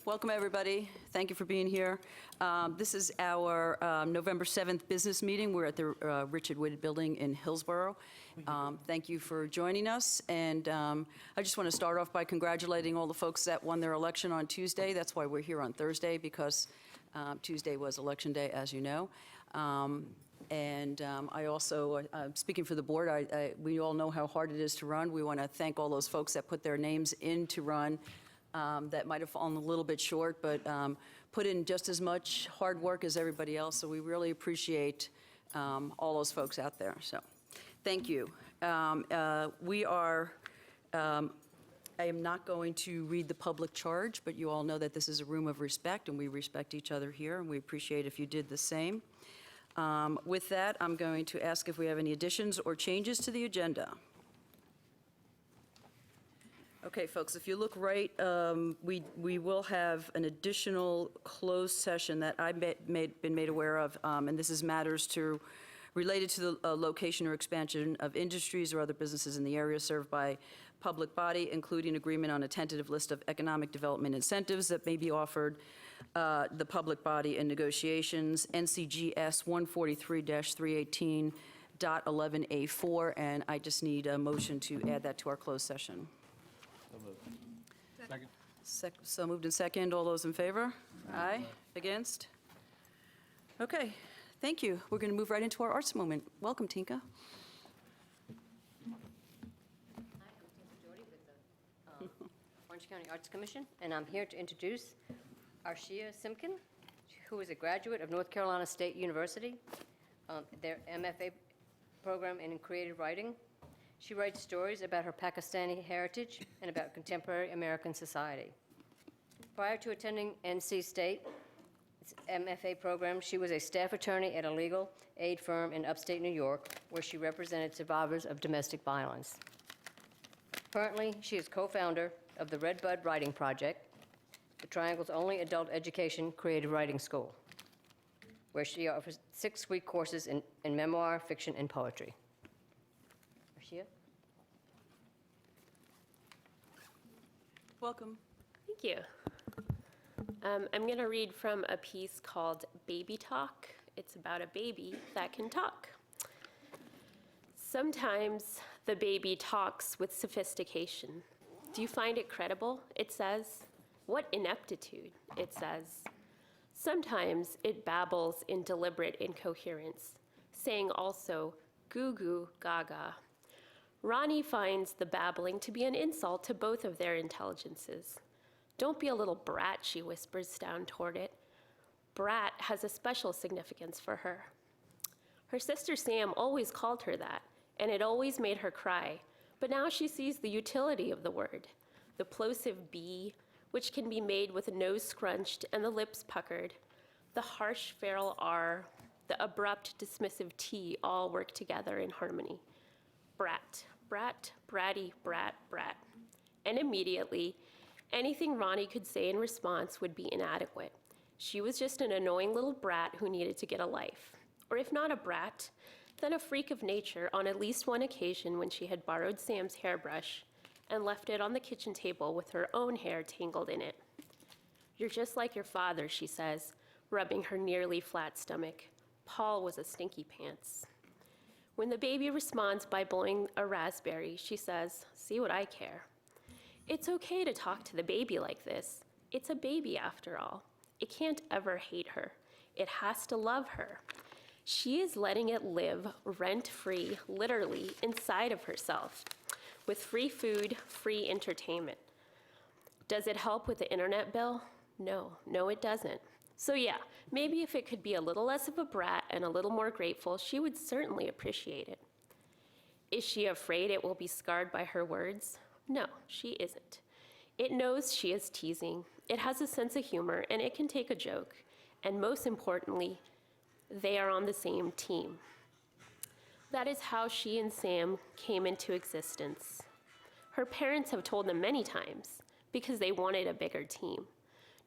Welcome, everybody. Thank you for being here. This is our November 7th business meeting. We're at the Whitted building in Hillsborough. Thank you for joining us. And I just want to start off by congratulating all the folks that won their election on Tuesday. That's why we're here on Thursday, because Tuesday was Election Day, as you know. I also, speaking for the board, we all know how hard it is to run. We want to thank all those folks that put their names in to run. That might have fallen a little bit short, but put in just as much hard work as everybody else. So we really appreciate all those folks out there. So thank you. I am not going to read the public charge, but you all know that this is a room of respect, and we respect each other here, and we appreciate if you did the same. With that, I'm going to ask if we have any additions or changes to the agenda. Okay, folks, if you look right, we will have an additional closed session that I've been made aware of, and this is matters related to the location or expansion of industries or other businesses in the area served by public body, including agreement on a tentative list of economic development incentives that may be offered the public body in negotiations, NCGS 143-318.11A4, and I just need a motion to add that to our closed session. Second. So moved and second. All those in favor? Aye. Against? Okay, thank you. We're going to move right into our arts moment. Welcome, Tinka. Hi, I'm Tinka Jordy with the Orange County Arts Commission, and I'm here to introduce Arshia Simkin, who is a graduate of North Carolina State University, their MFA program in creative writing. She writes stories about her Pakistani heritage and about contemporary American society. Prior to attending NC State's MFA program, she was a staff attorney at a legal aid firm in upstate New York, where she represented survivors of domestic violence. Currently, she is co-founder of the Red Bud Writing Project, the Triangle's only adult education creative writing school, where she offers 6-week courses in memoir, fiction, and poetry. Arshia? Welcome. Thank you. I'm going to read from a piece called Baby Talk. It's about a baby that can talk. Sometimes the baby talks with sophistication. Do you find it credible? It says. What ineptitude? It says. Sometimes it babbles in deliberate incoherence, saying also goo goo gaga. Ronnie finds the babbling to be an insult to both of their intelligences. Don't be a little brat, she whispers down toward it. Brat has a special significance for her. Her sister Sam always called her that, and it always made her cry, but now she sees the utility of the word. The plosive B, which can be made with a nose scrunched and the lips puckered, the harsh feral R, the abrupt dismissive T all work together in harmony. Brat, brat, bratty, brat, brat. And immediately, anything Ronnie could say in response would be inadequate. She was just an annoying little brat who needed to get a life. Or if not a brat, then a freak of nature on at least one occasion when she had borrowed Sam's hairbrush and left it on the kitchen table with her own hair tangled in it. You're just like your father, she says, rubbing her nearly flat stomach. Paul was a stinky pants. When the baby responds by blowing a raspberry, she says, see what I care. It's okay to talk to the baby like this. It's a baby after all. It can't ever hate her. It has to love her. She is letting it live rent-free, literally, inside of herself, with free food, free entertainment. Does it help with the internet bill? No, it doesn't. So yeah, maybe if it could be a little less of a brat and a little more grateful, she would certainly appreciate it. Is she afraid it will be scarred by her words? No, she isn't. It knows she is teasing. It has a sense of humor, and it can take a joke. And most importantly, they are on the same team. That is how she and Sam came into existence. Her parents have told them many times, because they wanted a bigger team.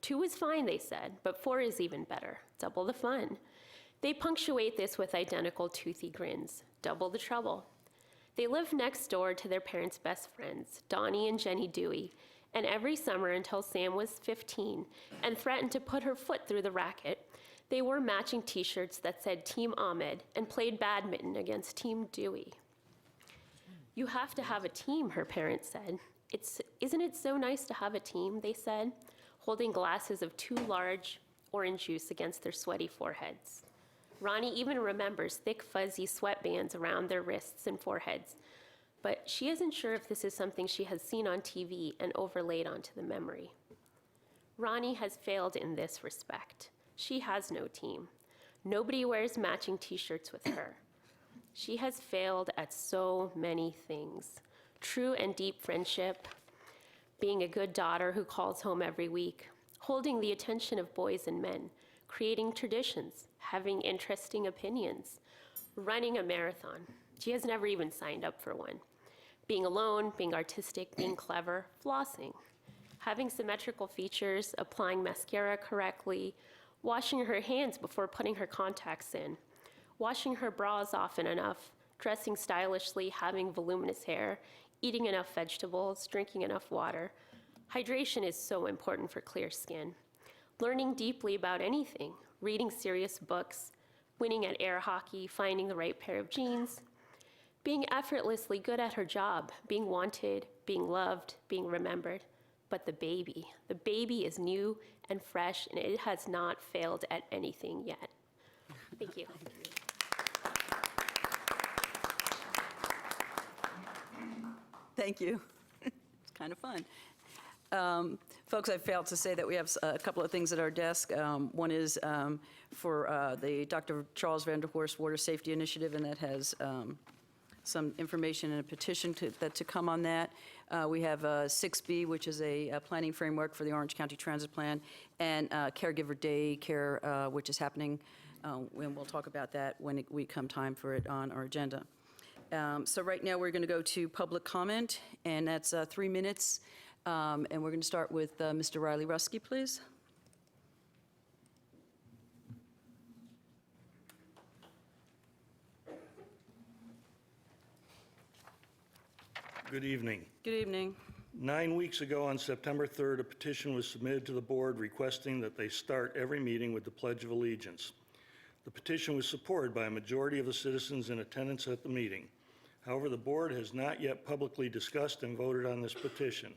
2 is fine, they said, but 4 is even better. Double the fun. They punctuate this with identical toothy grins. Double the trouble. They live next door to their parents' best friends, Donnie and Jenny Dewey, and every summer until Sam was 15 and threatened to put her foot through the racket, they wore matching t-shirts that said Team Ahmed and played badminton against Team Dewey. You have to have a team, her parents said. Isn't it so nice to have a team, they said, holding glasses of too large orange juice against their sweaty foreheads. Ronnie even remembers thick, fuzzy sweatbands around their wrists and foreheads, but she isn't sure if this is something she has seen on TV and overlaid onto the memory. Ronnie has failed in this respect. She has no team. Nobody wears matching t-shirts with her. She has failed at so many things. True and deep friendship, being a good daughter who calls home every week, holding the attention of boys and men, creating traditions, having interesting opinions, running a marathon. She has never even signed up for one. Being alone, being artistic, being clever, flossing, having symmetrical features, applying mascara correctly, washing her hands before putting her contacts in, washing her bras often enough, dressing stylishly, having voluminous hair, eating enough vegetables, drinking enough water. Hydration is so important for clear skin. Learning deeply about anything, reading serious books, winning at air hockey, finding the right pair of jeans, being effortlessly good at her job, being wanted, being loved, being remembered. But the baby is new and fresh, and it has not failed at anything yet. Thank you. Thank you. It's kind of fun. Folks, I failed to say that we have a couple of things at our desk. One is for the Dr. Charles Van der Horst Water Safety Initiative, and that has some information and a petition to come on that. We have 6B, which is a planning framework for the Orange County Transit Plan, and Caregiver Day Care, which is happening, and we'll talk about that when we come time for it on our agenda. So right now, we're going to go to public comment, and that's 3 minutes. And we're going to start with Mr. Riley Ruski, please. Good evening. Good evening. 9 weeks ago, on September 3rd, a petition was submitted to the board requesting that they start every meeting with the Pledge of Allegiance. The petition was supported by a majority of the citizens in attendance at the meeting. However, the board has not yet publicly discussed and voted on this petition.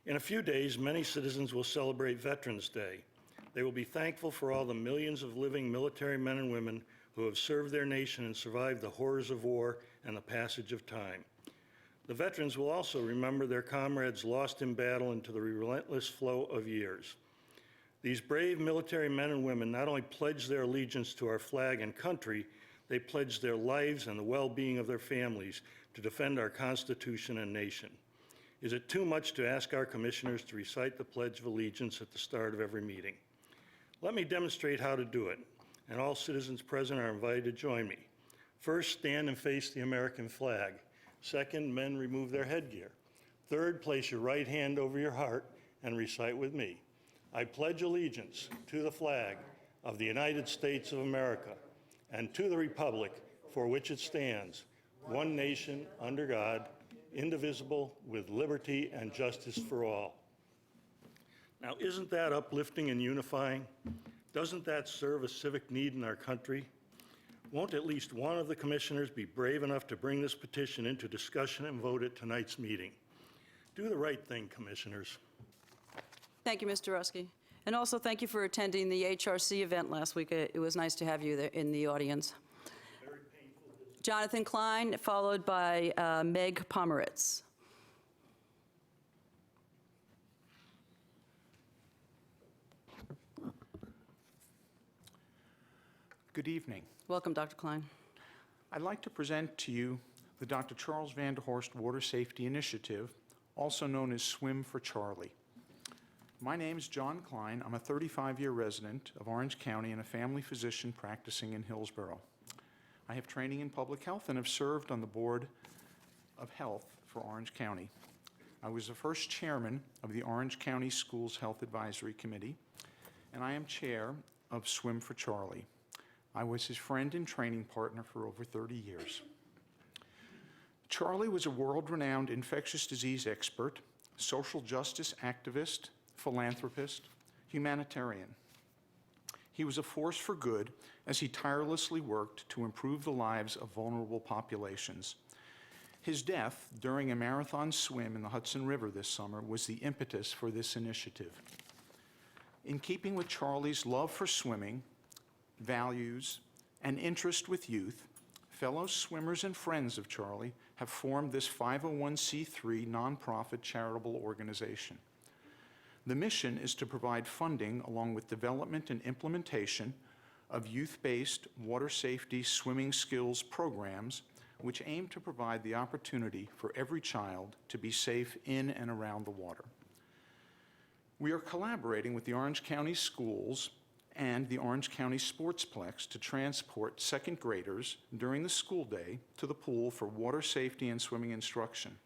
In a few days, many citizens will celebrate Veterans Day. They will be thankful for all the millions of living military men and women who have served their nation and survived the horrors of war and the passage of time. The veterans will also remember their comrades lost in battle into the relentless flow of years. These brave military men and women not only pledged their allegiance to our flag and country, they pledged their lives and the well-being of their families to defend our Constitution and nation. Is it too much to ask our commissioners to recite the Pledge of Allegiance at the start of every meeting? Let me demonstrate how to do it, and all citizens present are invited to join me. First, stand and face the American flag. Second, men remove their headgear. Third, place your right hand over your heart and recite with me. I pledge allegiance to the flag of the United States of America and to the republic for which it stands, one nation under God, indivisible, with liberty and justice for all. Now, isn't that uplifting and unifying? Doesn't that serve a civic need in our country? Won't at least one of the commissioners be brave enough to bring this petition into discussion and vote at tonight's meeting? Do the right thing, commissioners. Thank you, Mr. Ruski. And also, thank you for attending the HRC event last week. It was nice to have you there in the audience. Very painful business. Jonathan Klein, followed by Meg Pomeritz. Good evening. Welcome, Dr. Klein. I'd like to present to you the Dr. Charles Van der Horst Water Safety Initiative, also known as Swim for Charlie. My name is John Klein. I'm a 35-year resident of Orange County and a family physician practicing in Hillsborough. I have training in public health and have served on the Board of Health for Orange County. I was the first chairman of the Orange County Schools Health Advisory Committee, and I am chair of Swim for Charlie. I was his friend and training partner for over 30 years. Charlie was a world-renowned infectious disease expert, social justice activist, philanthropist, humanitarian. He was a force for good as he tirelessly worked to improve the lives of vulnerable populations. His death during a marathon swim in the Hudson River this summer was the impetus for this initiative. In keeping with Charlie's love for swimming, values, and interest with youth, fellow swimmers and friends of Charlie have formed this 501c3 nonprofit charitable organization. The mission is to provide funding along with development and implementation of youth-based water safety swimming skills programs which aim to provide the opportunity for every child to be safe in and around the water. We are collaborating with the Orange County Schools and the Orange County Sportsplex to transport second graders during the school day to the pool for water safety and swimming instruction.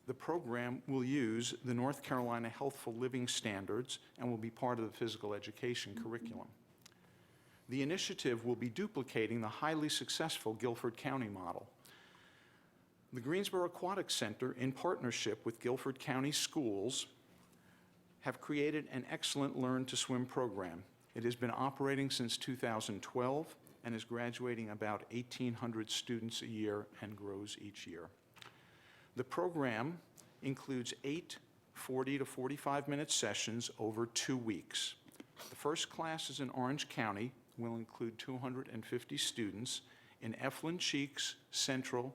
The program will use the North Carolina Healthful Living Standards and will be part of the physical education curriculum. The initiative will be duplicating the highly successful Guilford County model. The Greensboro Aquatic Center, in partnership with Guilford County Schools, have created an excellent Learn to Swim program. It has been operating since 2012 and is graduating about 1,800 students a year and grows each year. The program includes 8 40 to 45-minute sessions over 2 weeks. The first classes in Orange County will include 250 students in Eflin Cheeks, Central,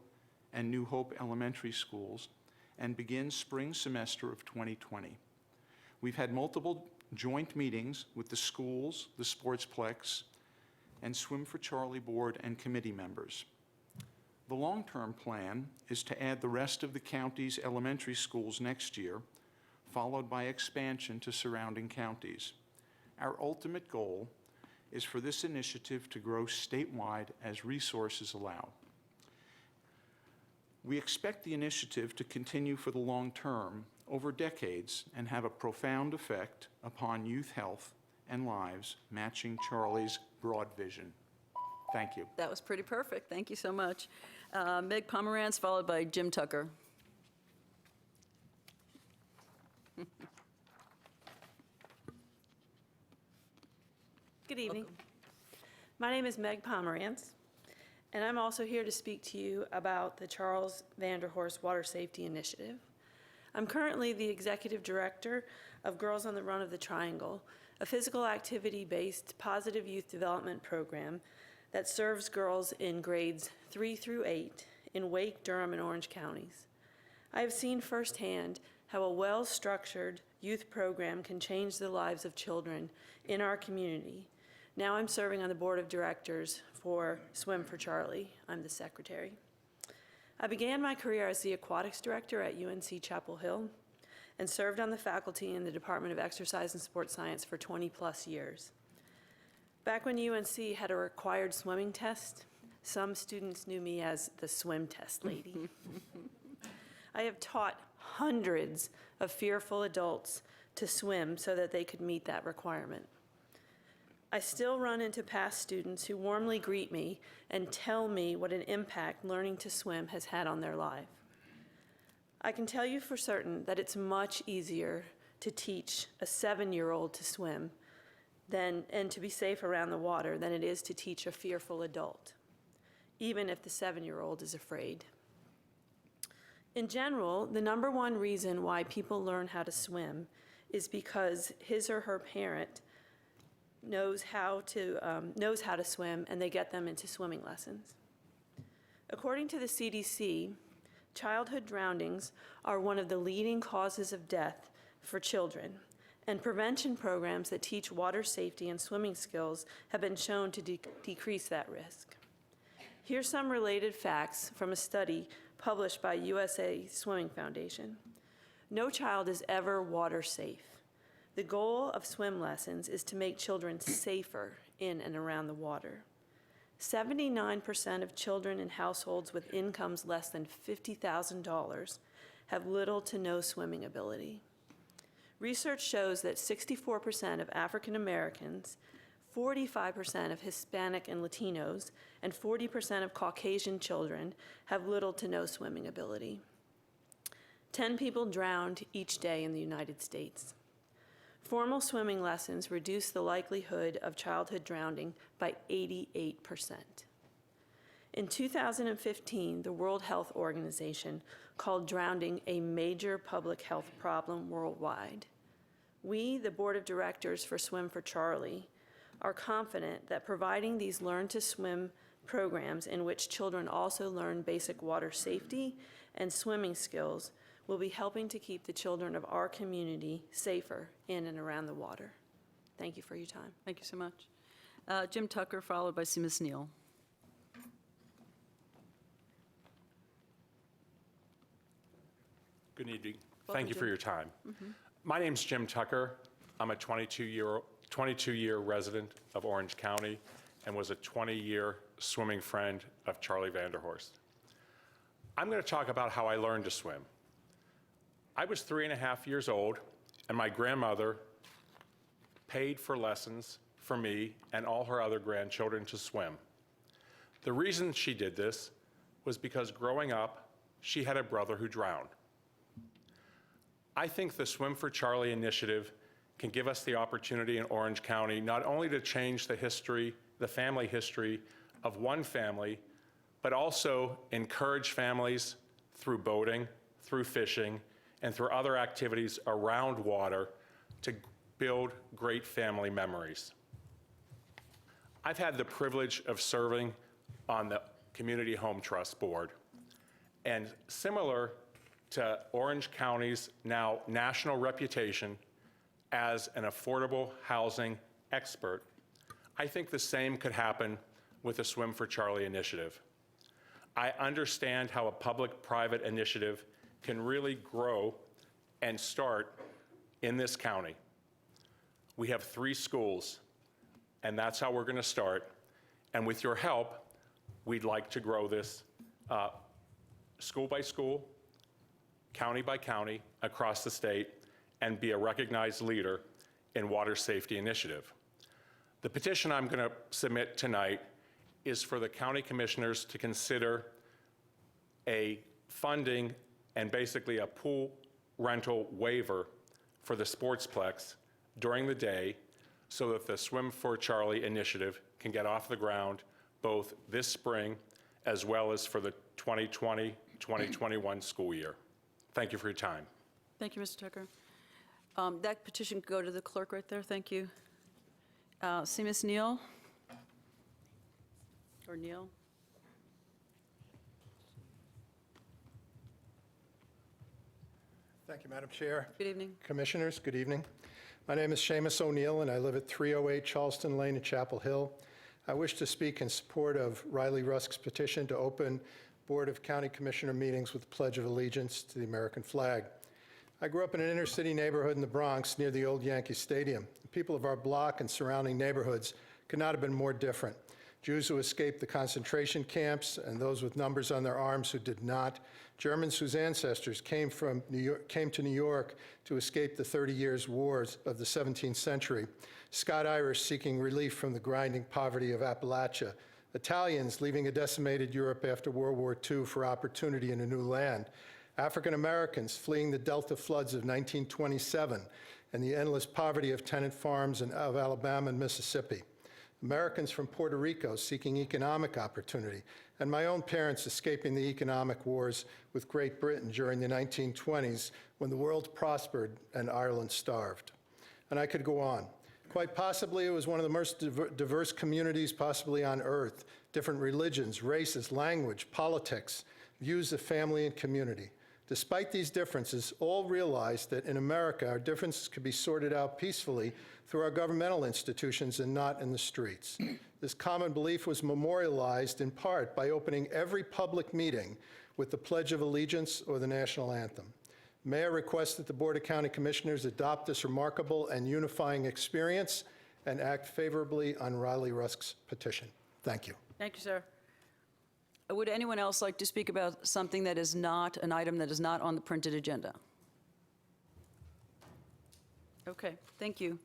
and New Hope Elementary schools and begin spring semester of 2020. We've had multiple joint meetings with the schools, the Sportsplex, and Swim for Charlie board and committee members. The long-term plan is to add the rest of the county's elementary schools next year, followed by expansion to surrounding counties. Our ultimate goal is for this initiative to grow statewide as resources allow. We expect the initiative to continue for the long term, over decades, and have a profound effect upon youth health and lives, matching Charlie's broad vision. Thank you. That was pretty perfect. Thank you so much. Meg Pomerantz, followed by Jim Tucker. Good evening. My name is Meg Pomerantz, and I'm also here to speak to you about the Charles Vanderhorst Water Safety Initiative. I'm currently the Executive Director of Girls on the Run of the Triangle, a physical activity-based positive youth development program that serves girls in grades 3 through 8 in Wake, Durham, and Orange counties. I have seen firsthand how a well-structured youth program can change the lives of children in our community. Now I'm serving on the board of directors for Swim for Charlie. I'm the secretary. I began my career as the aquatics director at UNC Chapel Hill and served on the faculty in the Department of Exercise and Sports Science for 20+ years. Back when UNC had a required swimming test, some students knew me as the swim test lady. I have taught hundreds of fearful adults to swim so that they could meet that requirement. I still run into past students who warmly greet me and tell me what an impact learning to swim has had on their life. I can tell you for certain that it's much easier to teach a 7-year-old to swim and to be safe around the water than it is to teach a fearful adult, even if the 7-year-old is afraid. In general, the #1 reason why people learn how to swim is because his or her parent knows how to swim, and they get them into swimming lessons. According to the CDC, childhood drownings are one of the leading causes of death for children, and prevention programs that teach water safety and swimming skills have been shown to decrease that risk. Here's some related facts from a study published by USA Swimming Foundation. No child is ever water safe. The goal of swim lessons is to make children safer in and around the water. 79% of children in households with incomes less than $50,000 have little to no swimming ability. Research shows that 64% of African Americans, 45% of Hispanic and Latinos, and 40% of Caucasian children have little to no swimming ability. 10 people drowned each day in the United States. Formal swimming lessons reduce the likelihood of childhood drowning by 88%. In 2015, the World Health Organization called drowning a major public health problem worldwide. We, the Board of Directors for Swim for Charlie, are confident that providing these Learn to Swim programs in which children also learn basic water safety and swimming skills will be helping to keep the children of our community safer in and around the water. Thank you for your time. Thank you so much. Jim Tucker, followed by Seamus Neal. Good evening. Welcome, Thank you for Jim. your time. My name's Jim Tucker. I'm a 22-year resident of Orange County and was a 20-year swimming friend of Charlie Vanderhorst. I'm going to talk about how I learned to swim. I was 3.5 years old, and my grandmother paid for lessons for me and all her other grandchildren to swim. The reason she did this was because growing up, she had a brother who drowned. I think the Swim for Charlie initiative can give us the opportunity in Orange County not only to change the history, the family history of one family, but also encourage families through boating, through fishing, and through other activities around water to build great family memories. I've had the privilege of serving on the Community Home Trust Board, and similar to Orange County's now national reputation as an affordable housing expert, I think the same could happen with the Swim for Charlie initiative. I understand how a public-private initiative can really grow and start in this county. We have 3 schools, and that's how we're going to start. And with your help, we'd like to grow this school by school, county by county, across the state, and be a recognized leader in water safety initiative. The petition I'm going to submit tonight is for the county commissioners to consider a funding and basically a pool rental waiver for the Sportsplex during the day so that the Swim for Charlie initiative can get off the ground both this spring as well as for the 2020-2021 school year. Thank you for your time. Thank you, Mr. Tucker. That petition could go to the clerk right there. Thank you. Seamus Neal? Or Neal? Thank you, Madam Chair. Good evening. Commissioners, good evening. My name is Seamus O'Neill, and I live at 308 Charleston Lane in Chapel Hill. I wish to speak in support of Riley Rusk's petition to open Board of County Commissioner meetings with the Pledge of Allegiance to the American flag. I grew up in an inner-city neighborhood in the Bronx near the old Yankee Stadium. The people of our block and surrounding neighborhoods could not have been more different. Jews who escaped the concentration camps and those with numbers on their arms who did not. Germans whose ancestors came to New York to escape the 30 Years' Wars of the 17th century. Scot-Irish seeking relief from the grinding poverty of Appalachia. Italians leaving a decimated Europe after World War II for opportunity in a new land. African Americans fleeing the Delta floods of 1927 and the endless poverty of tenant farms of Alabama and Mississippi. Americans from Puerto Rico seeking economic opportunity, and my own parents escaping the economic wars with Great Britain during the 1920s when the world prospered and Ireland starved. And I could go on. Quite possibly, it was one of the most diverse communities possibly on earth. Different religions, races, language, politics, views of family and community. Despite these differences, all realized that in America, our differences could be sorted out peacefully through our governmental institutions and not in the streets. This common belief was memorialized in part by opening every public meeting with the Pledge of Allegiance or the national anthem. May I request that the Board of County Commissioners adopt this remarkable and unifying experience and act favorably on Riley Rusk's petition. Thank you. Thank you, sir. Would anyone else like to speak about something that is not, an item that is not on the printed agenda? Okay, thank you.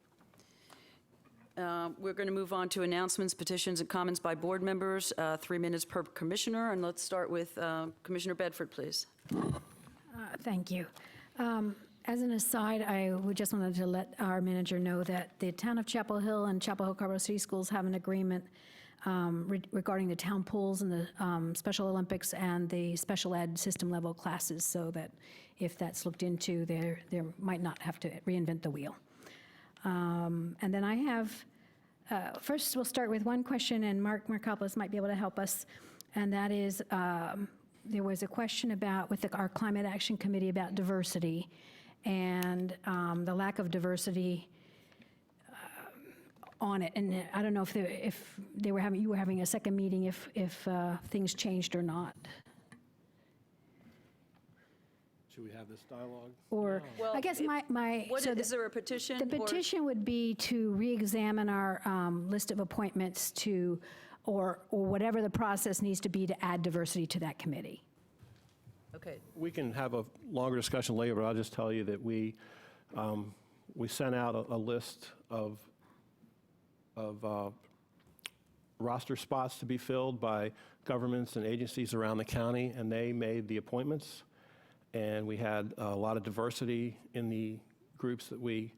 We're going to move on to announcements, petitions, and comments by board members, 3 minutes per commissioner, and let's start with Commissioner Bedford, please. Thank you. As an aside, I would just wanted to let our manager know that the town of Chapel Hill and Chapel Hill Carver City Schools have an agreement regarding the town pools and the Special Olympics and the special ed system level classes, so that if that's looked into, there might not have to reinvent the wheel. And then I have, first we'll start with one question, and Mark Markopoulos might be able to help us, and that is, there was a question about, with our Climate Action Committee, about diversity, and the lack of diversity on it. And I don't know if you were having a second meeting, if things changed or not. Should we have this dialogue? Or, Well, I guess Is there a petition? The or- petition would be to re-examine our list of appointments or whatever the process needs to be to add diversity to that committee. Okay, We can have a longer discussion later, but I'll just tell you that we sent out a list of roster spots to be filled by governments and agencies around the county, and they made the appointments. And we had a lot of diversity in the groups that we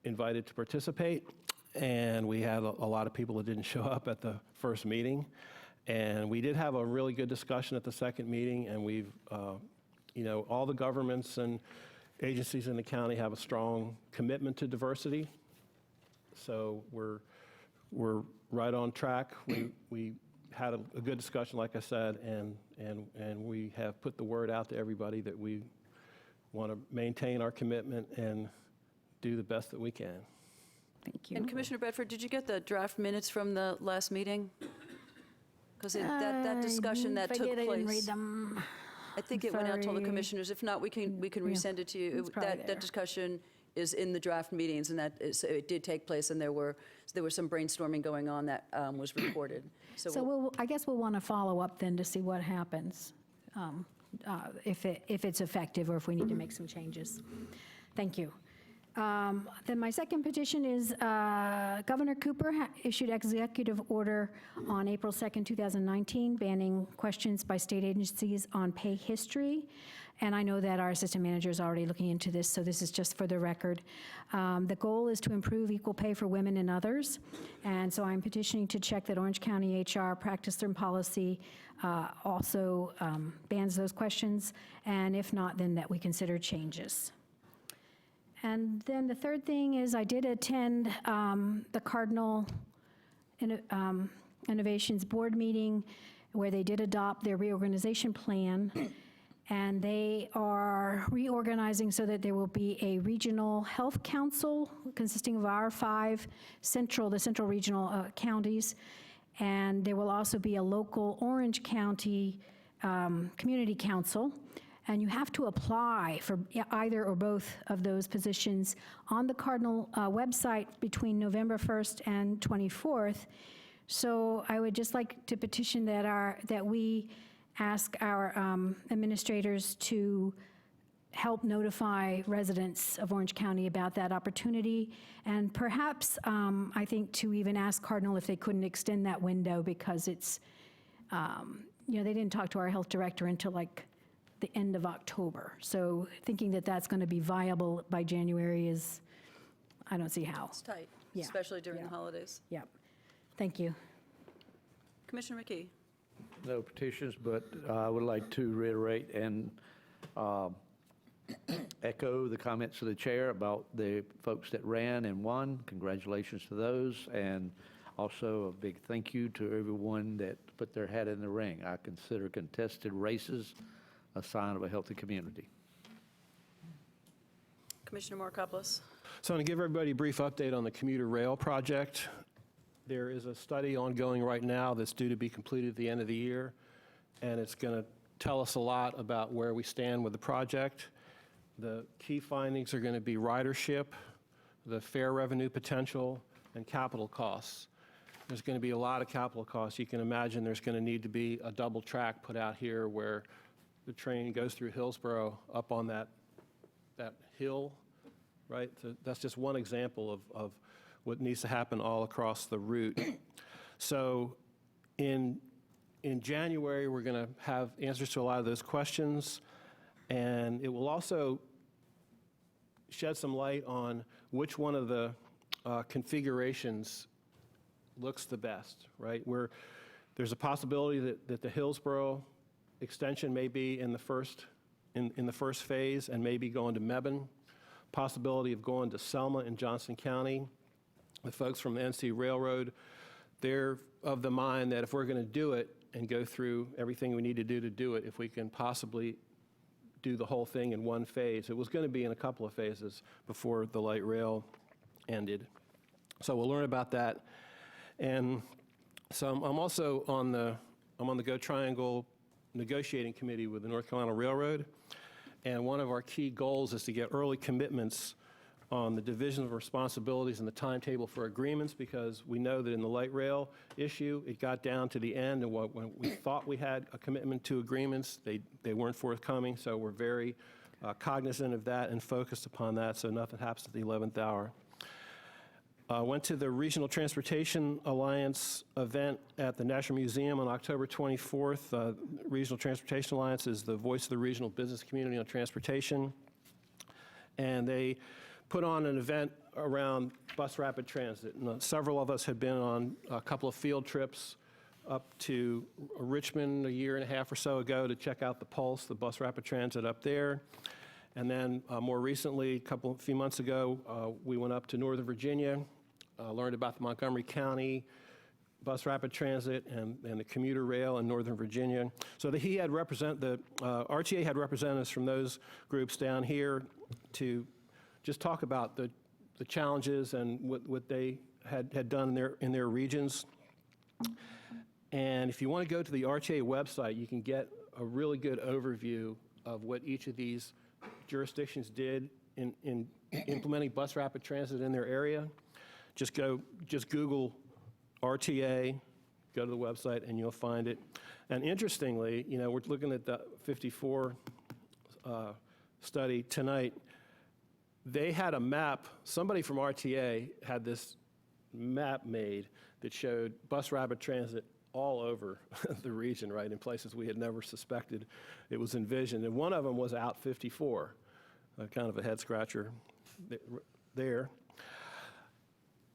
invited to participate. And we had a lot of people that didn't show up at the first meeting. And we did have a really good discussion at the second meeting, and we've, all the governments and agencies in the county have a strong commitment to diversity. So we're right on track. We had a good discussion, like I said, and we have put the word out to everybody that we want to maintain our commitment and do the best that we can. Thank you. and Commissioner Bedford, did you get the draft minutes from the last meeting? Because that discussion that took I didn't read place, them. I think it went out to all the Sorry. commissioners. If not, we can resend it to you. It's probably there. That discussion is in the draft meetings, and it did take place, and there was some brainstorming going on that was recorded. So I guess we'll want to follow up then to see what happens, if it's effective or if we need to make some changes. Thank you. Then my second petition is Governor Cooper issued executive order on April 2nd, 2019, banning questions by state agencies on pay history. And I know that our assistant manager is already looking into this, so this is just for the record. The goal is to improve equal pay for women and others. And so I'm petitioning to check that Orange County HR practice and policy also bans those questions. And if not, then that we consider changes. And then the third thing is I did attend the Cardinal Innovations Board meeting where they did adopt their reorganization plan. And they are reorganizing so that there will be a regional health council consisting of our the central regional counties. And there will also be a local Orange County community council. And you have to apply for either or both of those positions on the Cardinal website between November 1st and 24th. So I would just like to petition that we ask our administrators to help notify residents of Orange County about that opportunity. And perhaps, I think, to even ask Cardinal if they couldn't extend that window, because it's, they didn't talk to our health director until like the end of October. So thinking that that's going to be viable by January is, I don't see how. It's tight, Yeah. especially during the Yeah. holidays. Yep. Thank you. Commissioner McKee? No petitions, but I would like to reiterate and echo the comments of the chair about the folks that ran and won. Congratulations to those, and also a big thank you to everyone that put their hat in the ring. I consider contested races a sign of a healthy community. Commissioner Markopoulos? So I'm going to give everybody a brief update on the commuter rail project. There is a study ongoing right now that's due to be completed at the end of the year, and it's going to tell us a lot about where we stand with the project. The key findings are going to be ridership, the fare revenue potential, and capital costs. There's going to be a lot of capital costs. You can imagine there's going to need to be a double track put out here where the train goes through Hillsborough up on that hill, right? So that's just one example of what needs to happen all across the route. So in January, we're going to have answers to a lot of those questions. And it will also shed some light on which one of the configurations looks the best, right? There's a possibility that the Hillsborough extension may be in the first phase and maybe going to Mebane. Possibility of going to Selma in Johnson County. The folks from the NC Railroad, they're of the mind that if we're going to do it and go through everything we need to do it, if we can possibly do the whole thing in one phase. It was going to be in a couple of phases before the light rail ended. So we'll learn about that. And so I'm also on the Go Triangle negotiating committee with the North Carolina Railroad. And one of our key goals is to get early commitments on the division of responsibilities and the timetable for agreements, because we know that in the light rail issue, it got down to the end, and when we thought we had a commitment to agreements, they weren't forthcoming, so we're very cognizant of that and focused upon that, so nothing happens at the 11th hour. Went to the Regional Transportation Alliance event at the National Museum on October 24th. Regional Transportation Alliance is the voice of the regional business community on transportation. And they put on an event around bus rapid transit. And several of us had been on a couple of field trips up to Richmond a year and a half or so ago to check out the Pulse, the bus rapid transit up there. And then more recently, a few months ago, we went up to Northern Virginia, learned about the Montgomery County bus rapid transit and the commuter rail in Northern Virginia. So the RTA had representatives from those groups down here to just talk about the challenges and what they had done in their regions. And if you want to go to the RTA website, you can get a really good overview of what each of these jurisdictions did in implementing bus rapid transit in their area. Just Google RTA, go to the website, and you'll find it. And interestingly, we're looking at the 54 study tonight. They had a map, somebody from RTA had this map made that showed bus rapid transit all over the region, right, in places we had never suspected it was envisioned. And one of them was out 54, kind of a head scratcher there.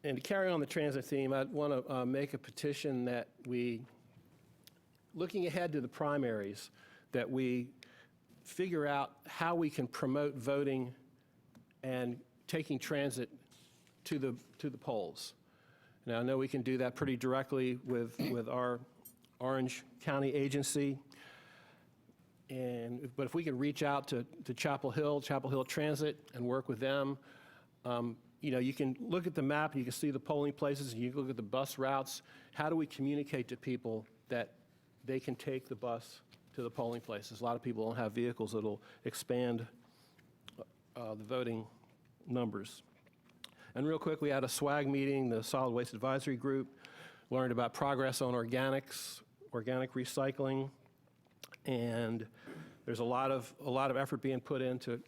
And to carry on the transit theme, I want to make a petition that we, looking ahead to the primaries, that we figure out how we can promote voting and taking transit to the polls. Now, I know we can do that pretty directly with our Orange County agency, but if we can reach out to Chapel Hill Transit, and work with them, you can look at the map, you can see the polling places, and you can look at the bus routes. How do we communicate to people that they can take the bus to the polling places? A lot of people don't have vehicles that'll expand the voting numbers. And real quick, we had a SWAG meeting, the Solid Waste Advisory Group, learned about progress on organics, organic recycling, and there's a lot of effort being put into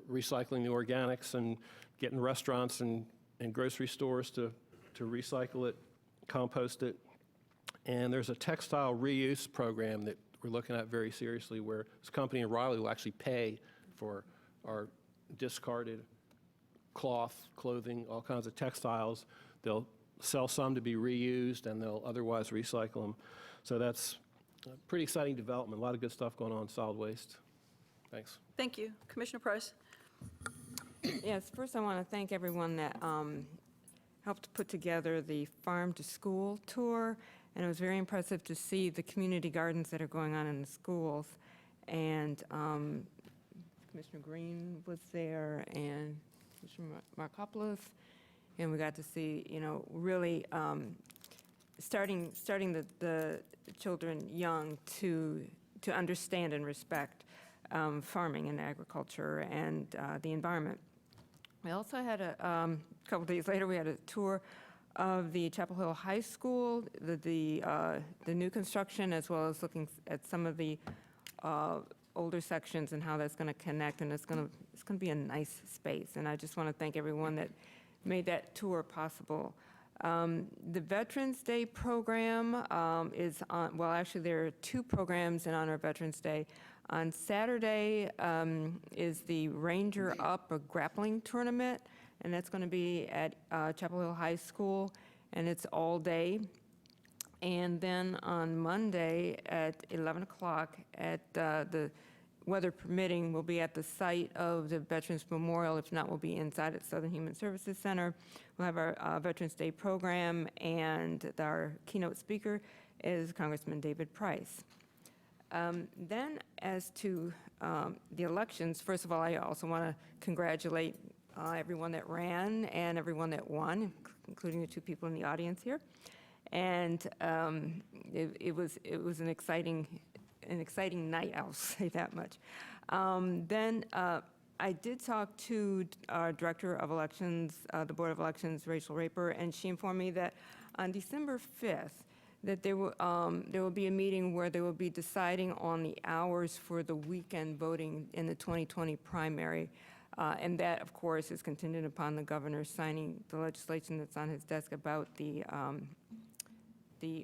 recycling the organics and getting restaurants and grocery stores to recycle it, compost it. And there's a textile reuse program that we're looking at very seriously, where this company in Raleigh will actually pay for our discarded cloth, clothing, all kinds of textiles. They'll sell some to be reused, and they'll otherwise recycle them. So that's a pretty exciting development. A lot of good stuff going on in solid waste. Thanks. Thank you. Commissioner Price? Yes, first I want to thank everyone that helped put together the Farm to School tour, and it was very impressive to see the community gardens that are going on in the schools. And Commissioner Green was there, and Commissioner Markopoulos, and we got to see, really starting the children young to understand and respect farming and agriculture and the environment. We also had a couple days later, we had a tour of the Chapel Hill High School, the new construction, as well as looking at some of the older sections and how that's going to connect, and it's going to be a nice space. And I just want to thank everyone that made that tour possible. The Veterans Day program is on, well, actually, there are 2 programs in honor of Veterans Day. On Saturday is the Ranger Up, a grappling tournament, and that's going to be at Chapel Hill High School, and it's all day. And then on Monday at 11 o'clock, at the weather permitting, we'll be at the site of the Veterans Memorial. If not, we'll be inside at Southern Human Services Center. We'll have our Veterans Day program, and our keynote speaker is Congressman David Price. Then as to the elections, first of all, I also want to congratulate everyone that ran and everyone that won, including the 2 people in the audience here. And it was an exciting night, I'll say that much. Then I did talk to our Director of Elections, the Board of Elections, Rachel Raper, and she informed me that on December 5th, that there will be a meeting where they will be deciding on the hours for the weekend voting in the 2020 primary. And that, of course, is contingent upon the governor signing the legislation that's on his desk about the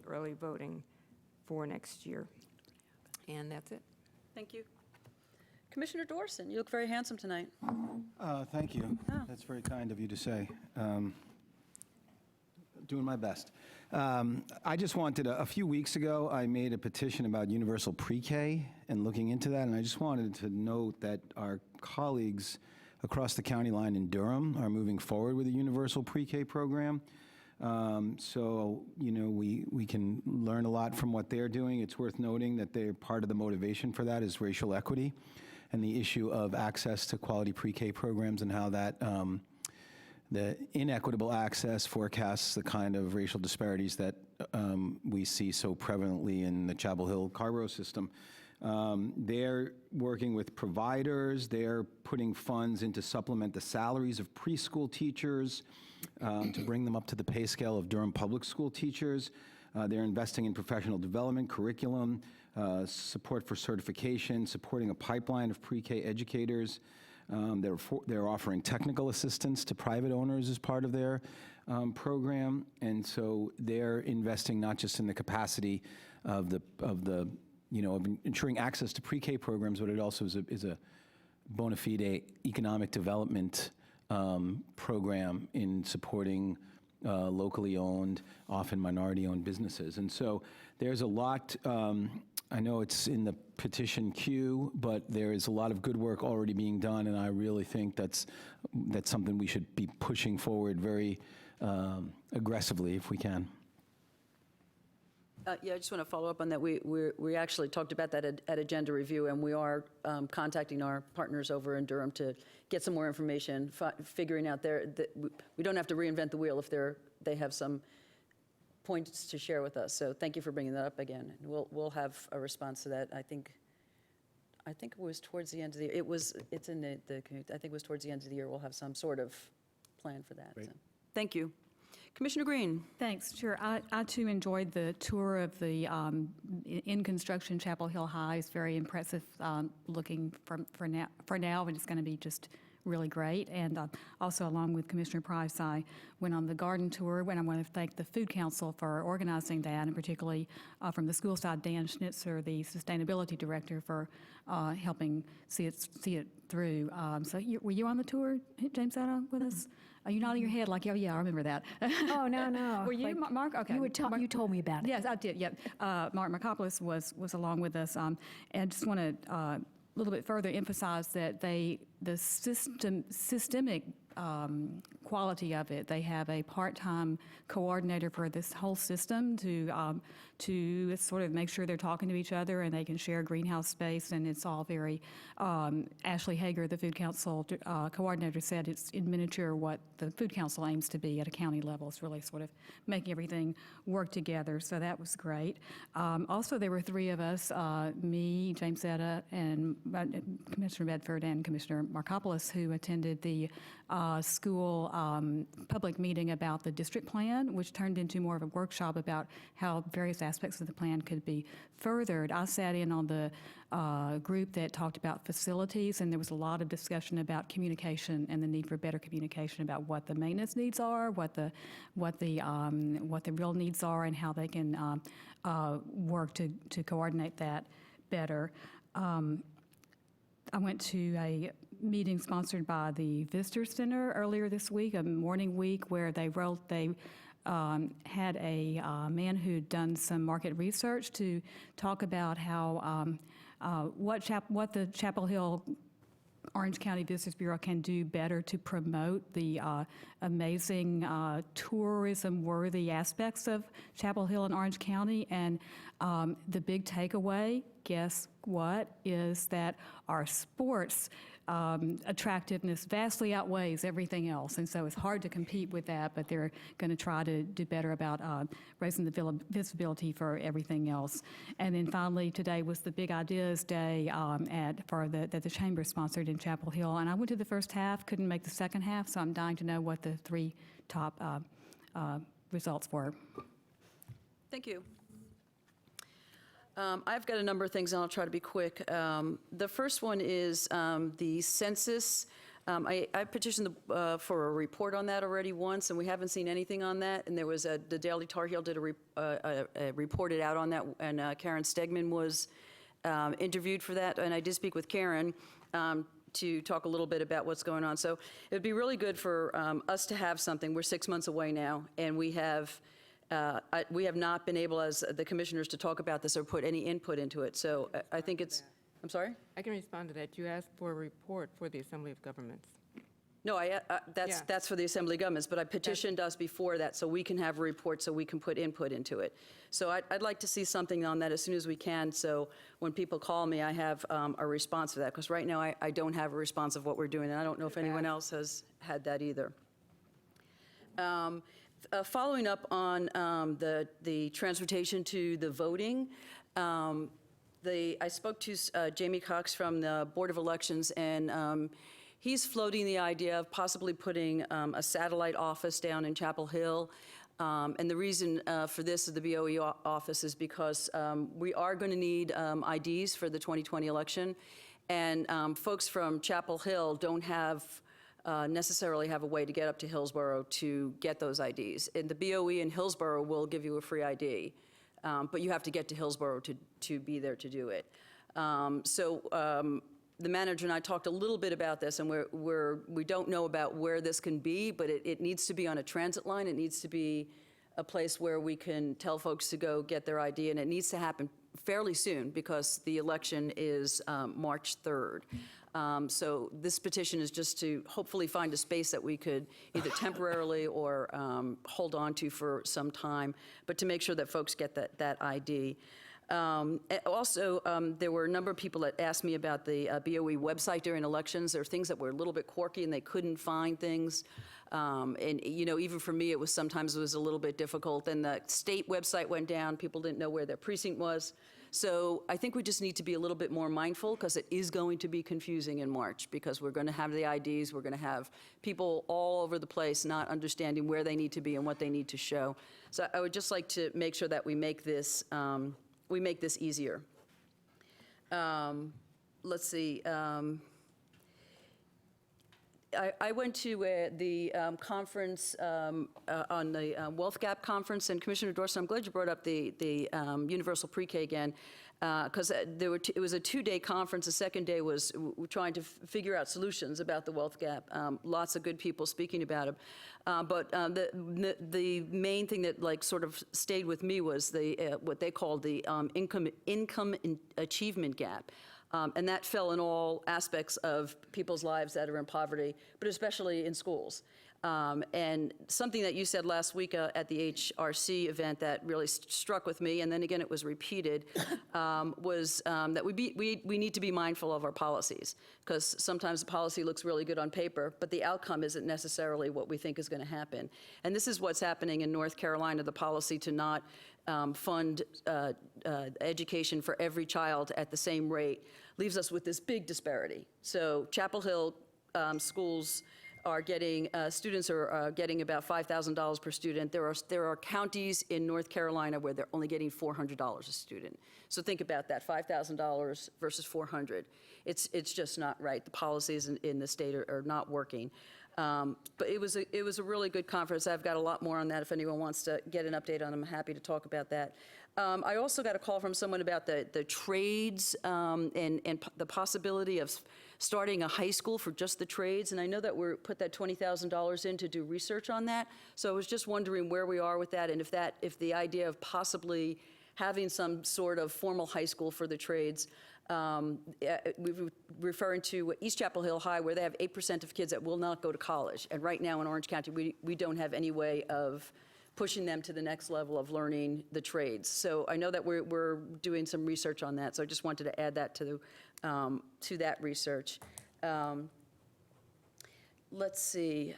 early voting for next year. And that's it. Thank you. Commissioner Dorson, you look very handsome tonight. Thank you. Oh. That's very kind of you to say. Doing my best. I just wanted, a few weeks ago, I made a petition about universal pre-K and looking into that, and I just wanted to note that our colleagues across the county line in Durham are moving forward with a universal pre-K program. So, you know, we can learn a lot from what they're doing. It's worth noting that they're part of the motivation for that is racial equity and the issue of access to quality pre-K programs and how that the inequitable access forecasts the kind of racial disparities that we see so prevalently in the Chapel Hill Carborough system. They're working with providers. They're putting funds in to supplement the salaries of preschool teachers, to bring them up to the pay scale of Durham public school teachers. They're investing in professional development, curriculum, support for certification, supporting a pipeline of pre-K educators. They're offering technical assistance to private owners as part of their program, and so they're investing not just in the capacity of the you know, of ensuring access to pre-K programs, but it also is a bona fide economic development program in supporting locally owned, often minority-owned businesses. And so there's a lot, I know it's in the petition queue, but there is a lot of good work already being done, and I really think that's something we should be pushing forward very aggressively if we can. Yeah, I just want to follow up on that. We actually talked about that at Agenda Review, and we are contacting our partners over in Durham to get some more information, figuring out that we don't have to reinvent the wheel if they have some points to share with us. So thank you for bringing that up again. We'll have a response to that. I think it was towards the end of the year. It's in the I think it was towards the end of the year. We'll have some sort of plan for that. So. Thank you. Commissioner Green. Thanks. Sure. I too enjoyed the tour of the in construction Chapel Hill High. It's very impressive looking for now, and it's going to be just really great. And also, along with Commissioner Price, I went on the garden tour, and I want to thank the Food Council for organizing that, and particularly from the school side, Dan Schnitzer, the Sustainability Director, for helping see it through. So were you on the tour, James Otto, with us? Are you nodding your head like, oh, yeah, I remember that? Oh, no. Were you, Like, Mark? Okay. You told me about it. Yes, I did, yep. Mark Markopoulos was along with us. And just want to a little bit further emphasize that the systemic quality of it. They have a part-time coordinator for this whole system to sort of make sure they're talking to each other and they can share greenhouse space, and it's all very, Ashley Hager, the Food Council coordinator, said it's in miniature what the Food Council aims to be at a county level. It's really sort of making everything work together, so that was great. Also, there were three of us, me, James Etta, and Commissioner Bedford and Commissioner Markopoulos, who attended the school public meeting about the district plan, which turned into more of a workshop about how various aspects of the plan could be furthered. I sat in on the group that talked about facilities, and there was a lot of discussion about communication and the need for better communication about what the maintenance needs are, what the real needs are, and how they can work to coordinate that better. I went to a meeting sponsored by the Visitor Center earlier this week, a morning week, where they had a man who'd done some market research to talk about how what the Chapel Hill Orange County Visitors Bureau can do better to promote the amazing tourism-worthy aspects of Chapel Hill and Orange County. And the big takeaway, guess what, is that our sports attractiveness vastly outweighs everything else. And so it's hard to compete with that, but they're going to try to do better about raising the visibility for everything else. And then finally, today was the Big Ideas Day that the Chamber sponsored in Chapel Hill. And I went to the first half, couldn't make the second half, so I'm dying to know what the 3 top results were. Thank you. I've got a number of things, and I'll try to be quick. The first one is the census. I petitioned for a report on that already once, and we haven't seen anything on that. And there was the Daily Tar Heel did reported out on that, and Karen Stegman was interviewed for that. And I did speak with Karen to talk a little bit about what's going on. So it would be really good for us to have something. We're 6 months away now, and we have not been able, as the commissioners, to talk about this or put any input into it. So I think it's, I'm sorry? I can respond to that. You asked for a report for the Assembly of Governments. No, that's for the Assembly of Governments, but I petitioned us before that so we can have a report so we can put input into it. So I'd like to see something on that as soon as we can, so when people call me, I have a response to that, because right now I don't have a response of what we're doing, and I don't know if anyone else has had that either. Following up on the transportation to the voting, I spoke to Jamie Cox from the Board of Elections, and he's floating the idea of possibly putting a satellite office down in Chapel Hill. And the reason for this of the BOE office is because we are going to need IDs for the 2020 election, and folks from Chapel Hill don't necessarily have a way to get up to Hillsborough to get those IDs. And the BOE in Hillsborough will give you a free ID, but you have to get to Hillsborough to be there to do it. The manager and I talked a little bit about this, and we don't know about where this can be, but it needs to be on a transit line. It needs to be a place where we can tell folks to go get their ID, and it needs to happen fairly soon because the election is March 3rd. So this petition is just to hopefully find a space that we could either temporarily or hold on to for some time, but to make sure that folks get that ID. Also, there were a number of people that asked me about the BOE website during elections. There are things that were a little bit quirky and they couldn't find things. And even for me, sometimes it was a little bit difficult. And the state website went down. People didn't know where their precinct was. So I think we just need to be a little bit more mindful because it is going to be confusing in March because we're going to have the IDs. We're going to have people all over the place not understanding where they need to be and what they need to show. So I would just like to make sure that we make this easier. Let's see. I went to the conference on the Wealth Gap conference, and Commissioner Dorsey, I'm glad you brought up the universal pre-K again, because it was a 2-day conference. The second day was trying to figure out solutions about the wealth gap. Lots of good people speaking about it. But the main thing that sort of stayed with me was what they called the income achievement gap. And that fell in all aspects of people's lives that are in poverty, but especially in schools. And something that you said last week at the HRC event that really struck with me, and then again it was repeated, was that we need to be mindful of our policies, because sometimes the policy looks really good on paper, but the outcome isn't necessarily what we think is going to happen. And this is what's happening in North Carolina, the policy to not fund education for every child at the same rate, leaves us with this big disparity. So Chapel Hill schools are getting, students are getting about $5,000 per student. There are counties in North Carolina where they're only getting $400 a student. So think about that, $5,000 versus $400. It's just not right. The policies in the state are not working. But it was a really good conference. I've got a lot more on that. If anyone wants to get an update on them, I'm happy to talk about that. I also got a call from someone about the trades and the possibility of starting a high school for just the trades. And I know that we put that $20,000 in to do research on that. So I was just wondering where we are with that, and if the idea of possibly having some sort of formal high school for the trades. We're referring to East Chapel Hill High, where they have 8% of kids that will not go to college. And right now in Orange County, we don't have any way of pushing them to the next level of learning the trades. So I know that we're doing some research on that. So I just wanted to add that to that research. Let's see.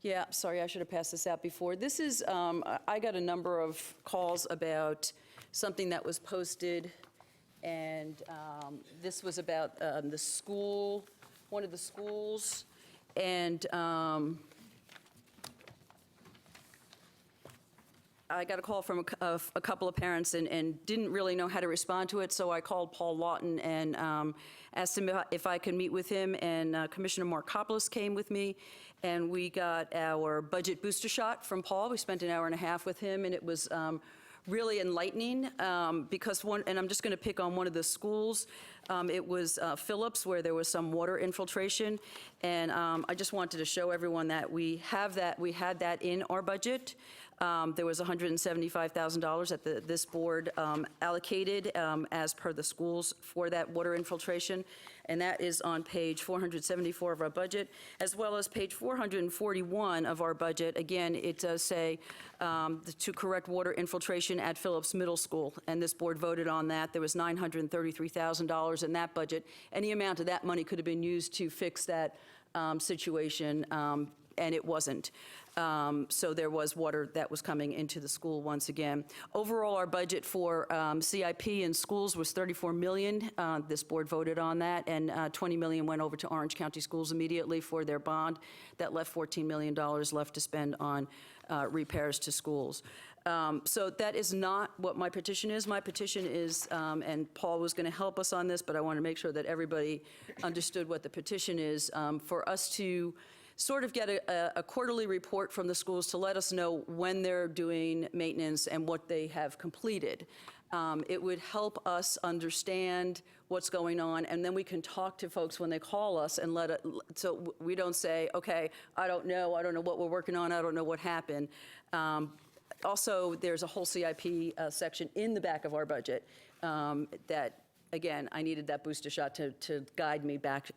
Yeah, sorry, I should have passed this out before. This is, I got a number of calls about something that was posted, and this was about the school, one of the schools, and I got a call from a couple of parents and didn't really know how to respond to it, so I called Paul Lawton and asked him if I could meet with him, and Commissioner Markopoulos came with me, and we got our budget booster shot from Paul. We spent an hour and a half with him, and it was really enlightening because and I'm just going to pick on one of the schools. It was Phillips, where there was some water infiltration, and I just wanted to show everyone that we had that in our budget. There was $175,000 that this board allocated as per the schools for that water infiltration, and that is on page 474 of our budget, as well as page 441 of our budget. Again, it does say to correct water infiltration at Phillips Middle School, and this board voted on that. There was $933,000 in that budget. Any amount of that money could have been used to fix that situation, and it wasn't. So there was water that was coming into the school once again. Overall, our budget for CIP in schools was $34 million. This board voted on that, and $20 million went over to Orange County Schools immediately for their bond. That left $14 million left to spend on repairs to schools. So that is not what my petition is. My petition is, and Paul was going to help us on this, but I want to make sure that everybody understood what the petition is, for us to sort of get a quarterly report from the schools to let us know when they're doing maintenance and what they have completed. It would help us understand what's going on, and then we can talk to folks when they call us and so we don't say, okay, I don't know what we're working on, I don't know what happened. Also, there's a whole CIP section in the back of our budget that, again, I needed that booster shot to guide me back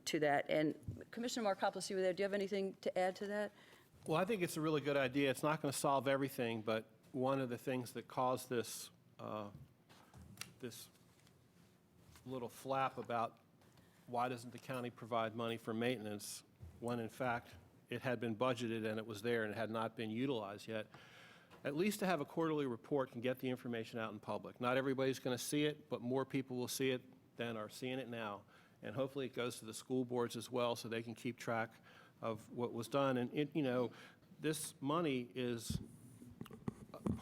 to that. And Commissioner Markopoulos, you were there. Do you have anything to add to that? Well, I think it's a really good idea. It's not going to solve everything, but one of the things that caused this this little flap about why doesn't the county provide money for maintenance when, in fact, it had been budgeted and it was there and it had not been utilized yet. At least to have a quarterly report can get the information out in public. Not everybody's going to see it, but more people will see it than are seeing it now. And hopefully it goes to the school boards as well so they can keep track of what was done. And, this money is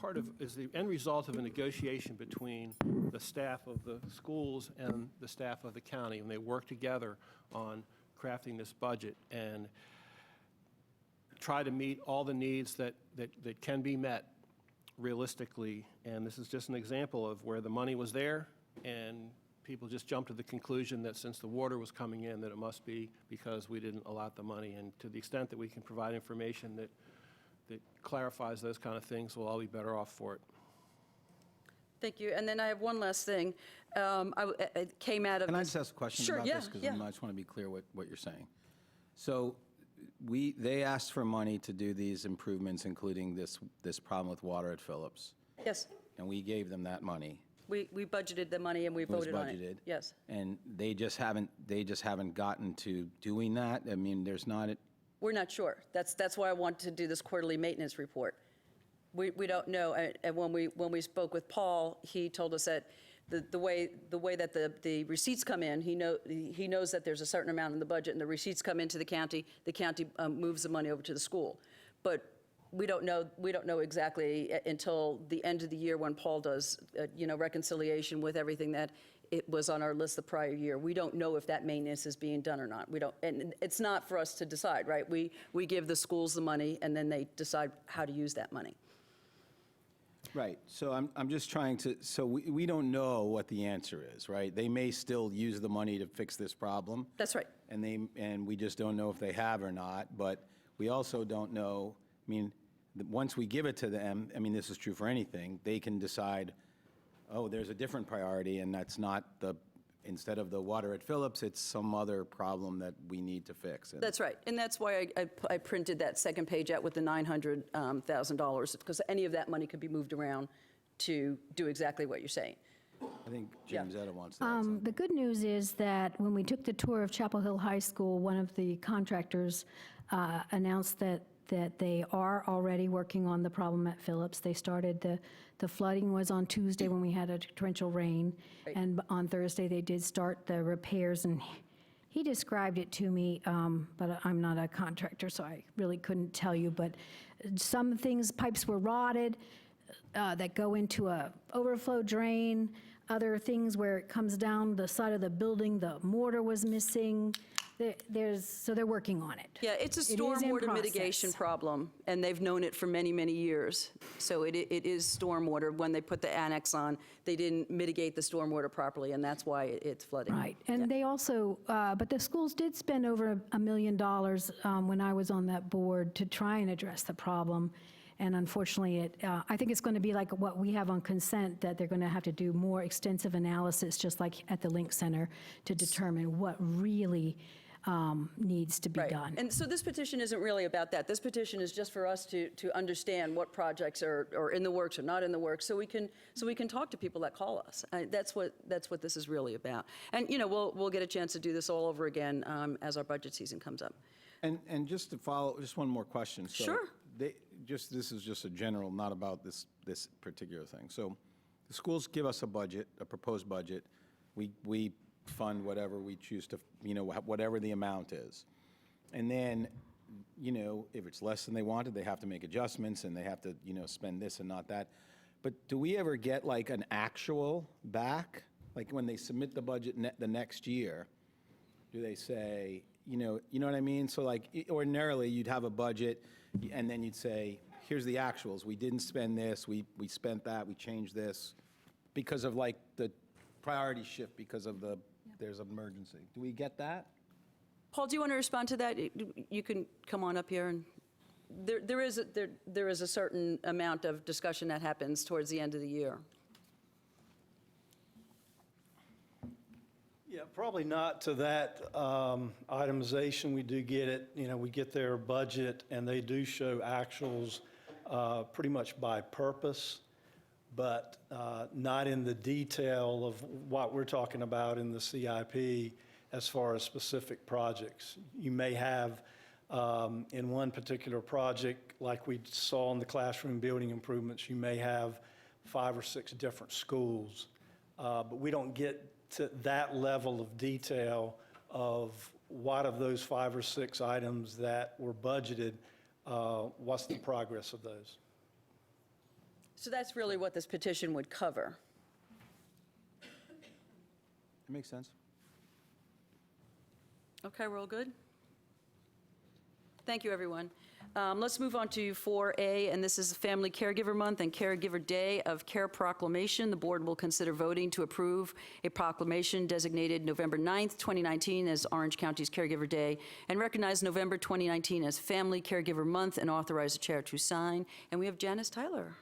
the end result of a negotiation between the staff of the schools and the staff of the county, and they work together on crafting this budget and try to meet all the needs that can be met realistically. And this is just an example of where the money was there and people just jumped to the conclusion that since the water was coming in, that it must be because we didn't allot the money. And to the extent that we can provide information that clarifies those kind of things, we'll all be better off for it. Thank you. And then I have one last thing. It came out of... Can I just ask a question about this? Because I just want to be clear what you're saying. So they asked for money to do these improvements, including this problem with water at Phillips. Yes. And we gave them that money. We budgeted the money and we voted on it. It was budgeted. Yes. And they just haven't gotten to doing that? I mean, there's not... We're not sure. That's why I want to do this quarterly maintenance report. We don't know, and when we spoke with Paul, he told us that the way that the receipts come in, he knows that there's a certain amount in the budget, and the receipts come into the county moves the money over to the school. But we don't know exactly until the end of the year when Paul does, reconciliation with everything that it was on our list the prior year. We don't know if that maintenance is being done or not. We don't, and it's not for us to decide, right? We give the schools the money, and then they decide how to use that money. Right, so I'm just trying to, so we don't know what the answer is, right? They may still use the money to fix this problem. That's right. And we just don't know if they have or not, but we also don't know, I mean, once we give it to them, I mean, this is true for anything, they can decide, oh, there's a different priority, and that's not instead of the water at Phillips, it's some other problem that we need to fix. That's right, and that's why I printed that second page out with the $900,000, because any of that money could be moved around to do exactly what you're saying. I think Jim Zetta wants to add something. The good news is that when we took the tour of Chapel Hill High School, one of the contractors announced that they are already working on the problem at Phillips. They started, the flooding was on Tuesday when we had a torrential rain, Right. and on Thursday they did start the repairs, and he described it to me, but I'm not a contractor, so I really couldn't tell you, but some things, pipes were rotted that go into a overflow drain, other things where it comes down the side of the building, the mortar was missing. So they're working on it. Yeah, it's a It is in stormwater mitigation process. problem, and they've known it for many, many years. So it is stormwater. When they put the annex on, they didn't mitigate the stormwater properly, and that's why it's flooding. Right, and they also, but the schools did spend over $1 million when I was on that board to try and address the problem. And unfortunately, I think it's going to be like what we have on consent, that they're going to have to do more extensive analysis, just like at the Link Center, to determine what really needs to be Right. done. And so this petition isn't really about that. This petition is just for us to understand what projects are in the works or not in the works, so we can talk to people that call us. That's what this is really about. And we'll get a chance to do this all over again as our budget season comes up. And just to follow, just one more question. So Sure. This is just a general, not about this particular thing. So the schools give us a budget, a proposed budget. We fund whatever we choose to, whatever the amount is. And then, if it's less than they wanted, they have to make adjustments, and they have to, spend this and not that. But do we ever get like an actual back? Like when they submit the budget the next year, do they say, you know what I mean? So like ordinarily you'd have a budget and then you'd say, here's the actuals. We didn't spend this, we spent that, we changed this because of like the priority shift because of there's an emergency. Do we get that? Paul, do you want to respond to that? You can come on up here. And there is a certain amount of discussion that happens towards the end of the year. Yeah, probably not to that itemization. We do get it, we get their budget, and they do show actuals pretty much by purpose, but not in the detail of what we're talking about in the CIP as far as specific projects. You may have, in one particular project, like we saw in the classroom building improvements, you may have 5 or 6 different schools, but we don't get to that level of detail of what of those 5 or 6 items that were budgeted, what's the progress of those? So that's really what this petition would cover. That makes sense. Okay, we're all good? Thank you, everyone. Let's move on to 4A, and this is Family Caregiver Month and Caregiver Day of Care Proclamation. The board will consider voting to approve a proclamation designated November 9th, 2019 as Orange County's Caregiver Day, and recognize November 2019 as Family Caregiver Month, and authorize the chair to sign. And we have Janice Tyler.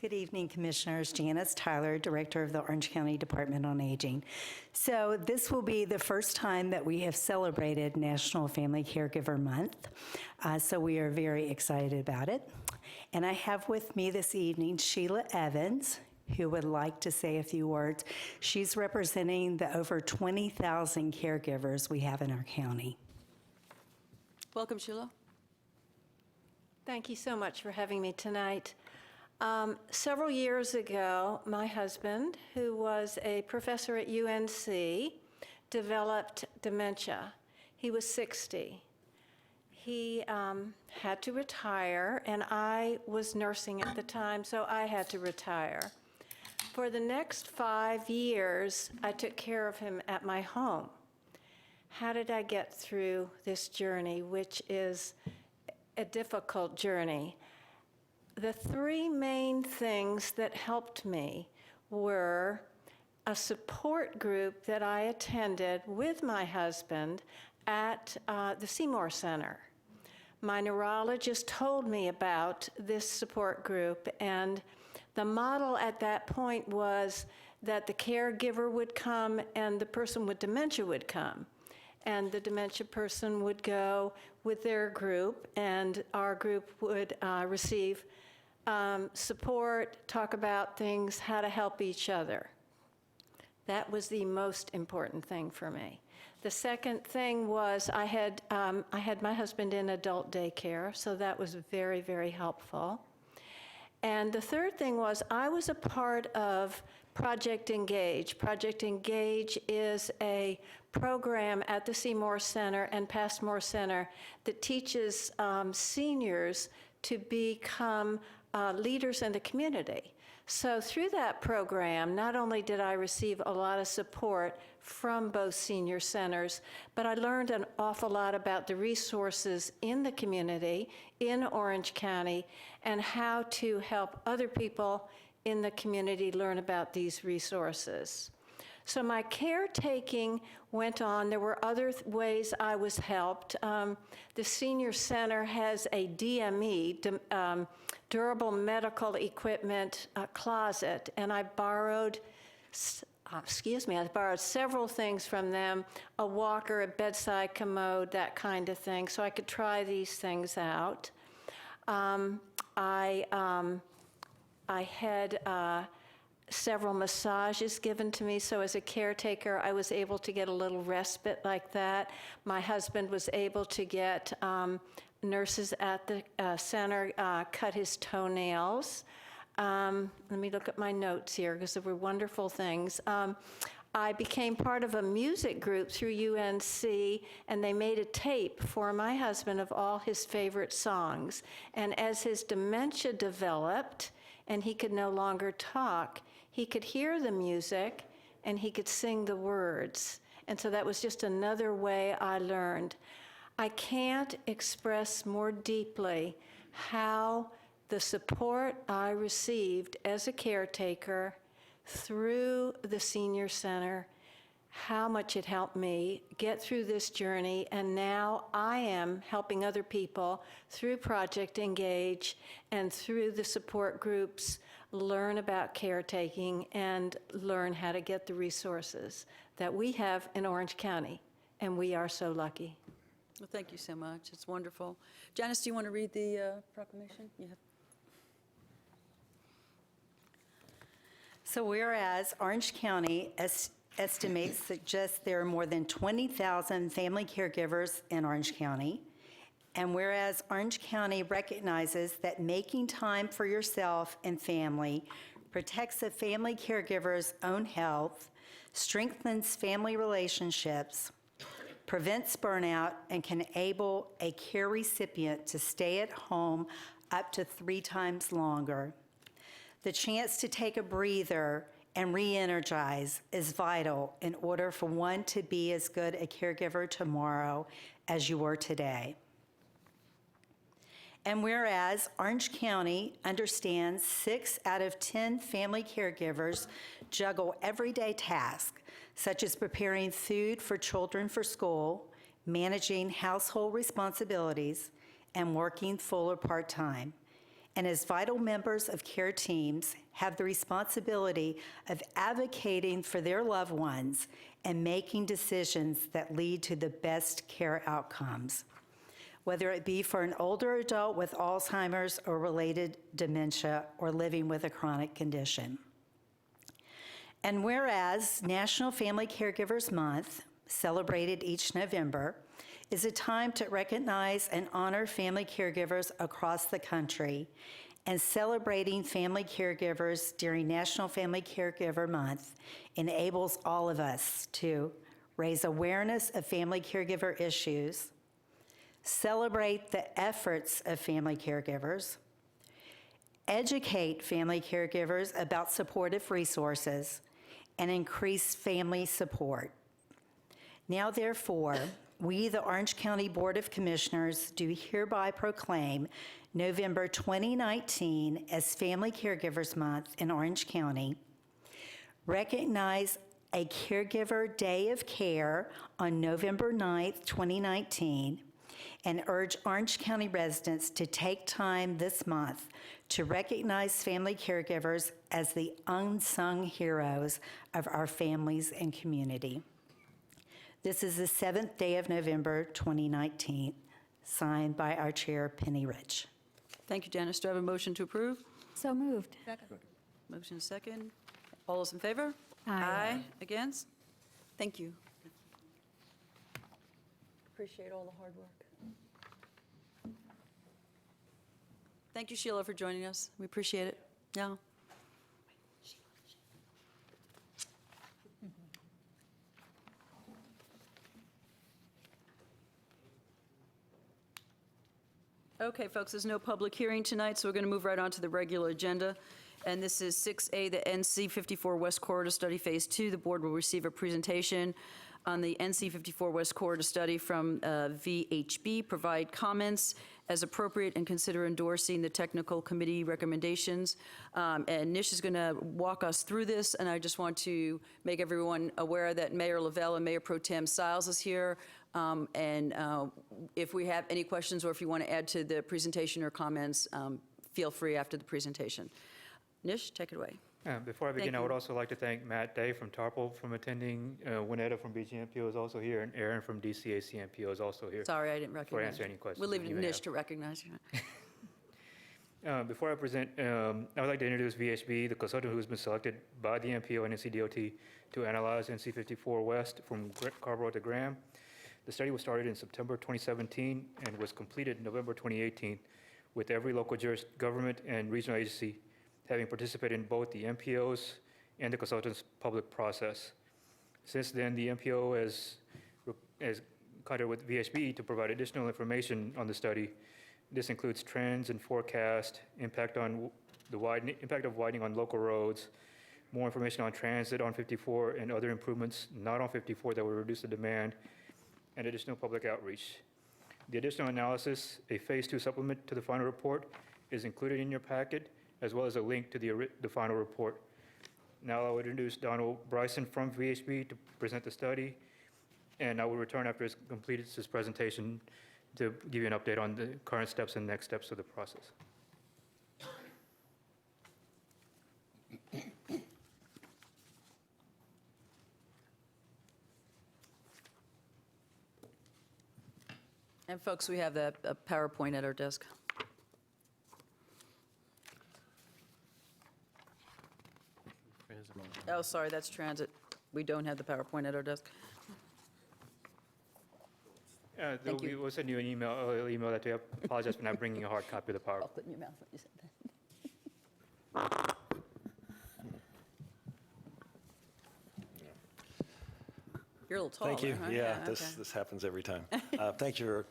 Good evening, Commissioners. Janice Tyler, Director of the Orange County Department on Aging. So this will be the first time that we have celebrated National Family Caregiver Month, so we are very excited about it. And I have with me this evening Sheila Evans, who would like to say a few words. She's representing the over 20,000 caregivers we have in our county. Welcome, Sheila. Thank you so much for having me tonight. Several years ago, my husband, who was a professor at UNC, developed dementia. He was 60. He had to retire, and I was nursing at the time, so I had to retire. For the next 5 years, I took care of him at my home. How did I get through this journey, which is a difficult journey? The three main things that helped me were a support group that I attended with my husband at the Seymour Center. My neurologist told me about this support group, and the model at that point was that the caregiver would come and the person with dementia would come. And the dementia person would go with their group, and our group would receive support, talk about things, how to help each other. That was the most important thing for me. The second thing was I had my husband in adult daycare, so that was very, very helpful. And the third thing was I was a part of Project Engage. Project Engage is a program at the Seymour Center and Passmore Center that teaches seniors to become leaders in the community. So through that program, not only did I receive a lot of support from both senior centers, but I learned an awful lot about the resources in the community, in Orange County, and how to help other people in the community learn about these resources. So my caretaking went on. There were other ways I was helped. The senior center has a DME, durable medical equipment closet, and I borrowed, I borrowed several things from them, a walker, a bedside commode, that kind of thing, so I could try these things out. I had several massages given to me, so as a caretaker, I was able to get a little respite like that. My husband was able to get nurses at the center cut his toenails. Let me look at my notes here, because there were wonderful things. I became part of a music group through UNC, and they made a tape for my husband of all his favorite songs. And as his dementia developed, and he could no longer talk, he could hear the music, and he could sing the words. And so that was just another way I learned. I can't express more deeply how the support I received as a caretaker through the senior center, how much it helped me get through this journey, and now I am helping other people through Project Engage and through the support groups learn about caretaking and learn how to get the resources that we have in Orange County, and we are so lucky. Well, thank you so much. It's wonderful. Janice, do you want to read the proclamation? You have. So whereas Orange County estimates that just there are more than 20,000 family caregivers in Orange County, and whereas Orange County recognizes that making time for yourself and family protects a family caregiver's own health, strengthens family relationships, prevents burnout, and can enable a care recipient to stay at home up to 3 times longer. The chance to take a breather and re-energize is vital in order for one to be as good a caregiver tomorrow as you were today. And whereas Orange County understands 6 out of 10 family caregivers juggle everyday tasks, such as preparing food for children for school, managing household responsibilities, and working full or part-time. And as vital members of care teams have the responsibility of advocating for their loved ones and making decisions that lead to the best care outcomes, whether it be for an older adult with Alzheimer's or related dementia or living with a chronic condition. And whereas National Family Caregivers Month, celebrated each November, is a time to recognize and honor family caregivers across the country, and celebrating family caregivers during National Family Caregiver Month enables all of us to raise awareness of family caregiver issues, celebrate the efforts of family caregivers, educate family caregivers about supportive resources, and increase family support. Now, therefore, we, the Orange County Board of Commissioners, do hereby proclaim November 2019 as Family Caregivers Month in Orange County, recognize a Caregiver Day of Care on November 9th, 2019, and urge Orange County residents to take time this month to recognize family caregivers as the unsung heroes of our families and community. This is the 7th day of November 2019, signed by our chair, Penny Rich. Thank you, Janice. Do I have a motion to approve? So moved. Motion second. All those in favor? Aye. Against? Thank you. Appreciate all the hard work. Thank you, Sheila, for joining us. We appreciate it. Yeah. Okay, folks, there's no public hearing tonight, so we're going to move right on to the regular agenda. And this is 6A, the NC 54 West Corridor Study Phase 2. The board will receive a presentation on the NC 54 West Corridor Study from VHB, provide comments as appropriate, and consider endorsing the technical committee recommendations. And Nish is going to walk us through this, and I just want to make everyone aware that Mayor Lavelle and Mayor Pro Tem Stiles is here. If we have any questions or if you want to add to the presentation or comments, feel free after the presentation. Nish, take it away. Before I begin, I would also like to thank Matt Day from Tarpol from attending, Winetta from BGMPO is also here, and Aaron from DCACMPO is also here. Sorry, I didn't recognize. For answer any questions. We'll leave it you to may Nish have. to recognize you. Before I present, I would like to introduce VHB, the consultant who has been selected by the MPO and NCDOT to analyze NC 54 West from Carrboro to Graham. The study was started in September 2017 and was completed in November 2018, with every local government and regional agency having participated in both the MPO's and the consultant's public process. Since then, the MPO has contracted with VHB to provide additional information on the study. This includes trends and forecast, impact of widening on local roads, more information on transit on 54 and other improvements not on 54 that will reduce the demand, and additional public outreach. The additional analysis, a Phase 2 supplement to the final report, is included in your packet, as well as a link to the final report. Now I would introduce Donald Bryson from VHB to present the study, and I will return after he's completed his presentation to give you an update on the current steps and next steps of the process. And folks, we have a PowerPoint at our desk. Oh, sorry, that's transit. We don't have the PowerPoint at our desk. Thank you. We'll send you an email. I'll email that to you. I apologize for not bringing a hard copy of the PowerPoint. I'll put in your mouth what you said. You're a little taller, Thank you. huh? Yeah, okay. this happens every time. Thank you for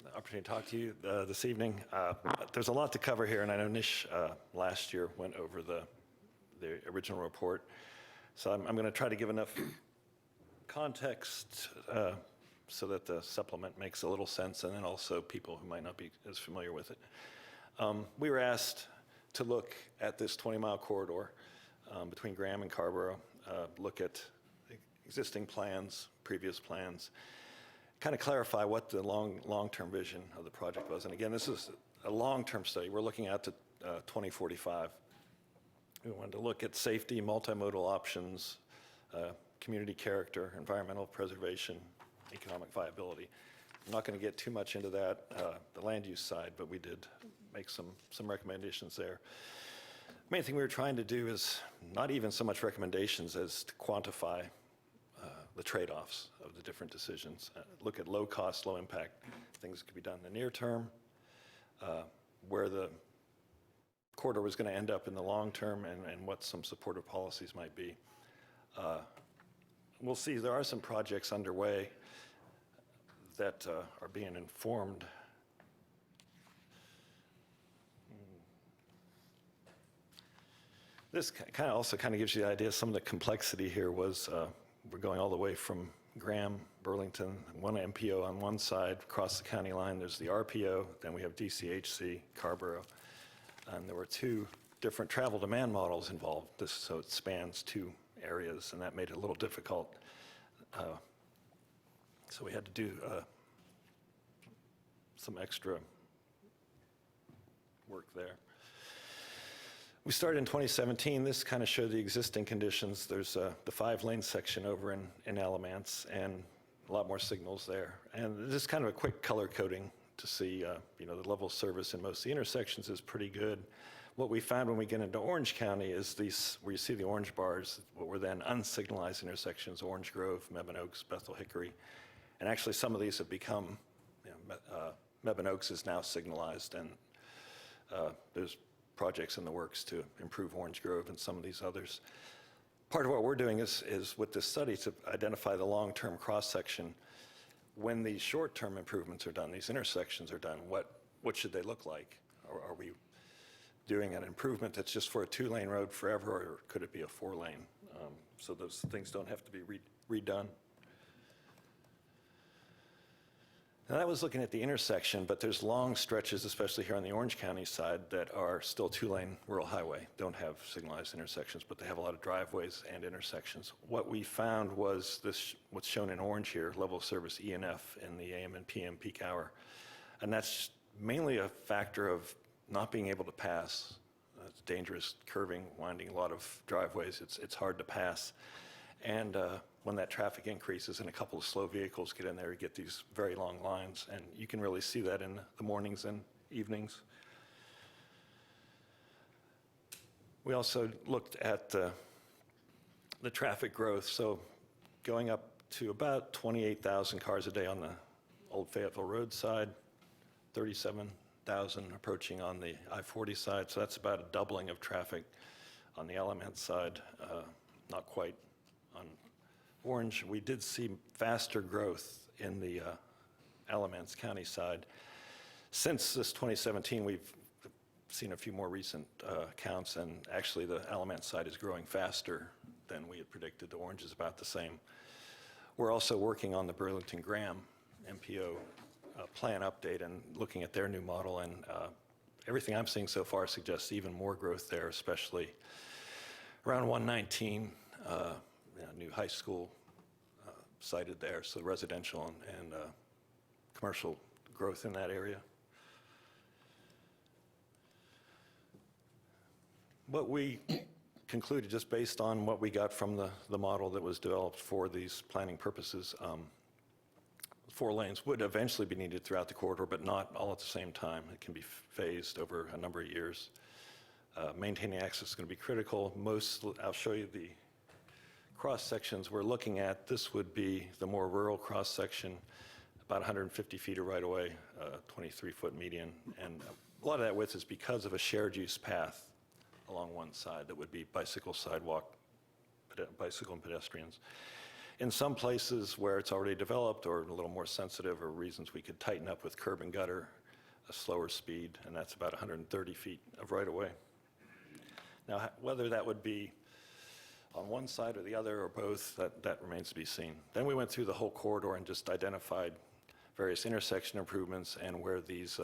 the opportunity to talk to you this evening. There's a lot to cover here, and I know Nish last year went over the original report. So I'm going to try to give enough context so that the supplement makes a little sense, and then also people who might not be as familiar with it. We were asked to look at this 20-mile corridor between Graham and Carrboro, look at existing plans, previous plans, kind of clarify what the long-term vision of the project was. And again, this is a long-term study. We're looking out to 2045. We wanted to look at safety, multimodal options, community character, environmental preservation, economic viability. I'm not going to get too much into that, the land use side, but we did make some recommendations there. The main thing we were trying to do is not even so much recommendations as to quantify the trade-offs of the different decisions. Look at low cost, low impact, things that could be done in the near term, where the corridor was going to end up in the long term, and what some supportive policies might be. We'll see, there are some projects underway that are being informed. This also gives you the idea. Some of the complexity here was we're going all the way from Graham, Burlington, one MPO on one side, across the county line. There's the RPO, then we have DCHC, Carborough, and there were two different travel demand models involved. So it spans two areas, and that made it a little difficult. So we had to do some extra work there. We started in 2017. This kind of showed the existing conditions. There's the 5-lane section over in Alamance, and a lot more signals there. And this is kind of a quick color coding to see, the level of service in most of the intersections is pretty good. What we found when we get into Orange County is these, where you see the orange bars, what were then unsignalized intersections, Orange Grove, Mebane Oaks, Bethel Hickory. And actually some of these have become, Mebane Oaks is now signalized, and there's projects in the works to improve Orange Grove and some of these others. Part of what we're doing is with this study to identify the long-term cross-section. When these short-term improvements are done, these intersections are done, what should they look like? Are we doing an improvement that's just for a 2-lane road forever, or could it be a 4-lane? So those things don't have to be redone. Now that was looking at the intersection, but there's long stretches, especially here on the Orange County side, that are still 2-lane rural highway, don't have signalized intersections, but they have a lot of driveways and intersections. What we found was this, what's shown in orange here, level of service E and F in the AM and PM peak hour. And that's mainly a factor of not being able to pass. It's dangerous curving, winding, a lot of driveways. It's hard to pass. And when that traffic increases and a couple of slow vehicles get in there, you get these very long lines. And you can really see that in the mornings and evenings. We also looked at the traffic growth. So going up to about 28,000 cars a day on the old Fayetteville Road side, 37,000 approaching on the I-40 side. So that's about a doubling of traffic on the Alamance side, not quite on Orange. We did see faster growth in the Alamance County side. Since this 2017, we've seen a few more recent counts, and actually the Alamance side is growing faster than we had predicted. The Orange is about the same. We're also working on the Burlington Graham MPO plan update and looking at their new model, and everything I'm seeing so far suggests even more growth there, especially around 119, new high school sited there, so residential and commercial growth in that area. What we concluded, just based on what we got from the model that was developed for these planning purposes, 4 lanes would eventually be needed throughout the corridor, but not all at the same time. It can be phased over a number of years. Maintaining access is going to be critical. I'll show you the cross sections we're looking at. This would be the more rural cross section, about 150 feet of right of way, 23-foot median. And a lot of that width is because of a shared use path along one side that would be bicycle, sidewalk, bicycle and pedestrians. In some places where it's already developed or a little more sensitive, or reasons we could tighten up with curb and gutter, a slower speed, and that's about 130 feet of right of way. Now, whether that would be on one side or the other or both, that remains to be seen. Then we went through the whole corridor and just identified various intersection improvements and where these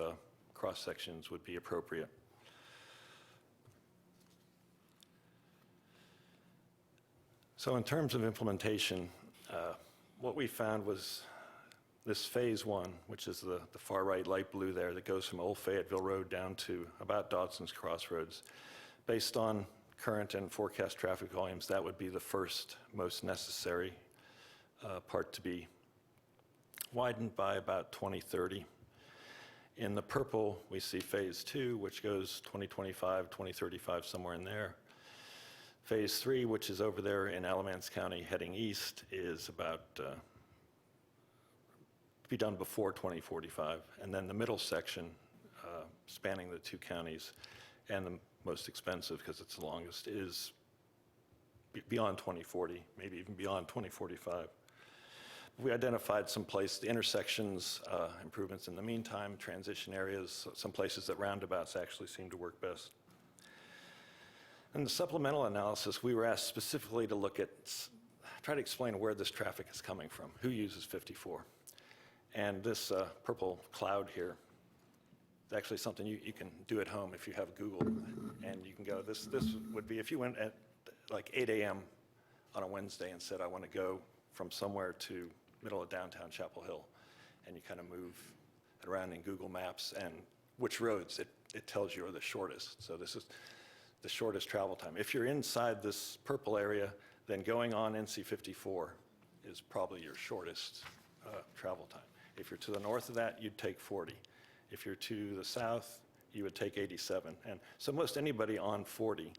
cross sections would be appropriate. So in terms of implementation, what we found was this phase 1, which is the far right light blue there, that goes from Old Fayetteville Road down to about Dodson's Crossroads. Based on current and forecast traffic volumes, that would be the first most necessary part to be widened by about 2030. In the purple, we see phase 2, which goes 2025, 2035, somewhere in there. Phase 3, which is over there in Alamance County heading east, is about to be done before 2045. And then the middle section, spanning the two counties, and the most expensive because it's the longest, is beyond 2040, maybe even beyond 2045. We identified some places, the intersections, improvements in the meantime, transition areas, some places that roundabouts actually seem to work best. In the supplemental analysis, we were asked specifically to look at, try to explain where this traffic is coming from, who uses 54. And this purple cloud here, it's actually something you can do at home if you have Google, and you can go, this would be if you went at like 8 a.m. on a Wednesday and said, I want to go from somewhere to middle of downtown Chapel Hill, and you kind of move it around in Google Maps, and which roads it tells you are the shortest. So this is the shortest travel time. If you're inside this purple area, then going on NC 54 is probably your shortest travel time. If you're to the north of that, you'd take 40. If you're to the south, you would take 87. And so most anybody on 40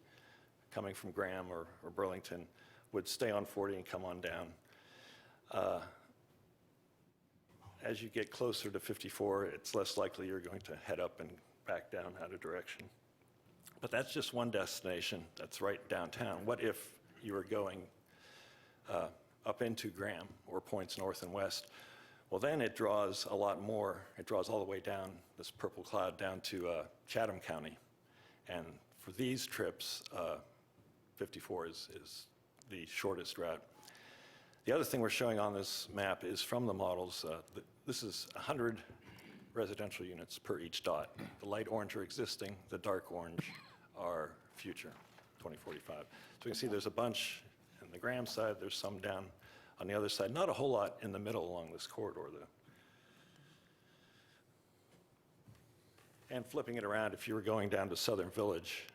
coming from Graham or Burlington would stay on 40 and come on down. As you get closer to 54, it's less likely you're going to head up and back down out of direction. But that's just one destination that's right downtown. What if you were going up into Graham or points north and west? Well, then it draws a lot more. It draws all the way down, this purple cloud, down to Chatham County. And for these trips, 54 is the shortest route. The other thing we're showing on this map is from the models. This is 100 residential units per each dot. The light orange are existing, the dark orange are future, 2045. So you can see there's a bunch on the Graham side, there's some down on the other side. Not a whole lot in the middle along this corridor, though. And flipping it around, if you were going down to Southern Village,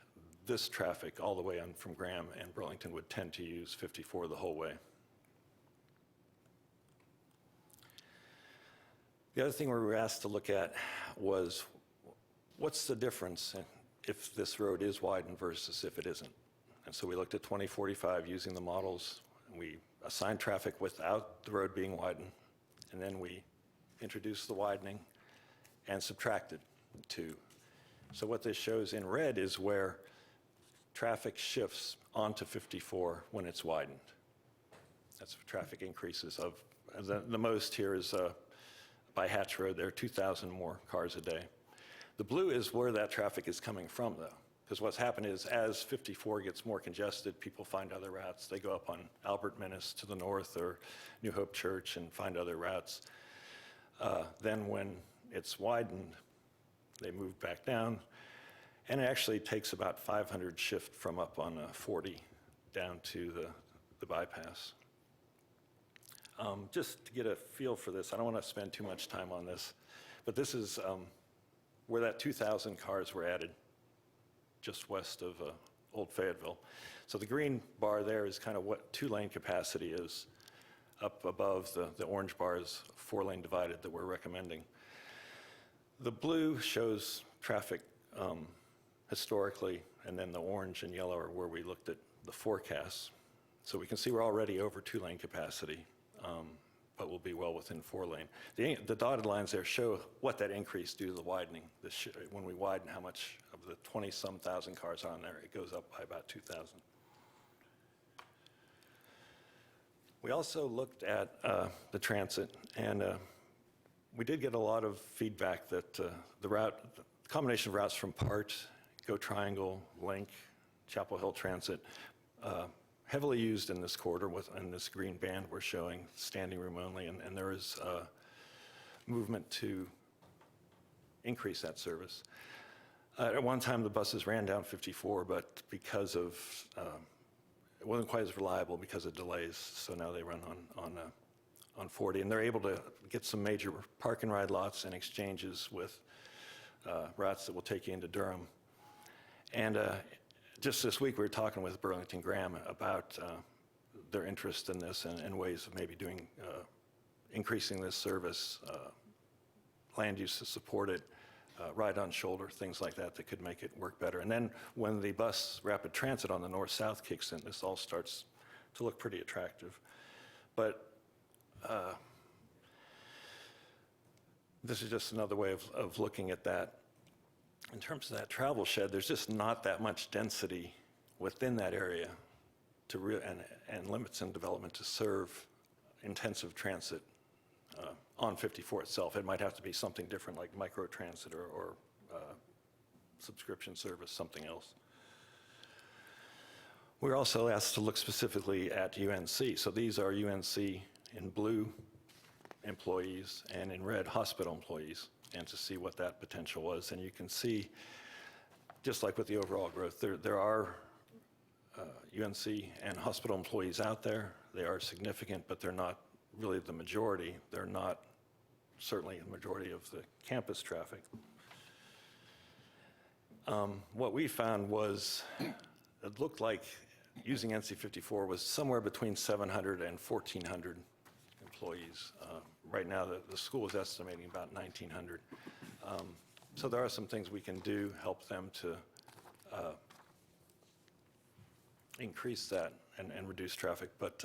this traffic all the way on from Graham and Burlington would tend to use 54 the whole way. The other thing we were asked to look at was what's the difference if this road is widened versus if it isn't. And so we looked at 2045 using the models. We assigned traffic without the road being widened, and then we introduced the widening and subtracted the two. So what this shows in red is where traffic shifts onto 54 when it's widened. That's traffic increases of, the most here is by Hatch Road, there are 2,000 more cars a day. The blue is where that traffic is coming from, though, because what's happened is as 54 gets more congested, people find other routes. They go up on Albert Minnis to the north or New Hope Church and find other routes. Then when it's widened, they move back down, and it actually takes about 500 shift from up on 40 down to the bypass. Just to get a feel for this, I don't want to spend too much time on this, but this is where that 2,000 cars were added, just west of Old Fayetteville. So the green bar there is kind of what two-lane capacity is. Up above the orange bar is four-lane divided that we're recommending. The blue shows traffic historically, and then the orange and yellow are where we looked at the forecasts. So we can see we're already over two-lane capacity, but we'll be well within four-lane. The dotted lines there show what that increase due to the widening. When we widen, how much of the 20-some thousand cars on there, it goes up by about 2,000. We also looked at the transit, and we did get a lot of feedback that the combination of routes from PART, Go Triangle, Link, Chapel Hill Transit, heavily used in this corridor in this green band we're showing, standing room only, and there is movement to increase that service. At one time, the buses ran down 54, but because of, it wasn't quite as reliable because of delays, so now they run on 40, and they're able to get some major park and ride lots and exchanges with routes that will take you into Durham. And just this week, we were talking with Burlington Graham about their interest in this and ways of maybe increasing this service, land use to support it, ride-on shoulder, things like that that could make it work better. And then when the bus rapid transit on the north-south kicks in, this all starts to look pretty attractive. But this is just another way of looking at that. In terms of that travel shed, there's just not that much density within that area and limits in development to serve intensive transit on 54 itself. It might have to be something different like microtransit or subscription service, something else. We're also asked to look specifically at UNC. So these are UNC in blue employees and in red hospital employees, and to see what that potential was. And you can see, just like with the overall growth, there are UNC and hospital employees out there. They are significant, but they're not really the majority. They're not certainly the majority of the campus traffic. What we found was it looked like using NC54 was somewhere between 700 and 1,400 employees. Right now, the school is estimating about 1,900. So there are some things we can do, help them to increase that and reduce traffic. But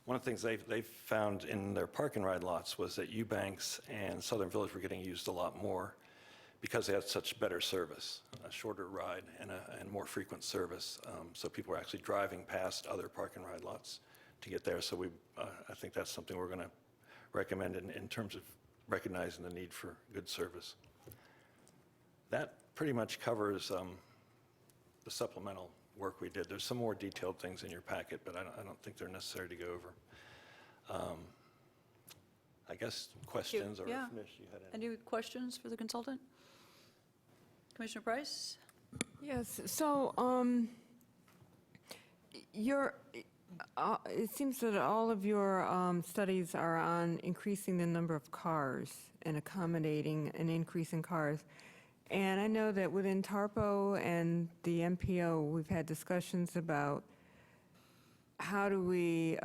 one of the things they found in their park and ride lots was that Eubanks and Southern Village were getting used a lot more because they had such better service, a shorter ride and more frequent service. So people were actually driving past other park and ride lots to get there. So I think that's something we're going to recommend in terms of recognizing the need for good service. That pretty much covers the supplemental work we did. There's some more detailed things in your packet, but I don't think they're necessary to go over. I guess questions, or Yeah. if Mish, you had any? Any questions for the consultant? Commissioner Price? Yes, so it seems that all of your studies are on increasing the number of cars and accommodating an increase in cars. And I know that within TARPO and the MPO, we've had discussions about how do we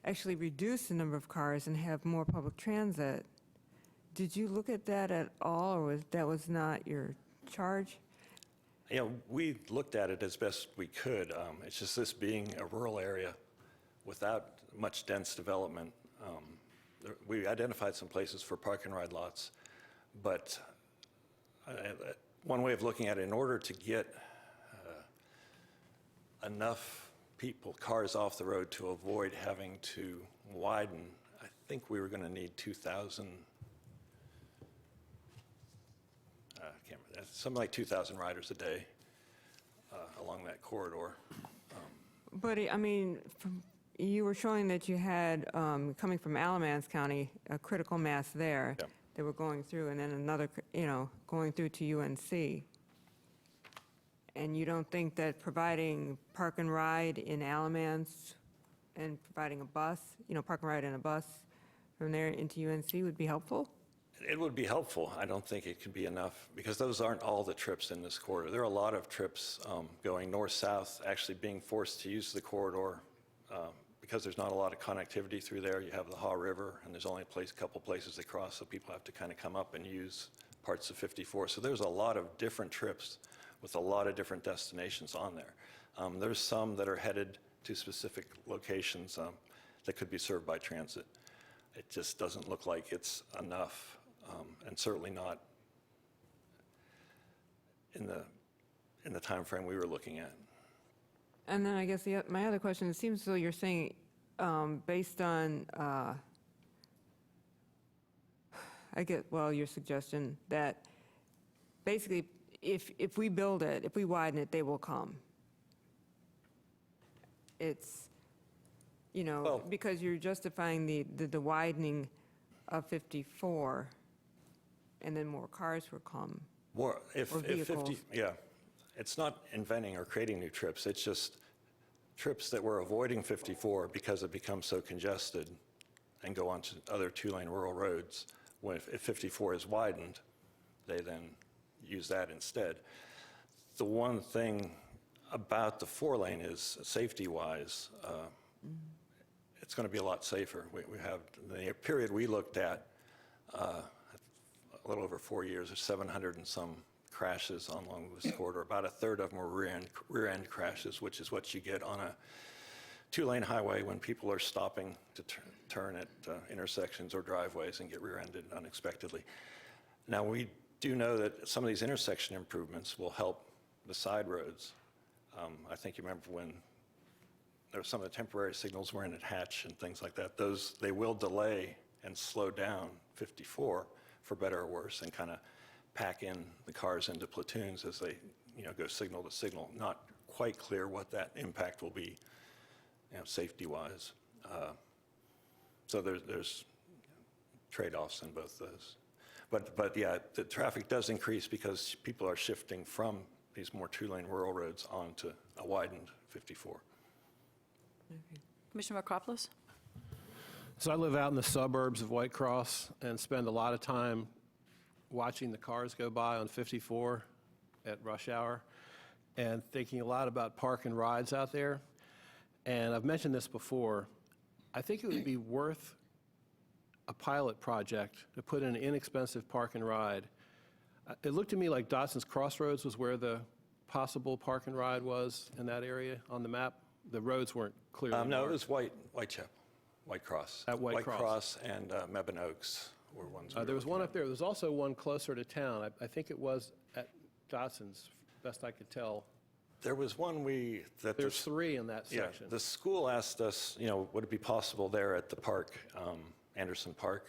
actually reduce the number of cars and have more public transit. Did you look at that at all, or was not your charge? Yeah, we looked at it as best we could. It's just this being a rural area without much dense development. We identified some places for park and ride lots, but one way of looking at it, in order to get enough cars off the road to avoid having to widen, I think we were going to need 2,000. I can't remember, something like 2,000 riders a day along that corridor. But, I mean, you were showing that you had, coming from Alamance County, a critical mass there. Yeah. They were going through, and then another, going through to UNC. And you don't think that providing park and ride in Alamance and providing a bus, park and ride and a bus from there into UNC would be helpful? It would be helpful. I don't think it can be enough, because those aren't all the trips in this corridor. There are a lot of trips going north-south, actually being forced to use the corridor because there's not a lot of connectivity through there. You have the Haw River, and there's only a couple places they cross, so people have to kind of come up and use parts of 54. So there's a lot of different trips with a lot of different destinations on there. There's some that are headed to specific locations that could be served by transit. It just doesn't look like it's enough, and certainly not in the time frame we were looking at. And then I guess my other question, it seems as though you're saying, based on, your suggestion that basically if we build it, if we widen it, they will come. It's, because you're justifying the widening of 54, and then more cars will come. More, if vehicles. 50, yeah. It's not inventing or creating new trips. It's just trips that we're avoiding 54 because it becomes so congested and go on to other two-lane rural roads. If 54 is widened, they then use that instead. The one thing about the 4-lane is, safety-wise, it's going to be a lot safer. We have the period we looked at, little over 4 years, there's 700 and some crashes along this corridor. About a third of them were rear-end crashes, which is what you get on a two-lane highway when people are stopping to turn at intersections or driveways and get rear-ended unexpectedly. Now, we do know that some of these intersection improvements will help the side roads. I think you remember when there were some of the temporary signals were in at Hatch and things like that. They will delay and slow down 54 for better or worse and kind of pack in the cars into platoons as they go signal to signal. Not quite clear what that impact will be, safety-wise. So there's trade-offs in both those. But yeah, the traffic does increase because people are shifting from these more two-lane rural roads onto a widened 54. Commissioner Markopoulos? So I live out in the suburbs of White Cross and spend a lot of time watching the cars go by on 54 at rush hour and thinking a lot about park and rides out there. And I've mentioned this before. I think it would be worth a pilot project to put in an inexpensive park and ride. It looked to me like Dotson's Crossroads was where the possible park and ride was in that area on the map. The roads weren't clearly No, it marked. was White Cross. At White Cross. and Mebane Oaks were ones. we There were was one looking up there. There was also one closer to town. I think it was at Dotson's, best I could tell. There was one There's three in that section. Yeah, the school asked us, would it be possible there at the park, Anderson Park?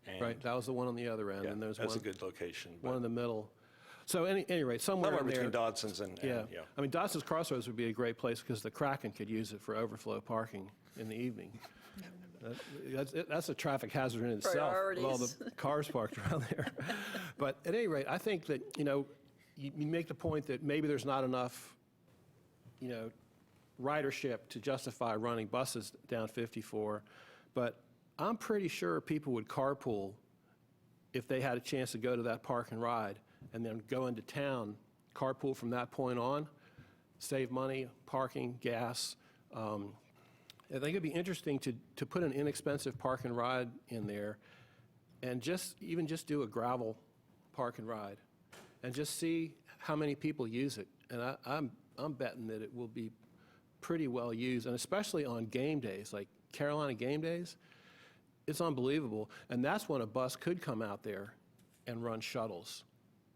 And Right, that was the one on the other end, Yeah, and there's that's one, a good location. one in the middle. So any rate, somewhere in there. between Dodson's and Yeah, yeah. I mean, Dotson's Crossroads would be a great place because the Kraken could use it for overflow parking in the evening. That's a traffic hazard in itself, with all the Priorities. cars parked around there. But at any rate, I think that, you make the point that maybe there's not enough, ridership to justify running buses down 54, but I'm pretty sure people would carpool if they had a chance to go to that park and ride and then go into town, carpool from that point on, save money, parking, gas. I think it'd be interesting to put an inexpensive park and ride in there and just do a gravel park and ride and just see how many people use it. And I'm betting that it will be pretty well used, and especially on game days, like Carolina game days, it's unbelievable. And that's when a bus could come out there and run shuttles.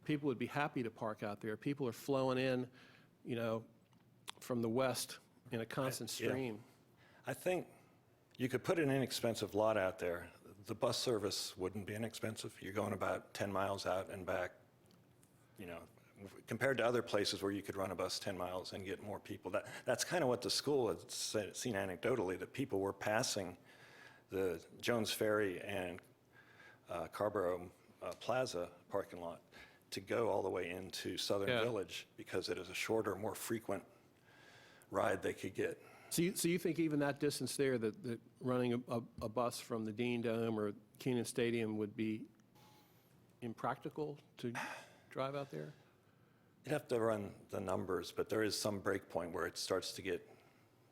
People would be happy to park out there. People are flowing in, from the west in a constant stream. I think you could put an inexpensive lot out there. The bus service wouldn't be inexpensive. You're going about 10 miles out and back, compared to other places where you could run a bus 10 miles and get more people. That's kind of what the school had seen anecdotally, that people were passing the Jones Ferry and Carborough Plaza parking lot to go all the way into Southern Village because it is a shorter, more frequent ride they could get. So you think even that distance there, that running a bus from the Dean Dome or Keenan Stadium would be impractical to drive out there? You'd have to run the numbers, but there is some break point where it starts to get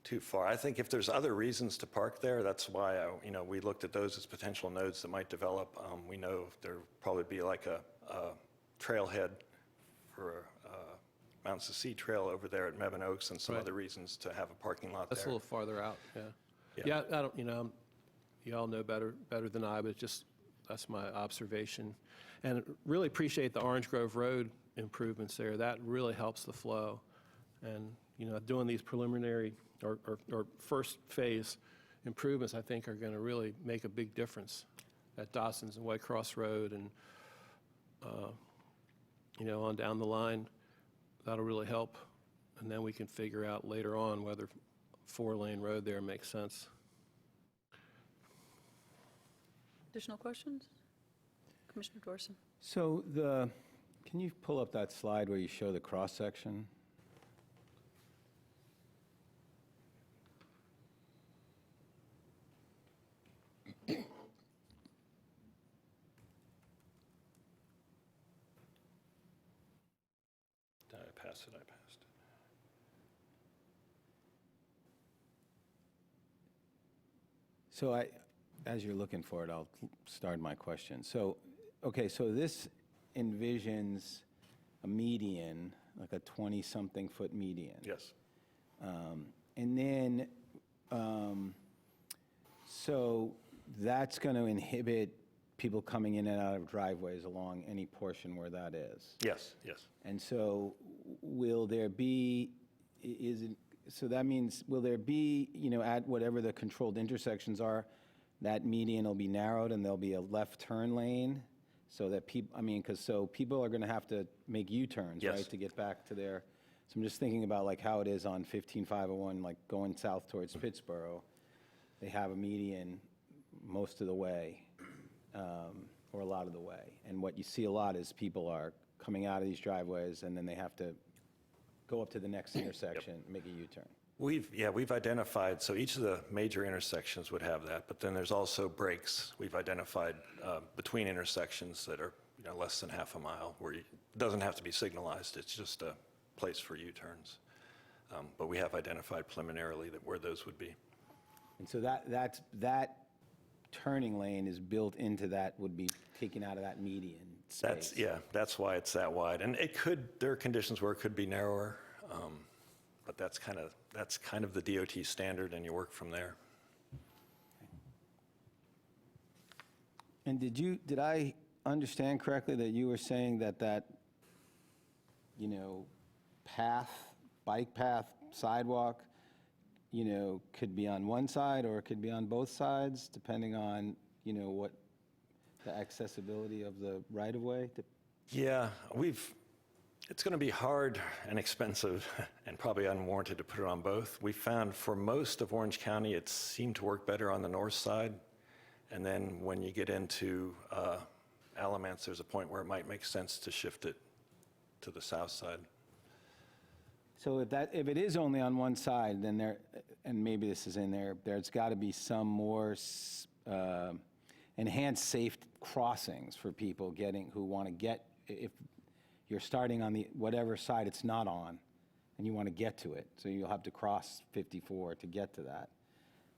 too far. I think if there's other reasons to park there, that's why we looked at those as potential nodes that might develop. We know there'll probably be like a trailhead for Mountains to Sea Trail over there at Mebane Oaks and some Right. other reasons to have a parking lot That's there. a little farther out, yeah. Yeah. I don't, you all know better than I, but that's my observation. And really appreciate the Orange Grove Road improvements there. That really helps the flow. And, doing these preliminary or first phase improvements, I think, are going to really make a big difference at Dotson's and White Cross Road and, on down the line. That'll really help. And then we can figure out later on whether 4-lane road there makes sense. Additional questions? Commissioner Dorson? So can you pull up that slide where you show the cross-section? Did I pass it? I passed it. So as you're looking for it, I'll start my question. So, okay, so this envisions a median, like a 20-something foot median. Yes. And then, so that's going to inhibit people coming in and out of driveways along any portion where that is. Yes, yes. And so will there be, so that means, will there be, at whatever the controlled intersections are, that median will be narrowed and there'll be a left turn lane? So that people, so people are going to have to make U-turns, Yes. right, to get back to their, so I'm just thinking about like how it is on 15501, like going south towards Pittsboro. They have a median most of the way, or a lot of the way. And what you see a lot is people are coming out of these driveways and then they have to go up to the next intersection and make a U-turn. We've identified, so each of the major intersections would have that, but then there's also breaks we've identified between intersections that are less than half a mile, where it doesn't have to be signalized, it's just a place for U-turns. But we have identified preliminarily where those would be. And so that turning lane is built into that, would be taken out of that median space. That's why it's that wide. And there are conditions where it could be narrower, but that's kind of the DOT standard, and you work from there. And did I understand correctly that you were saying that path, bike path, sidewalk, could be on one side or it could be on both sides, depending on, what the accessibility of the right-of-way? Yeah, it's going to be hard and expensive and probably unwarranted to put it on both. We found for most of Orange County, it seemed to work better on the north side. And then when you get into Alamance, there's a point where it might make sense to shift it to the south side. So if it is only on one side, then and maybe this is in there, there's got to be some more enhanced safe crossings for people who want to get, if you're starting on the whatever side it's not on, and you want to get to it, so you'll have to cross 54 to get to that.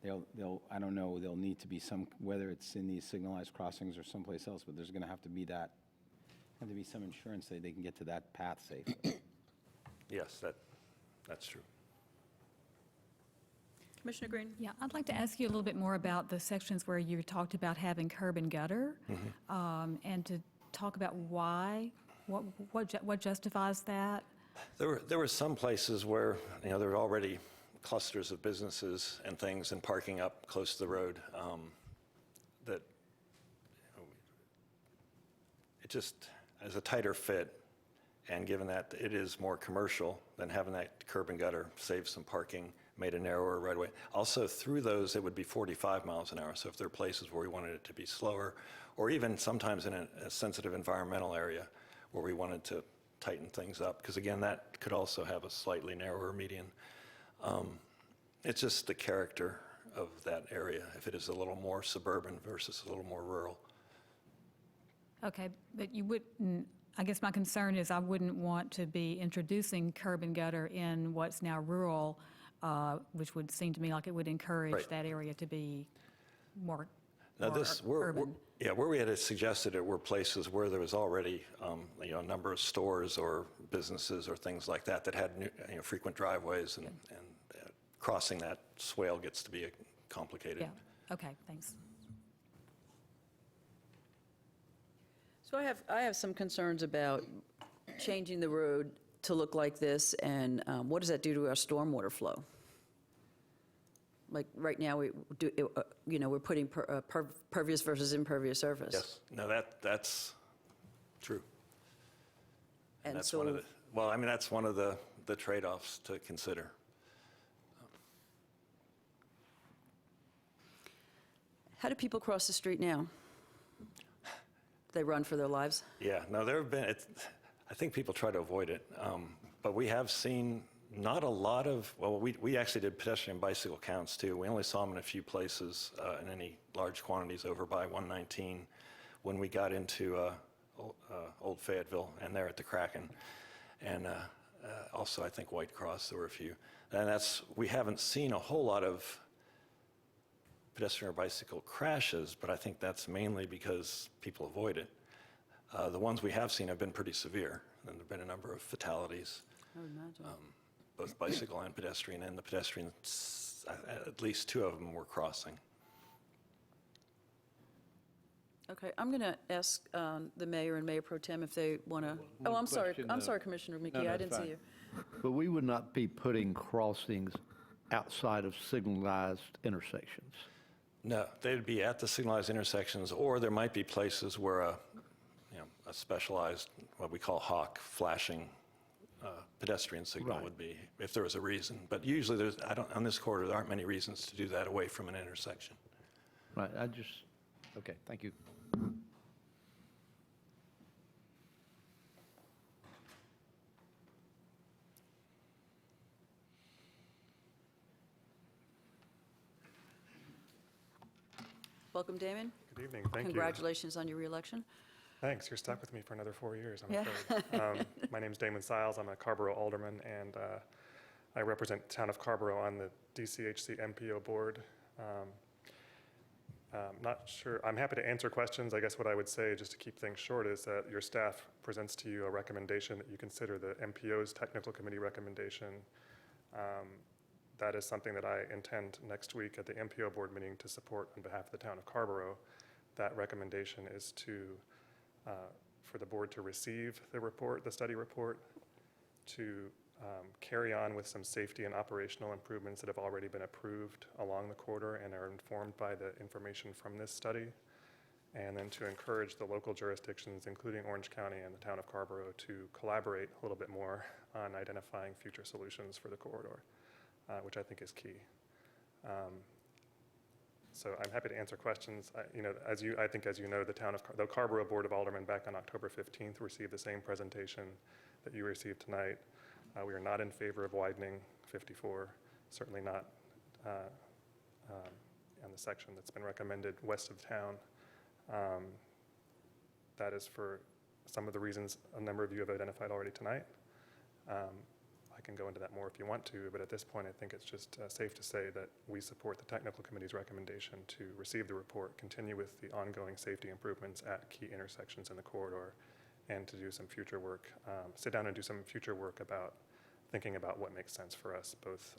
I don't know, there'll need to be some, whether it's in these signalized crossings or someplace else, but there's going to have to be some insurance that they can get to that path safely. Yes, that's true. Commissioner Green? Yeah, I'd like to ask you a little bit more about the sections where you talked about having curb and gutter, and to talk about why, what justifies that? There were some places where there were already clusters of businesses and things and parking up close to the road that it just is a tighter fit. And given that it is more commercial, then having that curb and gutter saves some parking, made a narrower right away. Also, through those, it would be 45 miles an hour. So if there are places where we wanted it to be slower, or even sometimes in a sensitive environmental area where we wanted to tighten things up, because again, that could also have a slightly narrower median. It's just the character of that area, if it is a little more suburban versus a little more rural. Okay, but you wouldn't, I guess my concern is I wouldn't want to be introducing curb and gutter in what's now rural, which would seem to me like it would encourage that area to be more urban. Where we had suggested it were places where there was already a number of stores or businesses or things like that had frequent driveways, and crossing that swale gets to be complicated. Yeah, okay, thanks. So I have some concerns about changing the road to look like this, and what does that do to our stormwater flow? Like right now, we're putting pervious versus impervious surface. Yes, no, that's true. And that's so, that's one of the trade-offs to consider. how do people cross the street now? They run for their lives? Yeah, no, there have been, I think people try to avoid it, but we have seen not a lot of, well, we actually did pedestrian bicycle counts too. We only saw them in a few places in any large quantities over by 119 when we got into Old Fayetteville and there at the Kraken. And also I think White Cross, there were a few. And we haven't seen a whole lot of pedestrian or bicycle crashes, but I think that's mainly because people avoid it. The ones we have seen have been pretty severe, and there have been a number of fatalities, I would imagine. both bicycle and pedestrian, and the pedestrians, at least 2 of them were crossing. Okay, I'm going to ask the mayor and Mayor Pro Tem if they want to, oh, I'm sorry, Commissioner McGee, I didn't see you. But we would not be putting crossings outside of signalized intersections. No, they'd be at the signalized intersections, or there might be places where a specialized, what we call hawk, flashing pedestrian signal Right. would be, if there was a reason. But usually, on this corridor, there aren't many reasons to do that away from an intersection. Right, okay, thank you. Welcome, Damon. Good evening, thank you. Congratulations on your reelection. Thanks, you're stuck with me for another 4 years, I'm Yeah. afraid. My name's Damon Siles, I'm a Carborough alderman, and I represent the town of Carborough on the DCHC MPO board. Not sure, I'm happy to answer questions. I guess what I would say, just to keep things short, is that your staff presents to you a recommendation that you consider the MPO's technical committee recommendation. That is something that I intend next week at the MPO board meeting to support on behalf of the town of Carborough. That recommendation is for the board to receive the report, the study report, to carry on with some safety and operational improvements that have already been approved along the corridor and are informed by the information from this study, and then to encourage the local jurisdictions, including Orange County and the town of Carborough, to collaborate a little bit more on identifying future solutions for the corridor, which I think is key. So I'm happy to answer questions. I think as you know, the Carborough Board of Aldermen back on October 15th received the same presentation that you received tonight. We are not in favor of widening 54, certainly not on the section that's been recommended west of town. That is for some of the reasons a number of you have identified already tonight. I can go into that more if you want to, but at this point I think it's just safe to say that we support the technical committee's recommendation to receive the report, continue with the ongoing safety improvements at key intersections in the corridor, and to do some future work, sit down and do some future work about thinking about what makes sense for us, both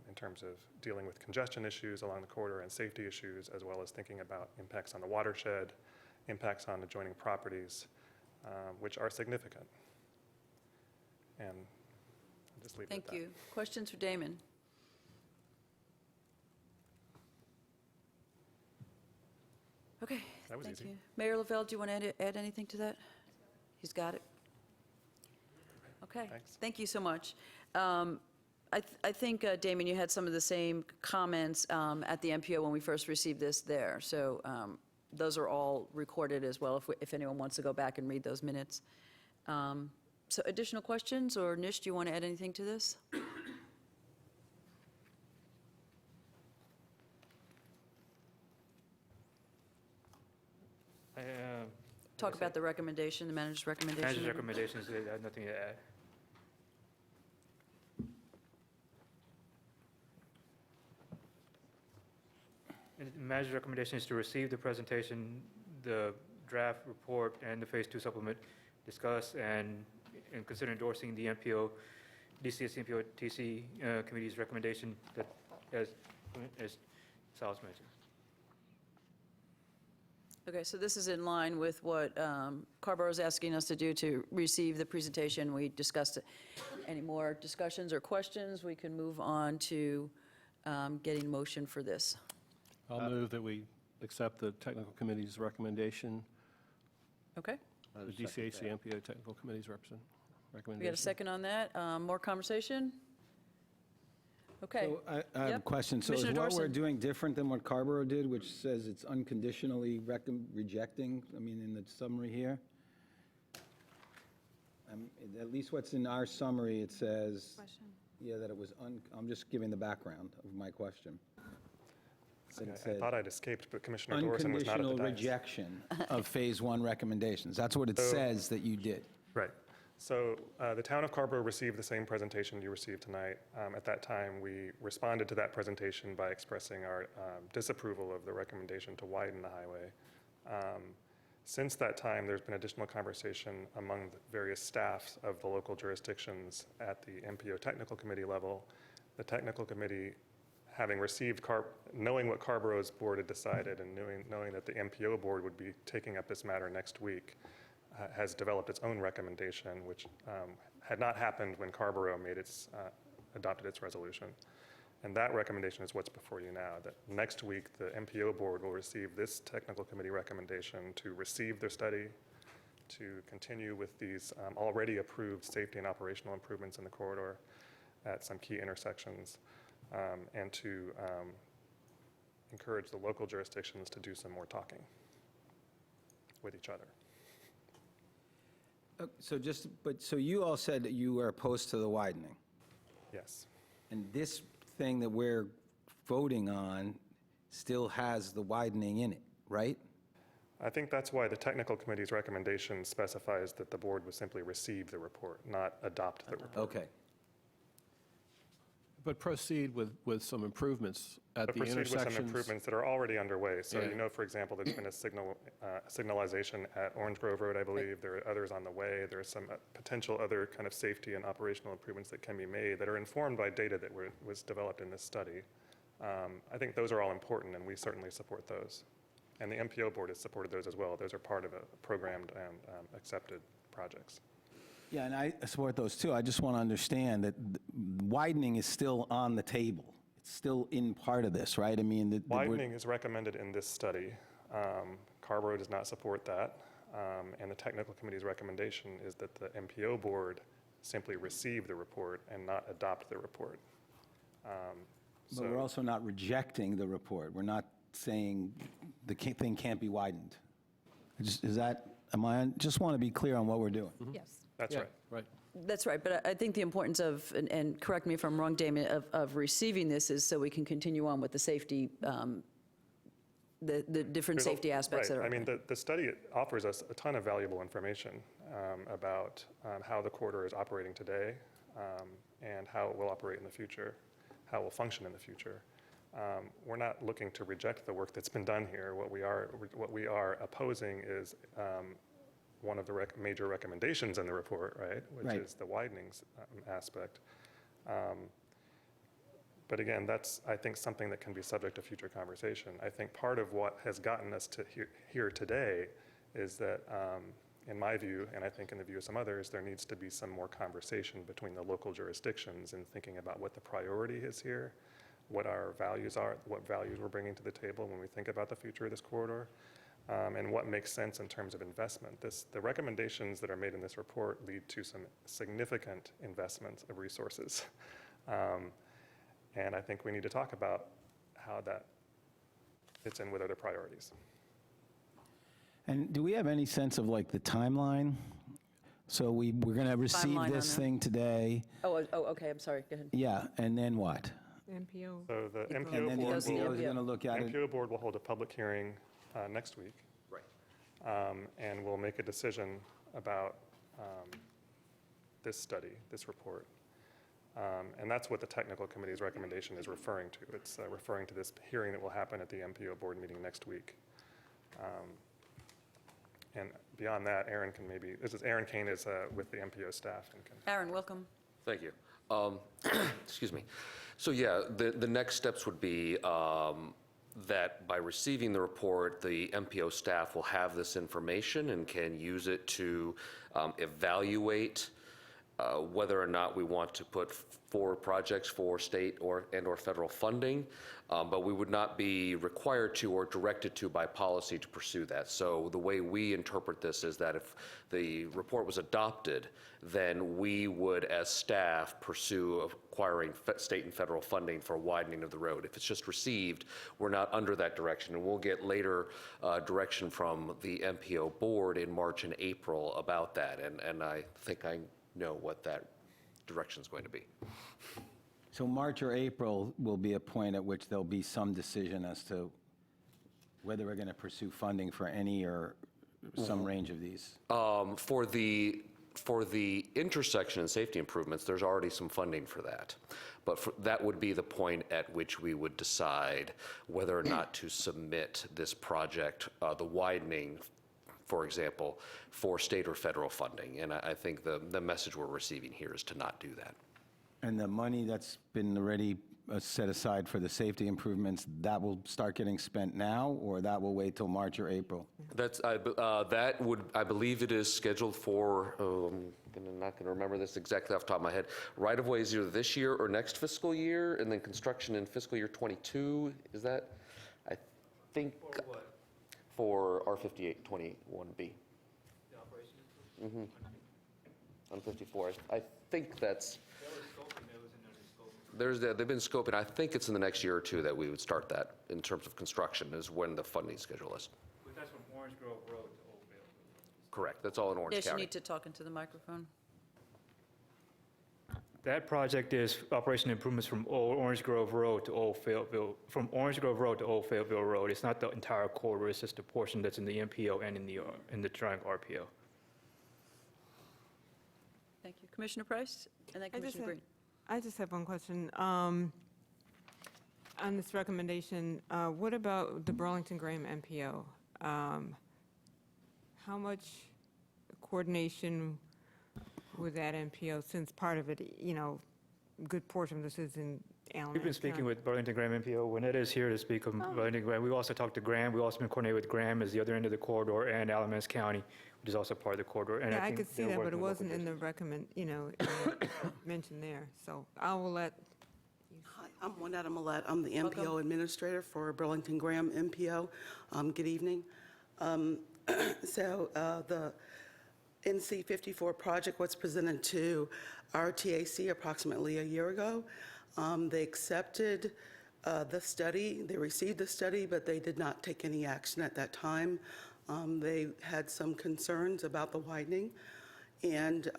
in terms of dealing with congestion issues along the corridor and safety issues, as well as thinking about impacts on the watershed, impacts on adjoining properties, which are significant. And I'll just leave it at that. Thank you. Questions for Damon? Okay, That was thank easy. you. Mayor Lavelle, do you want to add anything to that? He's got it. Okay, Thanks. thank you so much. I think, Damon, you had some of the same comments at the MPO when we first received this there. So those are all recorded as well if anyone wants to go back and read those minutes. So additional questions, or Nish, do you want to add anything to this? Talk about the recommendation, the manager's recommendation. Manager's recommendations, I have nothing to add. And the manager's recommendation is to receive the presentation, the draft report, and the Phase 2 supplement, discuss and consider endorsing the MPO, DCS MPO TC committee's recommendation that, as Silas mentioned. Okay, so this is in line with what Carborough is asking us to do to receive the presentation. We discussed it. Any more discussions or questions? We can move on to getting motion for this. I'll move that we accept the technical committee's recommendation, Okay, the DCHC MPO technical committee's recommendation. we got a second on that. More conversation? Okay. So I have a Yep. question. So is Commissioner what we're Dorsey. doing different than what Carborough did, which says it's unconditionally rejecting, I mean, in the summary here? At least what's in our summary, it says, yeah, that it was, I'm just giving the background of my question. That it I said, thought I'd escaped, but Commissioner Dorson was not at the unconditional dais. rejection of Phase 1 recommendations. That's what it says that you did. Right. So the town of Carborough received the same presentation you received tonight. At that time, we responded to that presentation by expressing our disapproval of the recommendation to widen the highway. Since that time, there's been additional conversation among the various staffs of the local jurisdictions at the MPO technical committee level. The technical committee, having received, knowing what Carborough's board had decided and knowing that the MPO board would be taking up this matter next week, has developed its own recommendation, which had not happened when Carboroughh adopted its resolution. And that recommendation is what's before you now, that next week the MPO board will receive this technical committee recommendation to receive their study, to continue with these already approved safety and operational improvements in the corridor at some key intersections, and to encourage the local jurisdictions to do some more talking with each other. So you all said that you were opposed to the widening. Yes. And this thing that we're voting on still has the widening in it, right? I think that's why the technical committee's recommendation specifies that the board would simply receive the report, not adopt the report. Okay. But proceed with some improvements at But the proceed intersections. with some improvements that are already underway. So Yeah. you know, for example, there's been a signalization at Orange Grove Road, I believe. There are others on the way. There are some potential other kind of safety and operational improvements that can be made that are informed by data that was developed in this study. I think those are all important, and we certainly support those. And the MPO board has supported those as well. Those are part of a programmed and accepted projects. Yeah, and I support those too. I just want to understand that widening is still on the table. It's still in part of this, right? I mean, Widening is recommended in this study. Carboroughh does not support that. And the technical committee's recommendation is that the MPO board simply receive the report and not adopt the report. But we're also not rejecting the report. We're not saying the thing can't be widened. Just want to be clear on what we're doing. Yes. That's right. Right. That's right, but I think the importance of, and correct me if I'm wrong, Damon, of receiving this is so we can continue on with the safety, the different safety aspects that are. Right. I mean, the study offers us a ton of valuable information about how the corridor is operating today and how it will operate in the future, how it will function in the future. We're not looking to reject the work that's been done here. What we are opposing is one of the major recommendations in the report, right, which is the widening aspect. But again, that's, I think, something that can be subject to future conversation. I think part of what has gotten us to here today is that, in my view, and I think in the view of some others, there needs to be some more conversation between the local jurisdictions in thinking about what the priority is here, what our values are, what values we're bringing to the table when we think about the future of this corridor, and what makes sense in terms of investment. The recommendations that are made in this report lead to some significant investments of resources. And I think we need to talk about how that fits in with other priorities. And do we have any sense of like the timeline? So we're going to receive Timeline this on that. thing today. Oh, okay, I'm sorry, go ahead. Yeah, and then what? MPO. So the And MPO then the board MPO is going to look at it. MPO board will hold a public hearing next week. Right. And we'll make a decision about this study, this report. And that's what the technical committee's recommendation is referring to. It's referring to this hearing that will happen at the MPO board meeting next week. And beyond that, Aaron can Aaron Kane is with the MPO staff. And can Aaron, welcome. Thank you. Excuse me. So yeah, the next steps would be that by receiving the report, the MPO staff will have this information and can use it to evaluate whether or not we want to put forward projects for state and/or federal funding, but we would not be required to or directed to by policy to pursue that. So the way we interpret this is that if the report was adopted, then we would, as staff, pursue acquiring state and federal funding for widening of the road. If it's just received, we're not under that direction, and we'll get later direction from the MPO board in March and April about that, and I think I know what that direction is going to be. So March or April will be a point at which there'll be some decision as to whether we're going to pursue funding for any or some range of these. For the intersection and safety improvements, there's already some funding for that. But that would be the point at which we would decide whether or not to submit this project, the widening, for example, for state or federal funding. And I think the message we're receiving here is to not do that. And the money that's been already set aside for the safety improvements, that will start getting spent now, or that will wait till March or April? I believe it is scheduled for, I'm not going to remember this exactly off the top of my head. Right-of-way is either this year or next fiscal year, and then construction in fiscal year 22. Is that, I think. For what? For R5821B. The operation? On 54. I think that's. They've been scoping. I think it's in the next year or two that we would start that in terms of construction is when the funding schedule is. But that's from Orange Grove Road to Old Fayetteville. Correct. That's all in Orange Yes, you County. need to talk into the microphone. That project is operation improvements from Orange Grove Road to Old Fayetteville, from Orange Grove Road to Old Fayetteville Road. It's not the entire corridor, it's just the portion that's in the MPO and in the Triangle RPO. Thank you. Commissioner Price, and then Commissioner Green. I just have one question. On this recommendation, what about the Burlington Graham MPO? How much coordination with that MPO, since part of it, a good portion of this is in Allen? We've been speaking with Burlington Graham MPO. When is here to speak of Burlington Graham. We've also talked to Graham. We've also been coordinating with Graham as the other end of the corridor, and Alamance County, which is also part of the corridor. And Yeah, I think could see they're that, but working it with wasn't in the mentioned there. So I will let. Hi, I'm Juanetta Millette. I'm the MPO administrator for Burlington Graham MPO. Good evening. The NC 54 project was presented to our TAC approximately a year ago. They accepted the study. They received the study, but they did not take any action at that time. They had some concerns about the widening and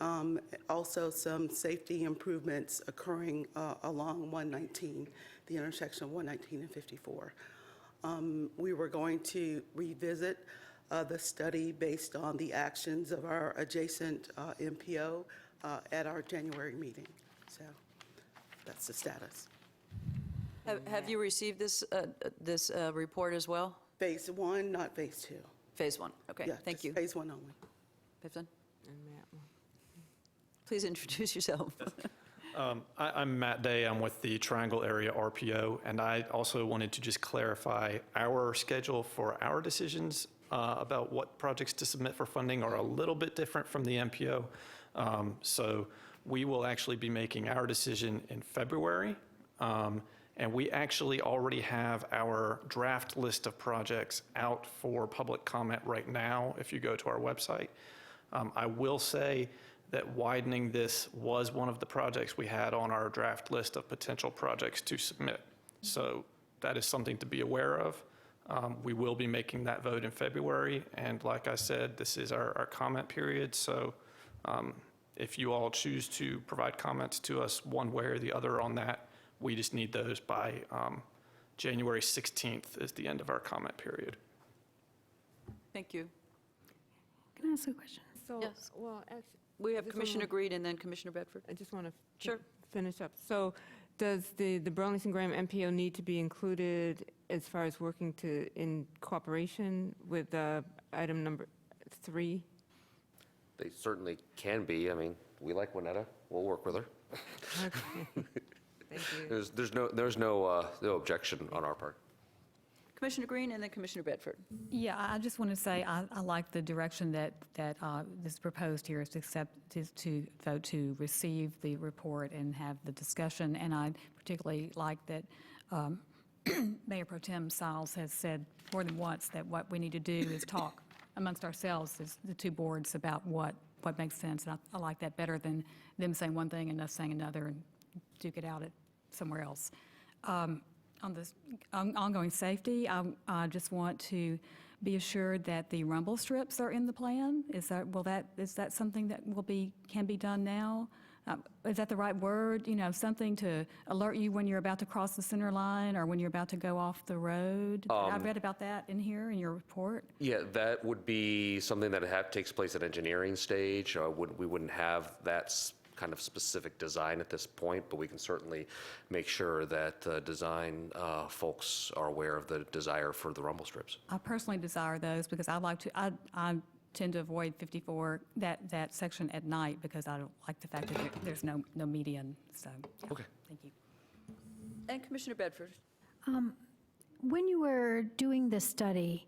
also some safety improvements occurring along 119, the intersection of 119 and 54. We were going to revisit the study based on the actions of our adjacent MPO at our January meeting. So that's the status. Have you received this report as well? Phase 1, not Phase 2. Phase 1, okay, Yeah, thank just you. Phase 1 only. Phase 1? Please introduce yourself. I'm Matt Day. I'm with the Triangle Area RPO, and I also wanted to just clarify our schedule for our decisions about what projects to submit for funding are a little bit different from the MPO. So we will actually be making our decision in February, and we actually already have our draft list of projects out for public comment right now if you go to our website. I will say that widening this was one of the projects we had on our draft list of potential projects to submit. So that is something to be aware of. We will be making that vote in February, and like I said, this is our comment period, so if you all choose to provide comments to us one way or the other on that, we just need those by January 16th is the end of our comment period. Thank you. Can I ask a question? So, Yes. well, actually, We have just Commissioner wanna- Green and then Commissioner Bedford. I just want to Sure. finish up. So does the Burlington Graham MPO need to be included as far as working in cooperation with item number 3? They certainly can be. I mean, we like Juanetta. We'll work with her. Okay. Thank you. There's no objection on our part. Commissioner Green and then Commissioner Bedford. Yeah, I just want to say I like the direction that this proposed here is to vote to receive the report and have the discussion. And I particularly like that Mayor Pro Tem Siles has said more than once that what we need to do is talk amongst ourselves as the two boards about what makes sense. And I like that better than them saying one thing and us saying another and duke it out at somewhere else. On this ongoing safety, I just want to be assured that the rumble strips are in the plan. Is that something that can be done now? Is that the right word? Something to alert you when you're about to cross the center line or when you're about to go off the road? I read about that in here in your report. Yeah, that would be something that takes place at engineering stage. We wouldn't have that kind of specific design at this point, but we can certainly make sure that design folks are aware of the desire for the rumble strips. I personally desire those because I tend to avoid 54, that section at night, because I don't like the fact that there's no median, so, yeah. Okay. Thank you. And Commissioner Bedford. When you were doing this study,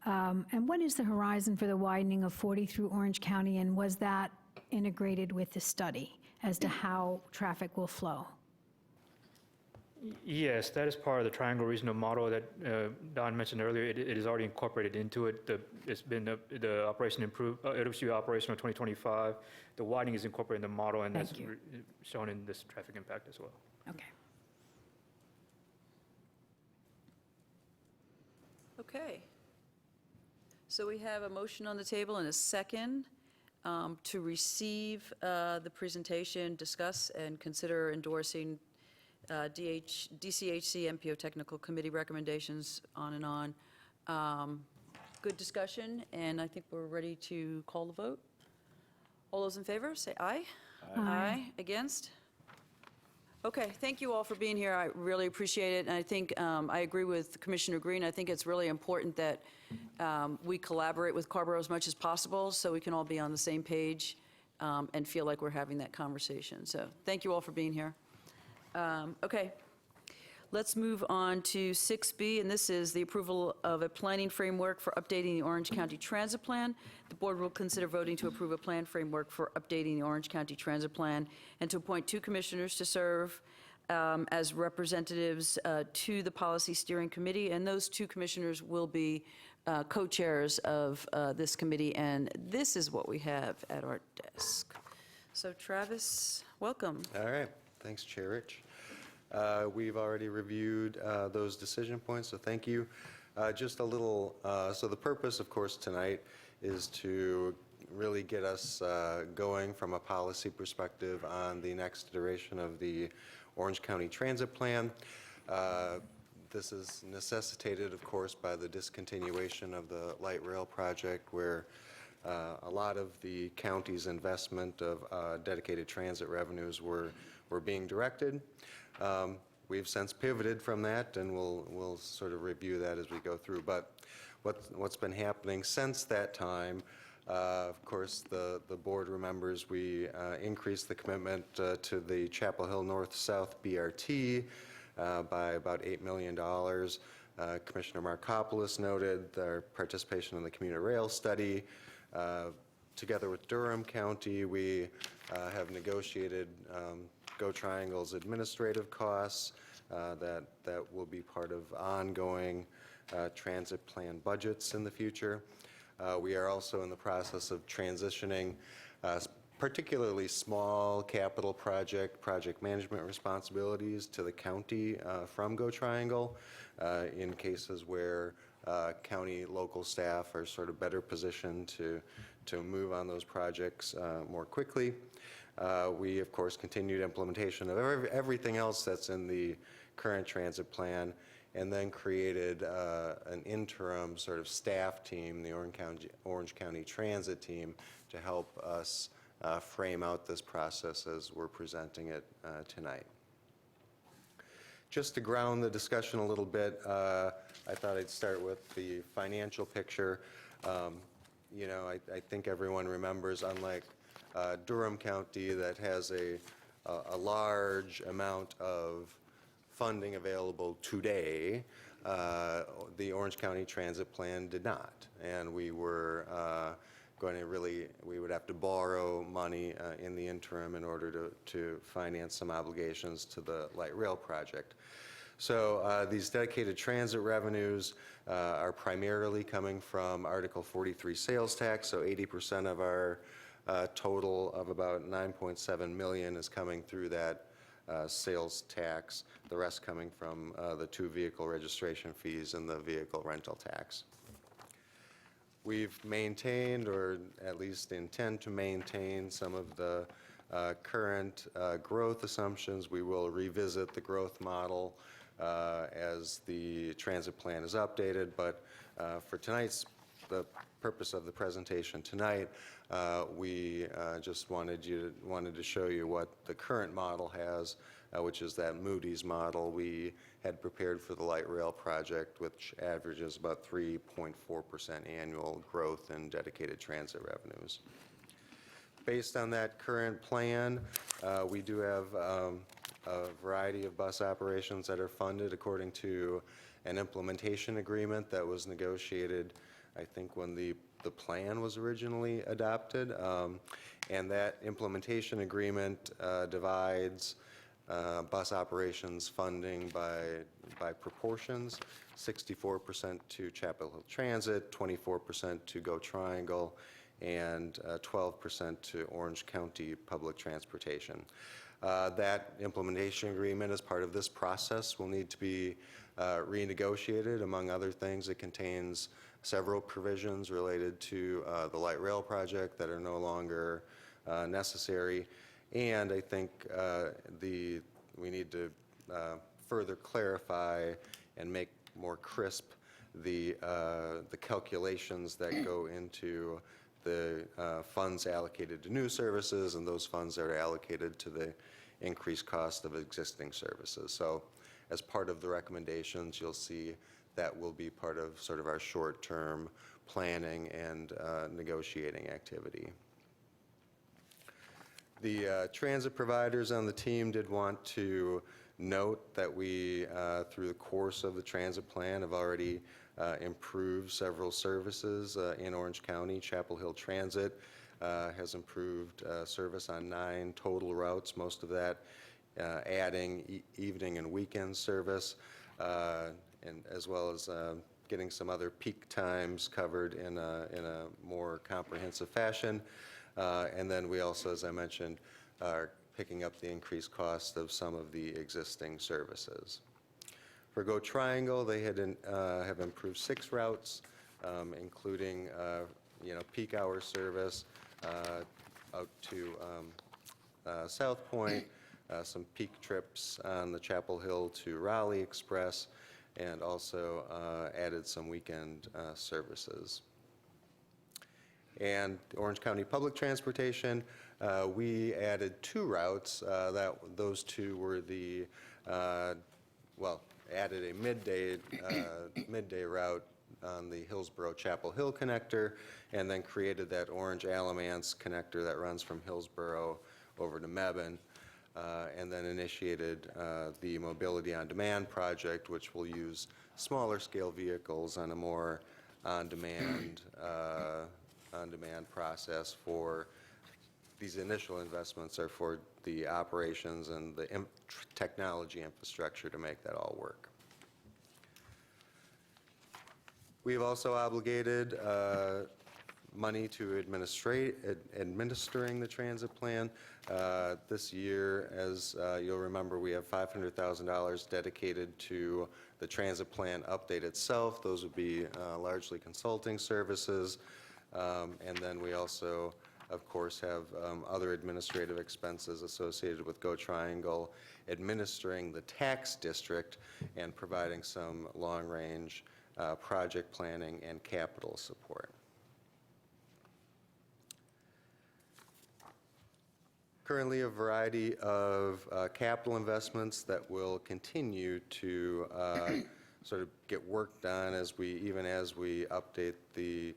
and what is the horizon for the widening of 40 through Orange County, and was that integrated with the study as to how traffic will flow? Yes, that is part of the triangle regional model that Don mentioned earlier. It is already incorporated into it. It's been the operation improved. It'll be operational 2025. The widening is incorporated in the model, and that's shown in this traffic impact as well. Okay. Okay. So we have a motion on the table and a second to receive the presentation, discuss, and consider endorsing DCHC MPO Technical Committee recommendations, on and on. Good discussion, and I think we're ready to call the vote. All those in favor, say aye. Aye. Against? Okay, thank you all for being here. I really appreciate it, and I think I agree with Commissioner Green. I think it's really important that we collaborate with Carrboro as much as possible so we can all be on the same page and feel like we're having that conversation. So thank you all for being here. Okay, let's move on to 6B, and this is the approval of a planning framework for updating the Orange County Transit Plan. The board will consider voting to approve a plan framework for updating the Orange County Transit Plan and to appoint 2 commissioners to serve as representatives to the Policy Steering Committee, and those 2 commissioners will be co-chairs of this committee, and this is what we have at our desk. So Travis, welcome. All right. Thanks, Chair Rich. We've already reviewed those decision points, so thank you. Just a little, so the purpose, of course, tonight is to really get us going from a policy perspective on the next iteration of the Orange County Transit Plan. This is necessitated, of course, by the discontinuation of the light rail project, where a lot of the county's investment of dedicated transit revenues were being directed. We've since pivoted from that, and we'll sort of review that as we go through. But what's been happening since that time, of course, the board remembers we increased the commitment to the Chapel Hill North-South BRT by about $8 million. Commissioner Markopoulos noted their participation in the commuter rail study. Together with Durham County, we have negotiated Go Triangle's administrative costs that will be part of ongoing transit plan budgets in the future. We are also in the process of transitioning particularly small capital project management responsibilities to the county from Go Triangle in cases where county local staff are sort of better positioned to move on those projects more quickly. We, of course, continued implementation of everything else that's in the current transit plan, and then created an interim sort of staff team, the Orange County Transit Team, to help us frame out this process as we're presenting it tonight. Just to ground the discussion a little bit, I thought I'd start with the financial picture. You know, I think everyone remembers, unlike Durham County that has a large amount of funding available today, the Orange County Transit Plan did not. And we were we would have to borrow money in the interim in order to finance some obligations to the light rail project. So these dedicated transit revenues are primarily coming from Article 43 sales tax, so 80% of our total of about $9.7 million is coming through that sales tax, the rest coming from the 2 vehicle registration fees and the vehicle rental tax. We've maintained, or at least intend to maintain, some of the current growth assumptions. We will revisit the growth model as the transit plan is updated, but for the purpose of the presentation tonight, we just wanted to show you what the current model has which is that Moody's model we had prepared for the light rail project, which averages about 3.4% annual growth in dedicated transit revenues. Based on that current plan, we do have a variety of bus operations that are funded according to an implementation agreement that was negotiated, I think, when the plan was originally adopted. And that implementation agreement divides bus operations funding by proportions, 64% to Chapel Hill Transit, 24% to Go Triangle, and 12% to Orange County Public Transportation. That implementation agreement, as part of this process, will need to be renegotiated. Among other things, it contains several provisions related to the light rail project that are no longer necessary. And I think we need to further clarify and make more crisp the calculations that go into the funds allocated to new services and those funds that are allocated to the increased cost of existing services. So as part of the recommendations, you'll see that will be part of sort of our short-term planning and negotiating activity. The transit providers on the team did want to note that we, through the course of the transit plan, have already improved several services in Orange County. Chapel Hill Transit has improved service on 9 total routes, most of that adding evening and weekend service, and as well as getting some other peak times covered in a more comprehensive fashion. And then we also, as I mentioned, are picking up the increased cost of some of the existing services. For Go Triangle, they have improved 6 routes, including peak hour service out to South Point, some peak trips on the Chapel Hill to Raleigh Express, and also added some weekend services. And Orange County Public Transportation, we added 2 routes. Those 2 were the, added a midday route on the Hillsborough-Chapel Hill connector, and then created that Orange-Alamance connector that runs from Hillsborough over to Mebane, and then initiated the Mobility on Demand project, which will use smaller scale vehicles on a more on-demand process. For these initial investments are for the operations and the technology infrastructure to make that all work. We've also obligated money to administering the transit plan. This year, as you'll remember, we have $500,000 dedicated to the transit plan update itself. Those would be largely consulting services. And then we also, of course, have other administrative expenses associated with Go Triangle, administering the tax district and providing some long-range project planning and capital support. Currently, a variety of capital investments that will continue to sort of get worked on even as we update the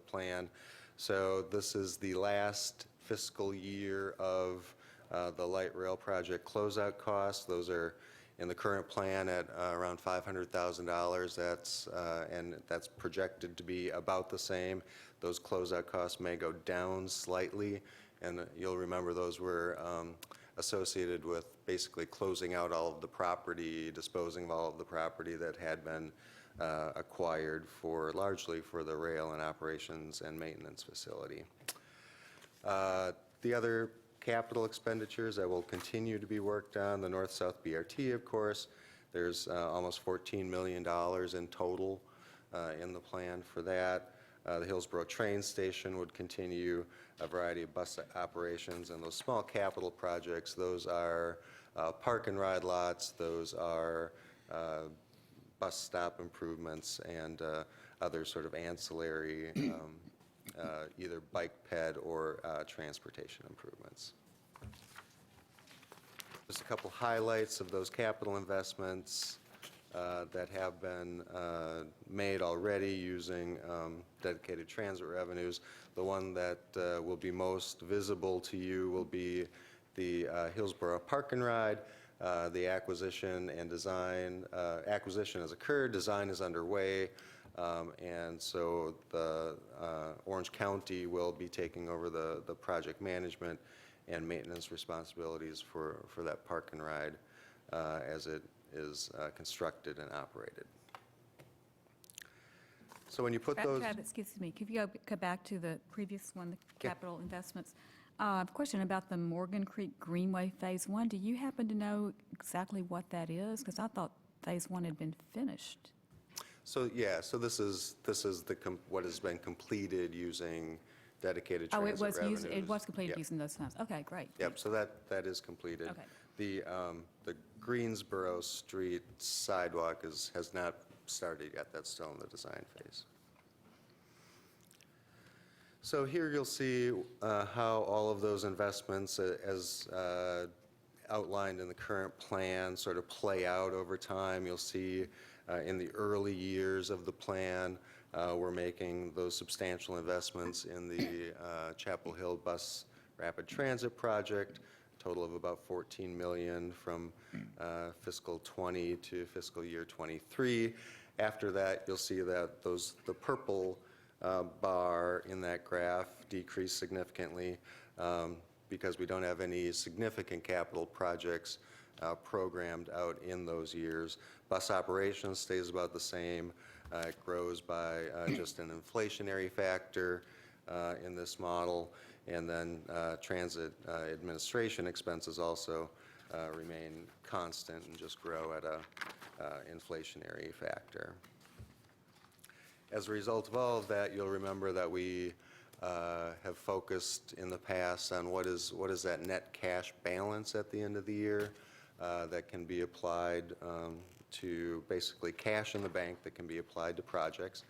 plan. So this is the last fiscal year of the light rail project closeout costs. Those are in the current plan at around $500,000. And that's projected to be about the same. Those closeout costs may go down slightly, and you'll remember those were associated with basically closing out all of the property, disposing of all of the property that had been acquired largely for the rail and operations and maintenance facility. The other capital expenditures that will continue to be worked on, the North-South BRT, of course. There's almost $14 million in total in the plan for that. The Hillsborough train station would continue a variety of bus operations, and those small capital projects, those are park and ride lots, those are bus stop improvements, and other sort of ancillary either bike ped or transportation improvements. Just a couple highlights of those capital investments that have been made already using dedicated transit revenues. The one that will be most visible to you will be the Hillsborough Park and Ride. The acquisition and design, acquisition has occurred, design is underway, and so the Orange County will be taking over the project management and maintenance responsibilities for that park and ride as it is constructed and operated. So when you put those... Excuse me, could you go back to the previous one, the capital investments? Question about the Morgan Creek Greenway Phase 1. Do you happen to know exactly what that is? Because I thought Phase 1 had been finished. So yeah, so this is what has been completed using dedicated transit revenues. It was completed Yep. using those funds. Okay, great. Yep, so that is completed. Okay. The Greensboro Street sidewalk has not started yet. That's still in the design phase. So here you'll see how all of those investments, as outlined in the current plan, sort of play out over time. You'll see in the early years of the plan, we're making those substantial investments in the Chapel Hill Bus Rapid Transit Project, a total of about $14 million from fiscal 20 to fiscal year 23. After that, you'll see that the purple bar in that graph decreased significantly because we don't have any significant capital projects programmed out in those years. Bus operations stays about the same. It grows by just an inflationary factor in this model, and then transit administration expenses also remain constant and just grow at a inflationary factor. As a result of all of that, you'll remember that we have focused in the past on what is that net cash balance at the end of the year that can be applied to basically cash in the bank that can be applied to projects.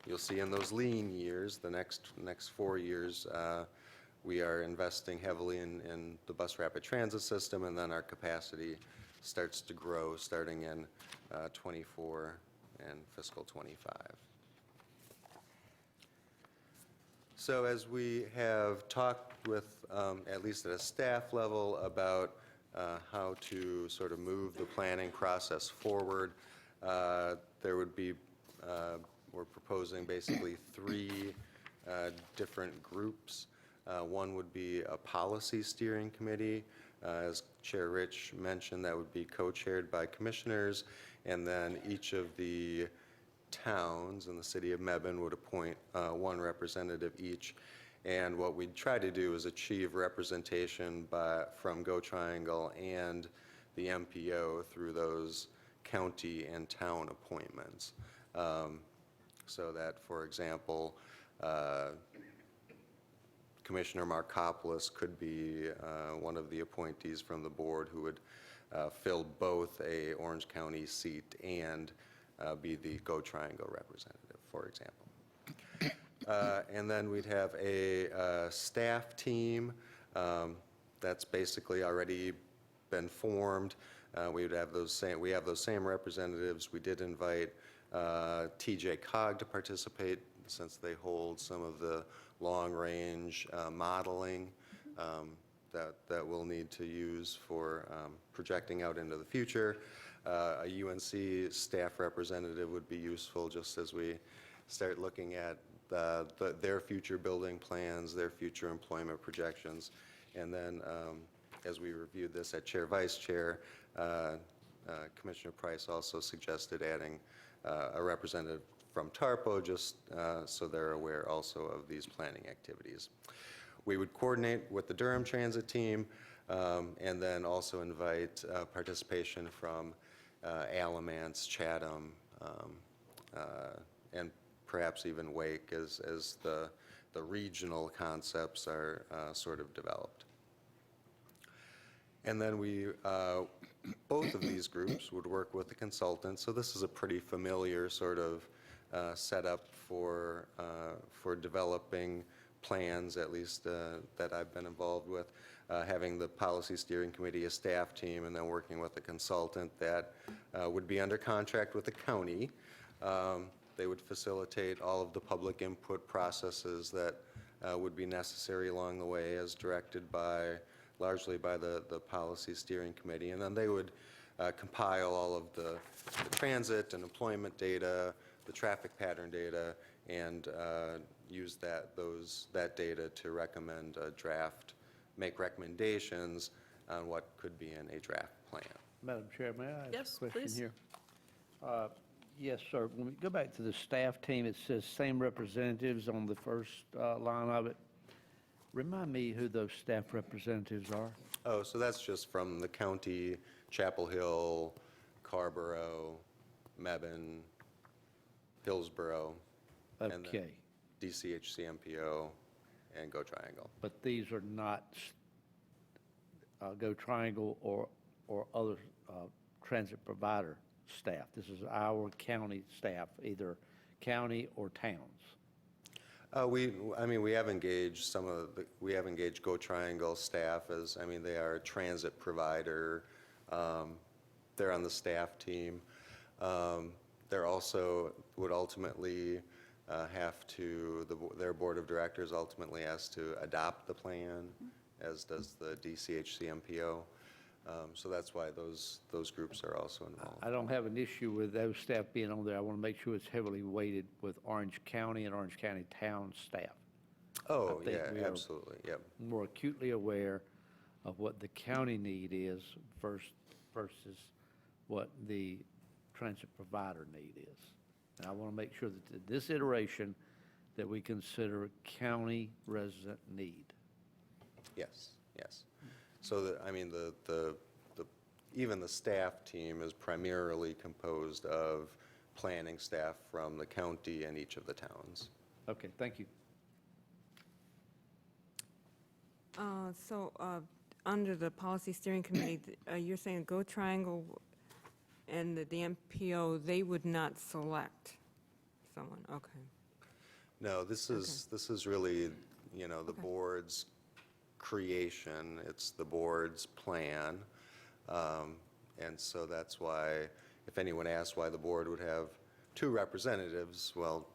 You'll see in those lean years, the next 4 years, we are investing heavily in the bus rapid transit system, and then our capacity starts to grow starting in 24 and fiscal 25. So as we have talked with, at least at a staff level, about how to sort of move the planning process forward, there would be, we're proposing basically 3 different groups. One would be a policy steering committee. As Chair Rich mentioned, that would be co-chaired by commissioners, and then each of the towns in the city of Mebane would appoint one representative each. And what we'd try to do is achieve representation from Go Triangle and the MPO through those county and town appointments. So that, for example, Commissioner Markopoulos could be one of the appointees from the board who would fill both a Orange County seat and be the Go Triangle representative, for example. And then we'd have a staff team that's basically already been formed. We have those same representatives. We did invite TJ Cog to participate since they hold some of the long-range modeling that we'll need to use for projecting out into the future. A UNC staff representative would be useful just as we start looking at their future building plans, their future employment projections. And then as we reviewed this at Chair Vice Chair, Commissioner Price also suggested adding a representative from TARPO just so they're aware also of these planning activities. We would coordinate with the Durham Transit team and then also invite participation from Alamance, Chatham, and perhaps even Wake as the regional concepts are sort of developed. And then we, both of these groups would work with the consultants. So this is a pretty familiar sort of setup for developing plans, at least that I've been involved with. having the policy steering committee, a staff team, and then working with a consultant that would be under contract with the county. They would facilitate all of the public input processes that would be necessary along the way as directed largely by the policy steering committee. And then they would compile all of the transit and employment data, the traffic pattern data, and use that data to recommend a draft, make recommendations on what could be in a draft plan. Madam Chair, may I ask Yes, a question please. here? Yes, sir. When we go back to the staff team, it says same representatives on the first line of it. Remind me who those staff representatives are. Oh, so that's just from the county, Chapel Hill, Carborough, Mebane, Hillsborough, and then Okay. DCHC MPO, and Go Triangle. But these are not Go Triangle or other transit provider staff. This is our county staff, either county or towns. We have engaged we have engaged Go Triangle staff as, they are a transit provider. They're on the staff team. They're also would ultimately their board of directors ultimately has to adopt the plan, as does the DCHC MPO. So that's why those groups are also involved. I don't have an issue with those staff being on there. I want to make sure it's heavily weighted with Orange County and Orange County town staff. Oh, I think yeah, we are absolutely, yep. more acutely aware of what the county need is versus what the transit provider need is. And I want to make sure that this iteration that we consider county resident need. Yes, yes. So, even the staff team is primarily composed of planning staff from the county and each of the towns. Okay, thank you. Under the policy steering committee, you're saying Go Triangle and the MPO, they would not select someone, okay. No, this is really, the board's creation. It's the board's plan. And so that's why, if anyone asks why the board would have two representatives, well,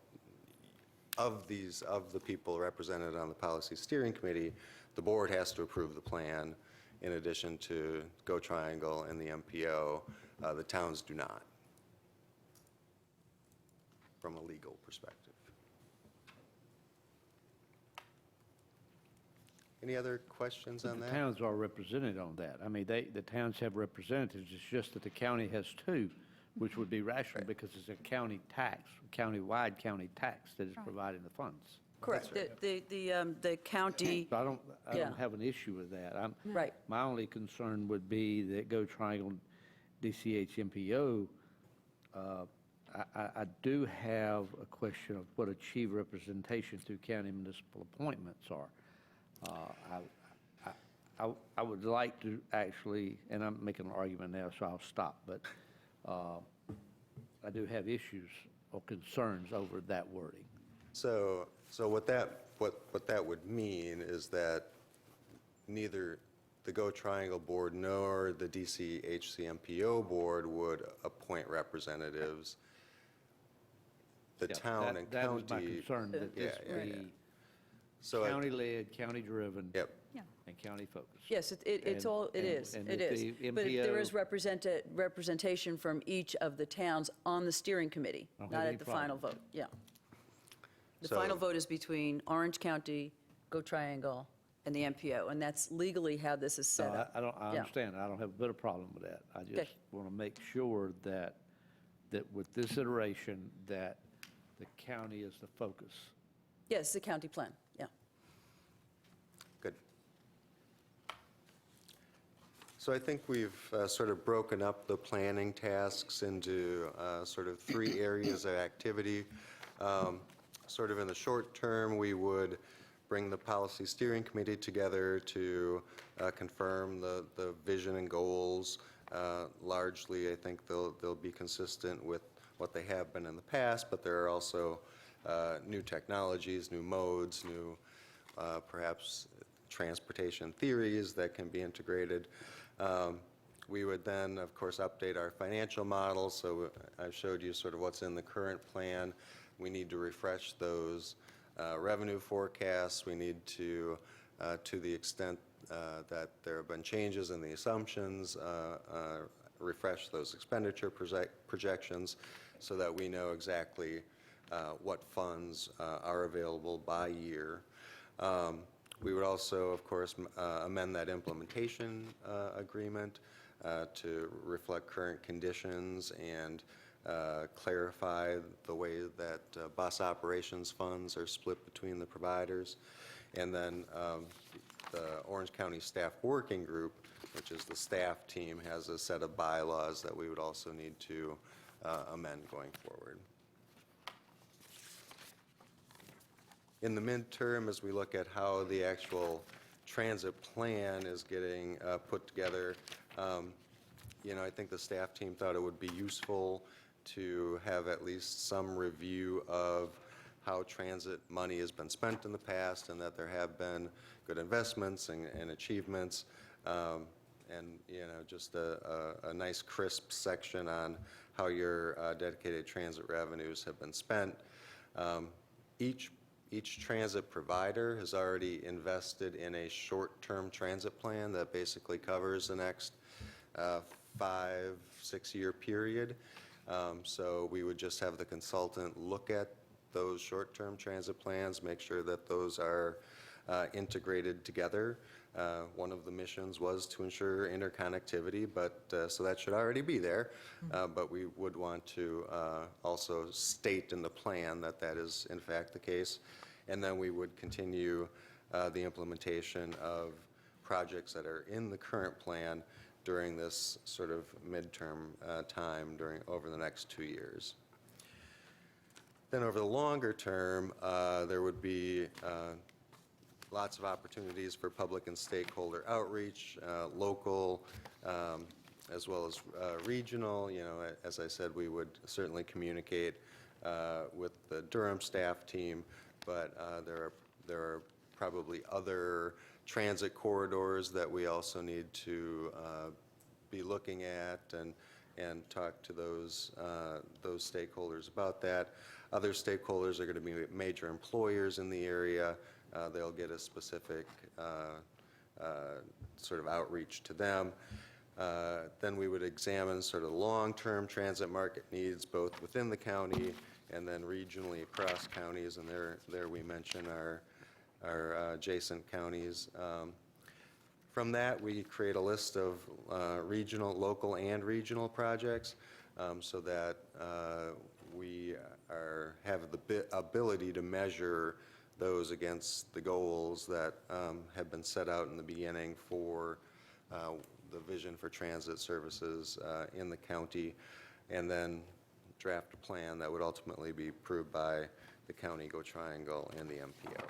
of the people represented on the policy steering committee, the board has to approve the plan in addition to Go Triangle and the MPO. The towns do not, from a legal perspective. Any other questions on The that? towns are represented on that. The towns have representatives. It's just that the county has two, which would be rational because it's a county tax, county-wide county tax that is providing the funds. Correct. The county, So I don't Yeah. have an issue with that. right. My only concern would be that Go Triangle DCH MPO, I do have a question of what achieved representation through county municipal appointments are. I would like to actually, and I'm making an argument now, so I'll stop, but I do have issues or concerns over that wording. So what that would mean is that neither the Go Triangle Board nor the DCHCMPO Board would appoint representatives. The town and That was my county. concern, that this be So county-led, county-driven, Yep. and county-focused. Yes, it And- is. and It if is. the But there is MPO representation from each of the towns on the steering committee, I don't not have at any the final problem. vote, yeah. The So- final vote is between Orange County, Go Triangle, and the MPO, and that's legally how this is set No, up. I Yeah. understand. I don't have a bit of problem with that. I Okay. just want to make sure that with this iteration, that the county is the focus. Yes, the county plan, yeah. Good. So I think we've sort of broken up the planning tasks into sort of three areas of activity. Sort of in the short term, we would bring the policy steering committee together to confirm the vision and goals. Largely, I think they'll be consistent with what they have been in the past, but there are also new technologies, new modes, new perhaps transportation theories that can be integrated. We would then, of course, update our financial models. So I showed you sort of what's in the current plan. We need to refresh those revenue forecasts. We need to the extent that there have been changes in the assumptions, refresh those expenditure projections so that we know exactly what funds are available by year. We would also, of course, amend that implementation agreement to reflect current conditions and clarify the way that bus operations funds are split between the providers. And then the Orange County Staff Working Group, which is the staff team, has a set of bylaws that we would also need to amend going forward. In the midterm, as we look at how the actual transit plan is getting put together, I think the staff team thought it would be useful to have at least some review of how transit money has been spent in the past and that there have been good investments and achievements, and just a nice crisp section on how your dedicated transit revenues have been spent. Each transit provider has already invested in a short-term transit plan that basically covers the next 5-6 year period. So we would just have the consultant look at those short-term transit plans, make sure that those are integrated together. One of the missions was to ensure interconnectivity, but so that should already be there. But we would want to also state in the plan that that is in fact the case. And then we would continue the implementation of projects that are in the current plan during this sort of midterm time over the next 2 years. Then over the longer term, there would be lots of opportunities for public and stakeholder outreach, local as well as regional. As I said, we would certainly communicate with the Durham staff team, but there are probably other transit corridors that we also need to be looking at and talk to those stakeholders about that. Other stakeholders are going to be major employers in the area. They'll get a specific sort of outreach to them. Then we would examine sort of long-term transit market needs both within the county and then regionally across counties, and there we mention our adjacent counties. From that, we create a list of local and regional projects so that we have the ability to measure those against the goals that have been set out in the beginning for the vision for transit services in the county, and then draft a plan that would ultimately be approved by the County Go Triangle and the MPO.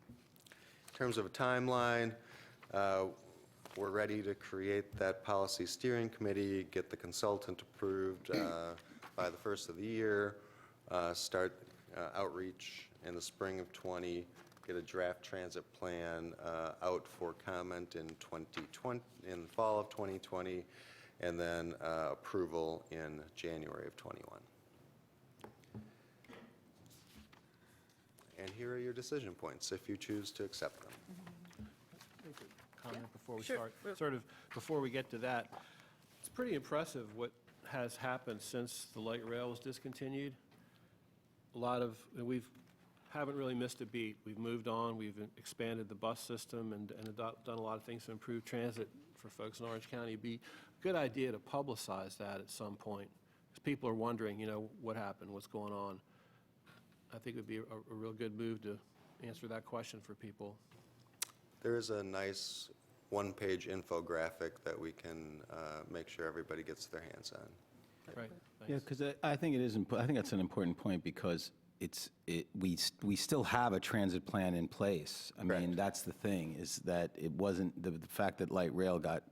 In terms of a timeline, we're ready to create that policy steering committee, get the consultant approved by the first of the year, start outreach in the spring of '20, get a draft transit plan out for comment in the fall of 2020, and then approval in January of '21. And here are your decision points if you choose to accept them. Comment before we Sure. start. Sort of before we get to that, it's pretty impressive what has happened since the light rail was discontinued. We haven't really missed a beat. We've moved on, we've expanded the bus system and done a lot of things to improve transit for folks in Orange County. It'd be a good idea to publicize that at some point, because people are wondering, what happened, what's going on. I think it would be a real good move to answer that question for people. There is a nice one-page infographic that we can make sure everybody gets their hands on. Right. Yeah, because I think it is. I think that's an important point because we still have a transit plan in place. I mean, that's the thing, is that it wasn't the fact that light rail got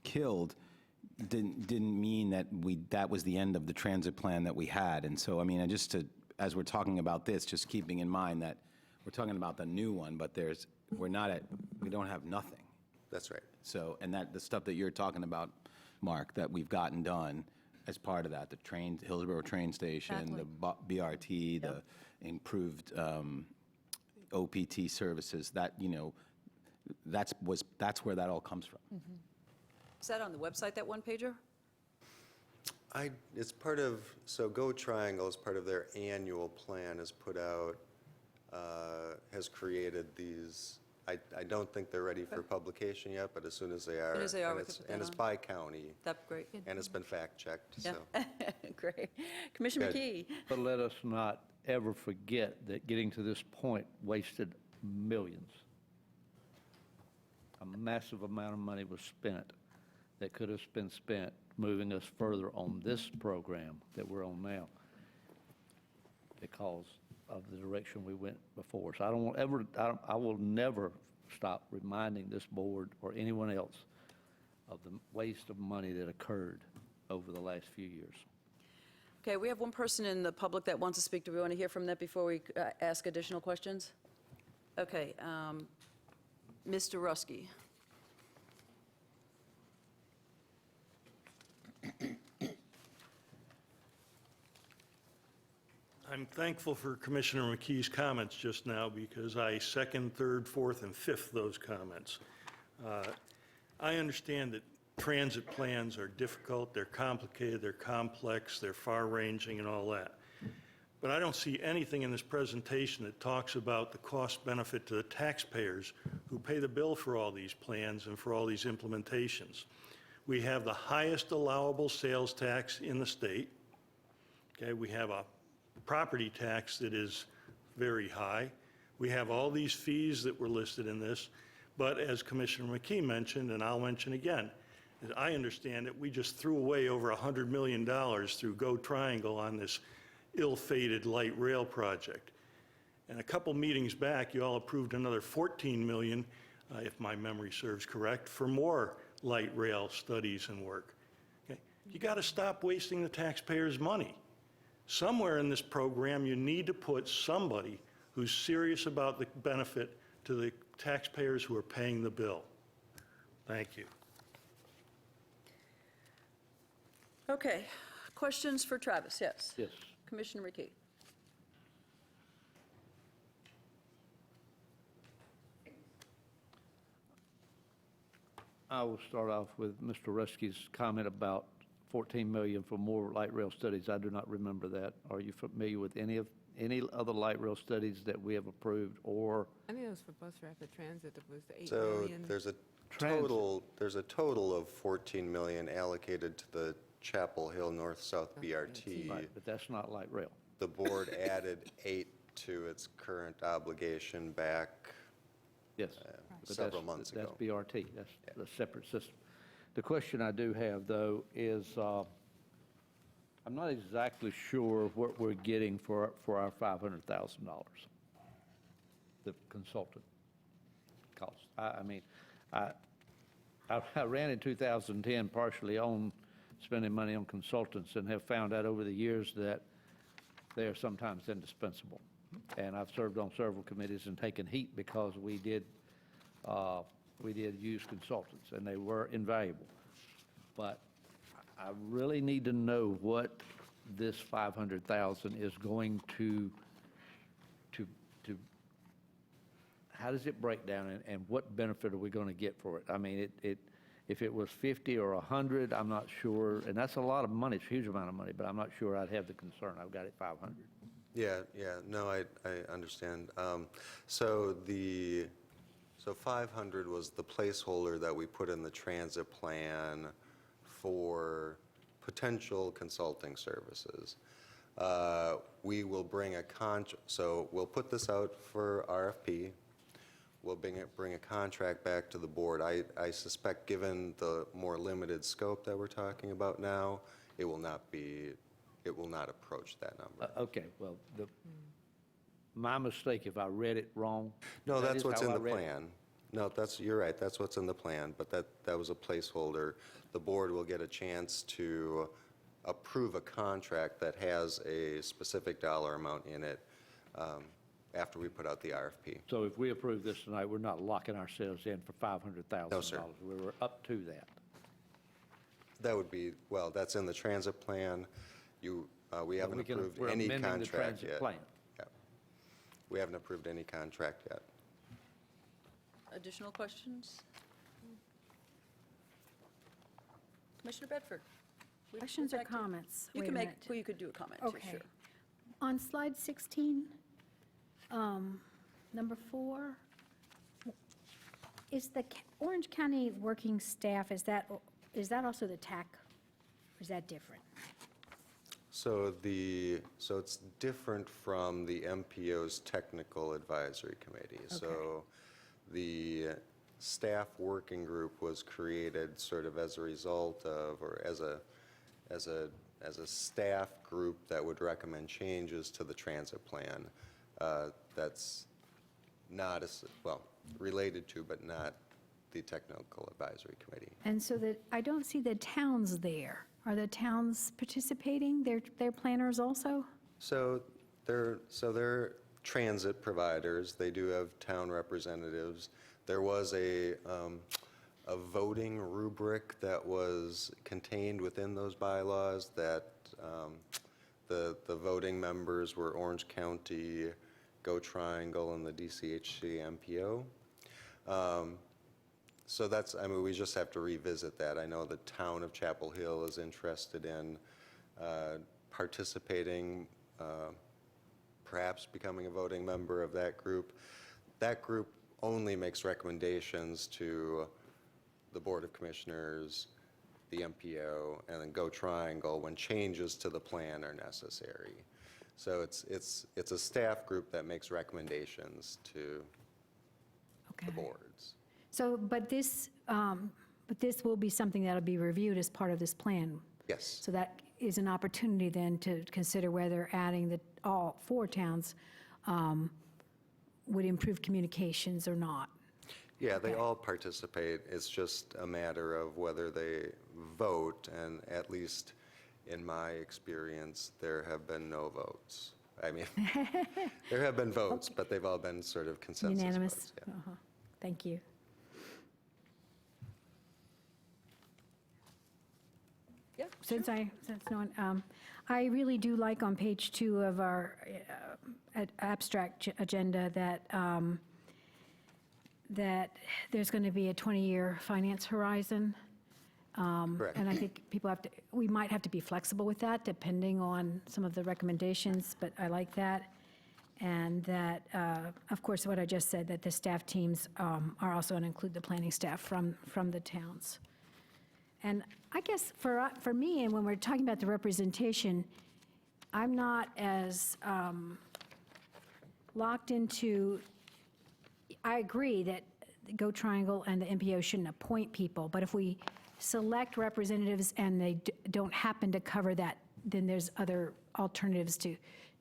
killed didn't mean that that was the end of the transit plan that we had. And so, I mean, just to as we're talking about this, just keeping in mind that we're talking about the new one, but we don't have nothing. That's right. So, and that, the stuff that you're talking about, Mark, that we've gotten done as part of that, the Hillsborough train station, the BRT, the improved OPT services, that, that's where that all comes from. Is that on the website, that one-pager? It's part of, so Go Triangle, as part of their annual plan, has put out, has created these, I don't think they're ready for publication yet, but as soon as they are. As soon as they are, we and can it's- put that And it's on. by county, That's great. and it's been fact-checked, Yeah. so. Great. Commissioner Good. McKee? But let us not ever forget that getting to this point wasted millions. A massive amount of money was spent that could have been spent moving us further on this program that we're on now because of the direction we went before. So I will never stop reminding this board or anyone else of the waste of money that occurred over the last few years. Okay, we have one person in the public that wants to speak. Do we want to hear from that before we ask additional questions? Okay, Mr. Ruski. I'm thankful for Commissioner McKee's comments just now because I second, third, fourth, and fifth those comments. I understand that transit plans are difficult, they're complicated, they're complex, they're far-ranging and all that. But I don't see anything in this presentation that talks about the cost benefit to the taxpayers who pay the bill for all these plans and for all these implementations. We have the highest allowable sales tax in the state. Okay, we have a property tax that is very high. We have all these fees that were listed in this, but as Commissioner McKee mentioned, and I'll mention again, as I understand it, we just threw away over $100 million through Go Triangle on this ill-fated light rail project. And a couple meetings back, you all approved another $14 million, if my memory serves correct, for more light rail studies and work. Okay? You got to stop wasting the taxpayers' money. Somewhere in this program, you need to put somebody who's serious about the benefit to the taxpayers who are paying the bill. Thank you. Okay, questions for Travis? Yes. Yes. Commissioner McKee. I will start off with Mr. Ruski's comment about 14 million for more light rail studies. I do not remember that. Are you familiar with any other light rail studies that we have approved or? I think it was for bus rapid transit, that was the 8 So million. there's a total of 14 million allocated to the Chapel Hill North-South BRT. Right, but that's not light rail. The board added 8 to its current obligation back Yes. but several months ago. That's BRT. That's a separate system. The question I do have, though, is I'm not exactly sure what we're getting for our $500,000, the consultant cost. I mean, I ran in 2010 partially on spending money on consultants and have found out over the years that they are sometimes indispensable. And I've served on several committees and taken heat because we did use consultants, and they were invaluable. But I really need to know what this 500,000 is going to how does it break down, and what benefit are we going to get for it? I mean, if it was 50 or 100, I'm not sure, and that's a lot of money, it's a huge amount of money, but I'm not sure I'd have the concern. I've got it 500. Yeah, no, I understand. So 500 was the placeholder that we put in the transit plan for potential consulting services. We will bring so we'll put this out for RFP. We'll bring a contract back to the board. I suspect, given the more limited scope that we're talking about now, it will not approach that number. Okay, well, my mistake if I read it wrong. No, That that's is what's how in I the read it. plan. No, you're right, that's what's in the plan, but that was a placeholder. The board will get a chance to approve a contract that has a specific dollar amount in it after we put out the RFP. So if we approve this tonight, we're not locking ourselves in for $500,000? No, sir. We were up to that. That would be, well, that's in the transit plan. We haven't approved We're any amending the contract transit yet. plan. Yeah. We haven't approved any contract yet. Additional questions? Commissioner Bedford? we- Questions or back to- comments? You Wait can a make, minute. well, you could do a comment, too, Okay. sure. On slide 16, number 4, is the Orange County working staff, is that also the TAC, or is that different? So it's different from the MPO's Technical Advisory Committee. So the staff working group was created sort of as a result of, or as a staff group that would recommend changes to the transit plan. That's not, well, related to, but not the Technical Advisory Committee. And so that, I don't see the towns there. Are the towns participating, their planners also? So they're transit providers. They do have town representatives. There was a voting rubric that was contained within those bylaws that the voting members were Orange County, Go Triangle, and the DCHC MPO. So that's, I mean, we just have to revisit that. I know the town of Chapel Hill is interested in participating, perhaps becoming a voting member of that group. That group only makes recommendations to the Board of Commissioners, the MPO, and then Go Triangle when changes to the plan are necessary. So it's a staff group that makes recommendations to the boards. So, but this will be something that'll be reviewed as part of this plan. Yes. So that is an opportunity then to consider whether adding all 4 towns would improve communications or not. Yeah, they all participate. It's just a matter of whether they vote, and at least in my experience, there have been no votes. I mean, there have been votes, but they've all been sort of consensus Unanimous? votes. Yeah. Thank you. Yeah, Since no one, I really do like on page 2 of our abstract agenda that there's going to be a 20-year finance horizon. Correct. And I think we might have to be flexible with that depending on some of the recommendations, but I like that. And that, of course, what I just said, that the staff teams are also going to include the planning staff from the towns. And I guess for me, and when we're talking about the representation, I'm not as locked into, I agree that the Go Triangle and the MPO shouldn't appoint people, but if we select representatives and they don't happen to cover that, then there's other alternatives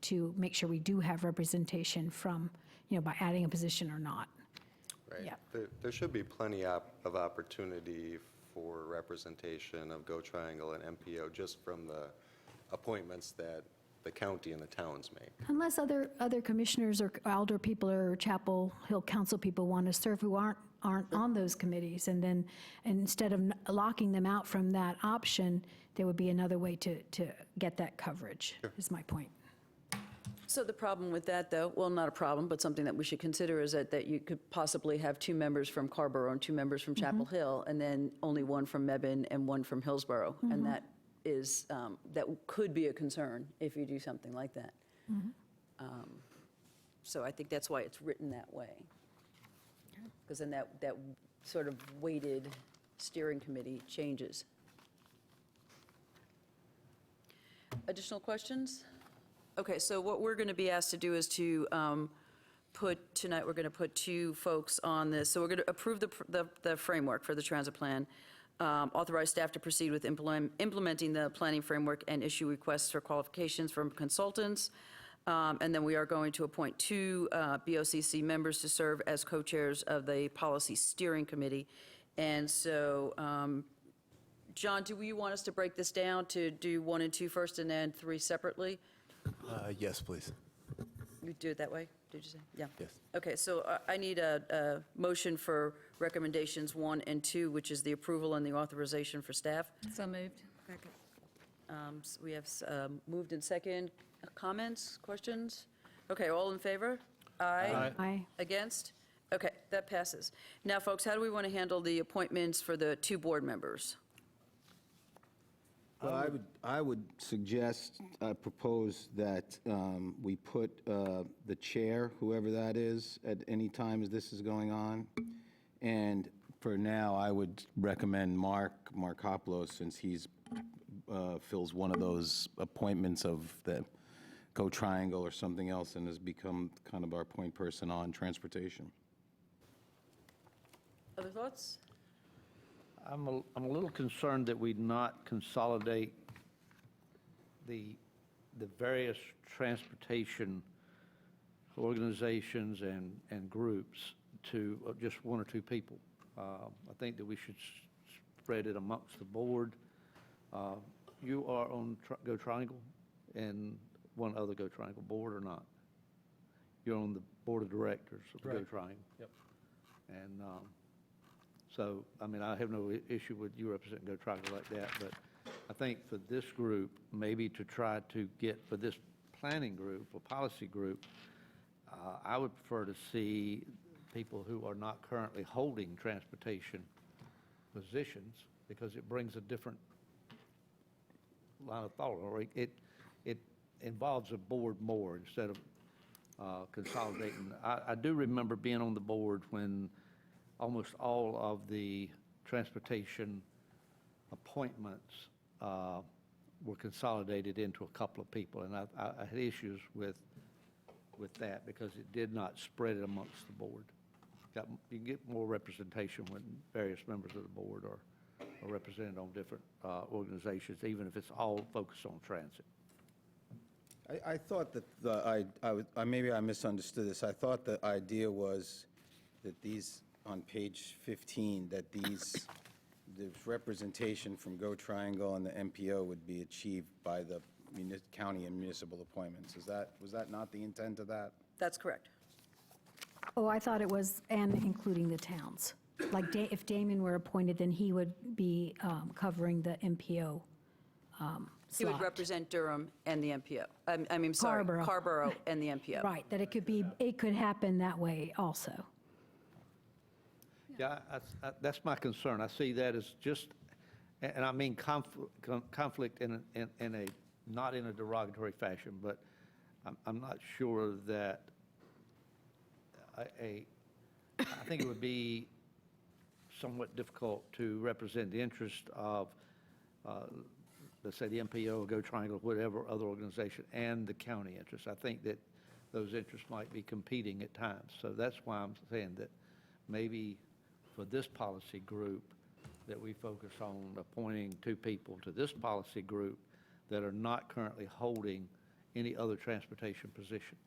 to make sure we do have representation from, by adding a position or not. Right. Yeah. There should be plenty of opportunity for representation of Go Triangle and MPO just from the appointments that the county and the towns make. Unless other commissioners or alder people or Chapel Hill Council people want to serve who aren't on those committees, and then instead of locking them out from that option, there would be another way to get that coverage, is my point. So the problem with that, though, well, not a problem, but something that we should consider is that you could possibly have 2 members from Carrboro and 2 members from Chapel Hill, and then only 1 from Mebane and 1 from Hillsborough. And that is, that could be a concern if you do something like that. So I think that's why it's written that way. Because then that sort of weighted steering committee changes. Additional questions? Okay, so what we're going to be asked to do is to tonight we're going to put 2 folks on this. So we're going to approve the framework for the transit plan, authorize staff to proceed with implementing the planning framework and issue requests for qualifications from consultants. And then we are going to appoint 2 BOCC members to serve as co-chairs of the Policy Steering Committee. And so John, do you want us to break this down to do 1 and 2 first and then 3 separately? Yes, please. You do it that way, did you say? Yeah. Yes. Okay, so I need a motion for recommendations 1 and 2, which is the approval and the authorization for staff. So moved. So we have moved in second. Comments, questions? Okay, all in favor? Aye. Aye. Against? Okay, that passes. Now, folks, how do we want to handle the appointments for the 2 board members? Well, I would suggest, propose that we put the chair, whoever that is, at any time as this is going on. And for now, I would recommend Mark Markopoulos, since he's fills one of those appointments of the Go Triangle or something else, and has become kind of our point person on transportation. Other thoughts? I'm a little concerned that we not consolidate the various transportation organizations and groups to just 1 or 2 people. I think that we should spread it amongst the board. You are on Go Triangle and one other Go Triangle board or not? You're on the board of directors of the Go Triangle. Yep. And so, I mean, I have no issue with you representing Go Triangle like that, but I think for this group, maybe to try to get, for this planning group or policy group, I would prefer to see people who are not currently holding transportation positions, because it brings a different line of thought, or it involves a board more instead of consolidating. I do remember being on the board when almost all of the transportation appointments were consolidated into a couple of people, and I had issues with that because it did not spread it amongst the board. You get more representation when various members of the board are represented on different organizations, even if it's all focused on transit. I thought that maybe I misunderstood this. I thought the idea was that these, on page 15, that there's representation from Go Triangle and the MPO would be achieved by the county and municipal appointments. Was that not the intent of that? That's correct. Oh, I thought it was, and including the towns. Like, if Damon were appointed, then he would be covering the MPO He would slot. represent Durham and the MPO. I mean, sorry, Carrboro. Carrboro and the MPO. Right, that it could happen that way also. Yeah, that's my concern. I see that as just, and I mean conflict in a, not in a derogatory fashion, but I'm not sure that I think it would be somewhat difficult to represent the interest of, let's say, the MPO, Go Triangle, whatever other organization, and the county interest. I think that those interests might be competing at times. So that's why I'm saying that maybe for this policy group, that we focus on appointing 2 people to this policy group that are not currently holding any other transportation position.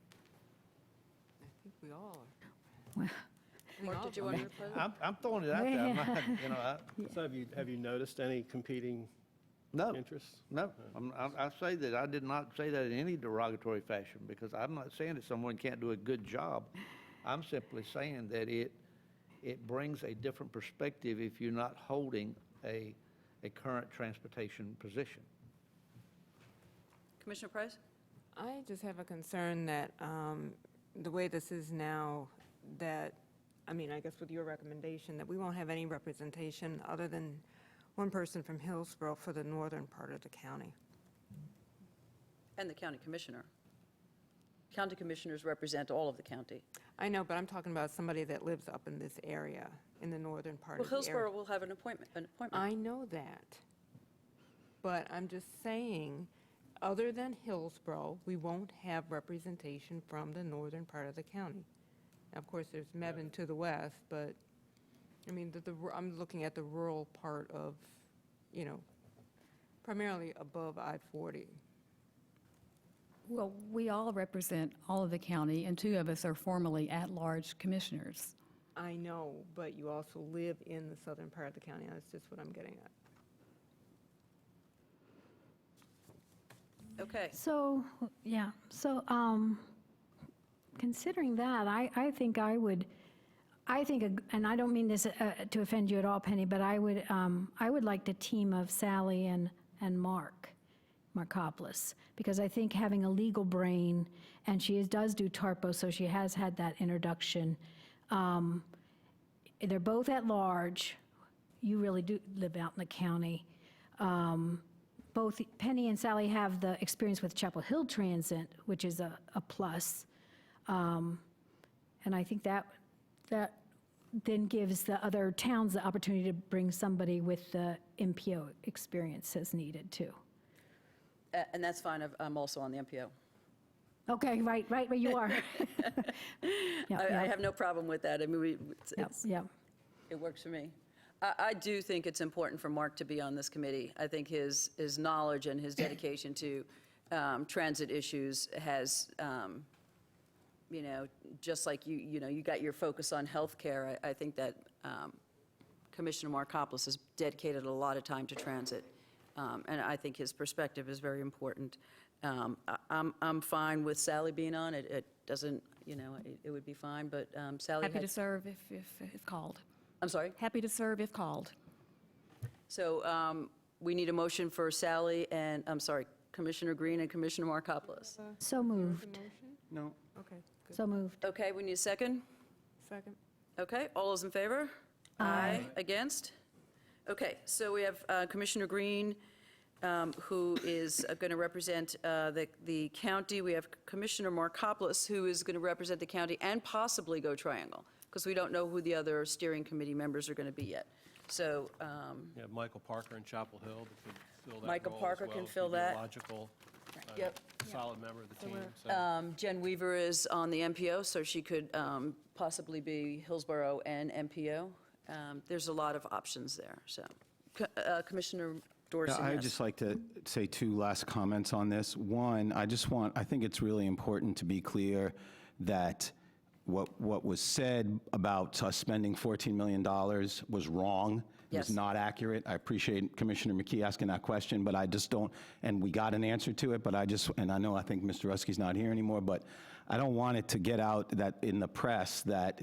I think we all are. Mark, did you want to reply? I'm throwing it out there. I'm not, you know, So have you noticed any competing No. interests? No, I say that, I did not say that in any derogatory fashion, because I'm not saying that someone can't do a good job. I'm simply saying that it brings a different perspective if you're not holding a current transportation position. Commissioner Price? I just have a concern that the way this is now, that, I mean, I guess with your recommendation, that we won't have any representation other than 1 person from Hillsborough for the northern part of the county. And the county commissioner. County commissioners represent all of the county. I know, but I'm talking about somebody that lives up in this area, in the northern part Well, of the area. Hillsborough will have an appointment. I know that. But I'm just saying, other than Hillsborough, we won't have representation from the northern part of the county. Now, of course, there's Mebane to the west, but, I mean, I'm looking at the rural part of, you know, primarily above I-40. Well, we all represent all of the county, and 2 of us are formally at-large commissioners. I know, but you also live in the southern part of the county. That's just what I'm getting at. Okay. So, yeah, so considering that, I think I would, and I don't mean this to offend you at all, Penny, but I would like the team of Sally and Mark Markopoulos, because I think having a legal brain, and she does do TARPO, so she has had that introduction. They're both at large. You really do live out in the county. Both Penny and Sally have the experience with Chapel Hill Transit, which is a plus. And I think that then gives the other towns the opportunity to bring somebody with the MPO experience as needed, too. And that's fine, I'm also on the MPO. Okay, right where you are. I have no problem with that. I mean, Yeah. it works for me. I do think it's important for Mark to be on this committee. I think his knowledge and his dedication to transit issues has, just like you got your focus on healthcare, I think that Commissioner Markopoulos has dedicated a lot of time to transit. And I think his perspective is very important. I'm fine with Sally being on it. It doesn't, it would be fine, but Sally Happy to had- serve if called. I'm sorry? Happy to serve if called. So we need a motion for Sally and, Commissioner Green and Commissioner Markopoulos. So moved. No. Okay, good. So moved. Okay, we need a second? Second. Okay, all those in favor? Aye. Against? Okay, so we have Commissioner Green, who is going to represent the county. We have Commissioner Markopoulos, who is going to represent the county and possibly go Triangle, because we don't know who the other steering committee members are going to be yet. So, Yeah, Michael Parker in Chapel Hill that could fill that Michael role Parker as well. can He'd fill be a that. logical, Yep. solid member of the team. So. Jen Weaver is on the MPO, so she could possibly be Hillsborough and MPO. There's a lot of options there, so. Commissioner Dorsey, I'd yes. just like to say two last comments on this. One, I think it's really important to be clear that what was said about us spending $14 million was wrong. It was Yes. not accurate. I appreciate Commissioner McKee asking that question, but I just don't, and we got an answer to it, but I think Mr. Ruskey's not here anymore, but I don't want it to get out that in the press that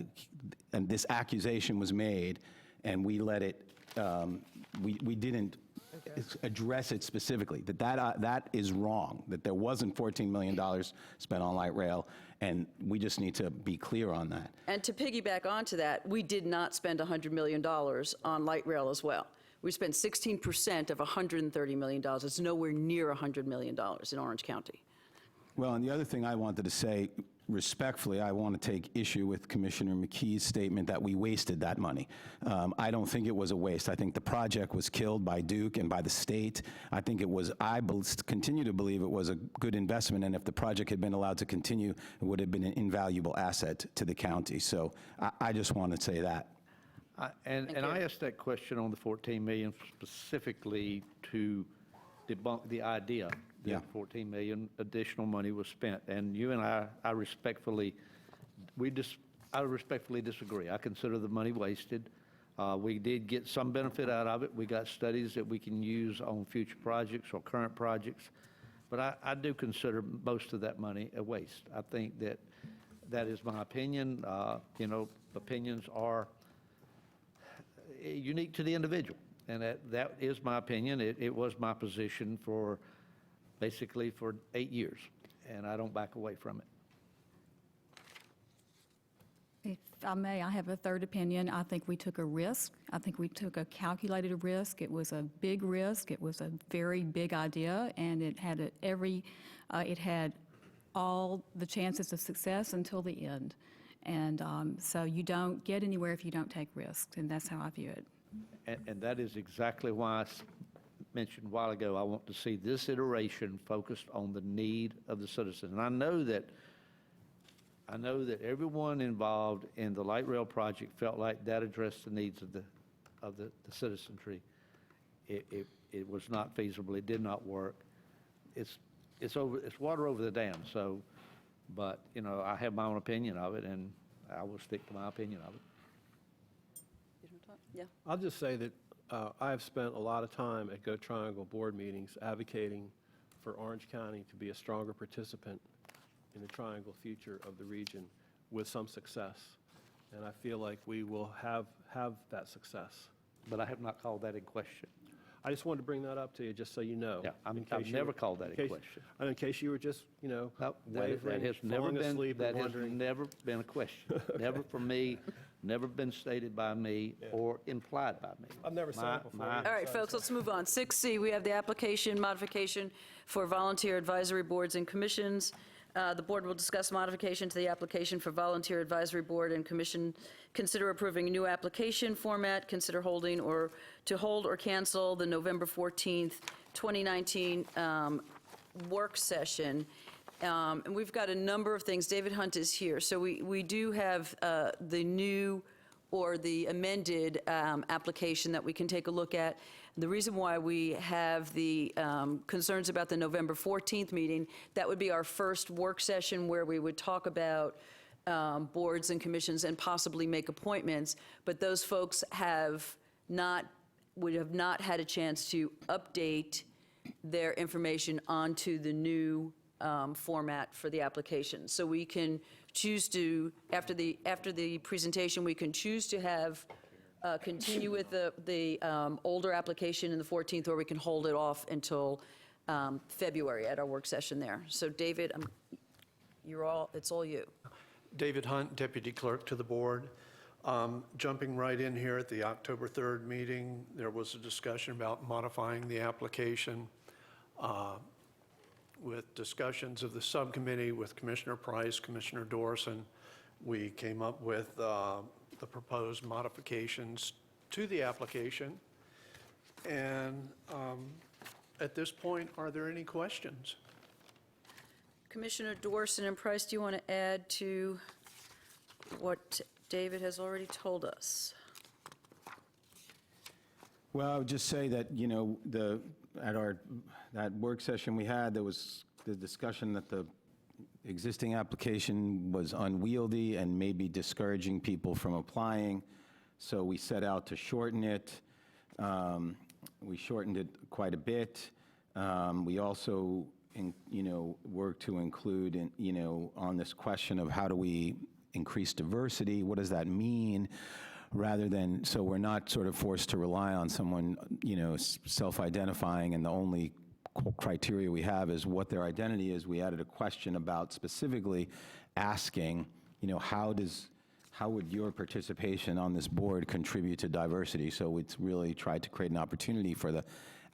and this accusation was made and we let it, we didn't address it specifically, that is wrong, that there wasn't $14 million spent on light rail, and we just need to be clear on that. And to piggyback onto that, we did not spend $100 million on light rail as well. We spent 16% of $130 million. It's nowhere near $100 million in Orange County. Well, and the other thing I wanted to say, respectfully, I want to take issue with Commissioner McKee's statement that we wasted that money. I don't think it was a waste. I think the project was killed by Duke and by the state. I think it was, continue to believe it was a good investment, and if the project had been allowed to continue, it would have been an invaluable asset to the county. So I just want to say that. And I asked that question on the 14 million specifically to debunk the idea that Yeah. 14 million additional money was spent. And you and I respectfully disagree. I consider the money wasted. We did get some benefit out of it. We got studies that we can use on future projects or current projects. But I do consider most of that money a waste. I think that is my opinion. Opinions are unique to the individual. And that is my opinion. It was my position basically for 8 years, and I don't back away from it. If I may, I have a third opinion. I think we took a risk. I think we took a calculated risk. It was a big risk. It was a very big idea, and it had it had all the chances of success until the end. And so you don't get anywhere if you don't take risks, and that's how I view it. And that is exactly why I mentioned a while ago, I want to see this iteration focused on the need of the citizen. And I know that everyone involved in the light rail project felt like that addressed the needs of the citizenry. It was not feasible. It did not work. It's water over the dam. So, but I have my own opinion of it, and I will stick to my opinion of it. Yeah. I'll just say that I have spent a lot of time at Go Triangle board meetings advocating for Orange County to be a stronger participant in the triangle future of the region with some success. And I feel like we will have that success. But I have not called that in question. I just wanted to bring that up to you, just so you know. Yeah, in I've case you never were- called that in case- question. In case you were just, No, that wavering, has never falling been, asleep that and has wondering. never been a question. Never from me, never been stated by me or implied by me. I've never said it before. All right, folks, let's move on. 6C, we have the application modification for volunteer advisory boards and commissions. The board will discuss modification to the application for volunteer advisory board and commission, consider approving a new application format, consider holding or to hold or cancel the November 14th, 2019 work session. And we've got a number of things. David Hunt is here. So we do have the new or the amended application that we can take a look at. The reason why we have the concerns about the November 14th meeting, that would be our first work session where we would talk about boards and commissions and possibly make appointments, but those folks would have not had a chance to update their information onto the new format for the application. So we can choose to, after the presentation, we can choose to have, continue with the older application in the 14th, or we can hold it off until February at our work session there. So David, it's all you. David Hunt, Deputy Clerk to the Board. Jumping right in here at the October 3rd meeting, there was a discussion about modifying the application. With discussions of the subcommittee with Commissioner Price, Commissioner Dorson, we came up with the proposed modifications to the application. And at this point, are there any questions? Commissioner Dorson and Price, do you want to add to what David has already told us? Well, I would just say that, that work session we had, there was the discussion that the existing application was unwieldy and maybe discouraging people from applying. So we set out to shorten it. We shortened it quite a bit. We also, worked to include, on this question of how do we increase diversity? What does that mean? Rather than, so we're not sort of forced to rely on someone, self-identifying, and the only criteria we have is what their identity is. We added a question about specifically asking, how would your participation on this board contribute to diversity? So it's really tried to create an opportunity for the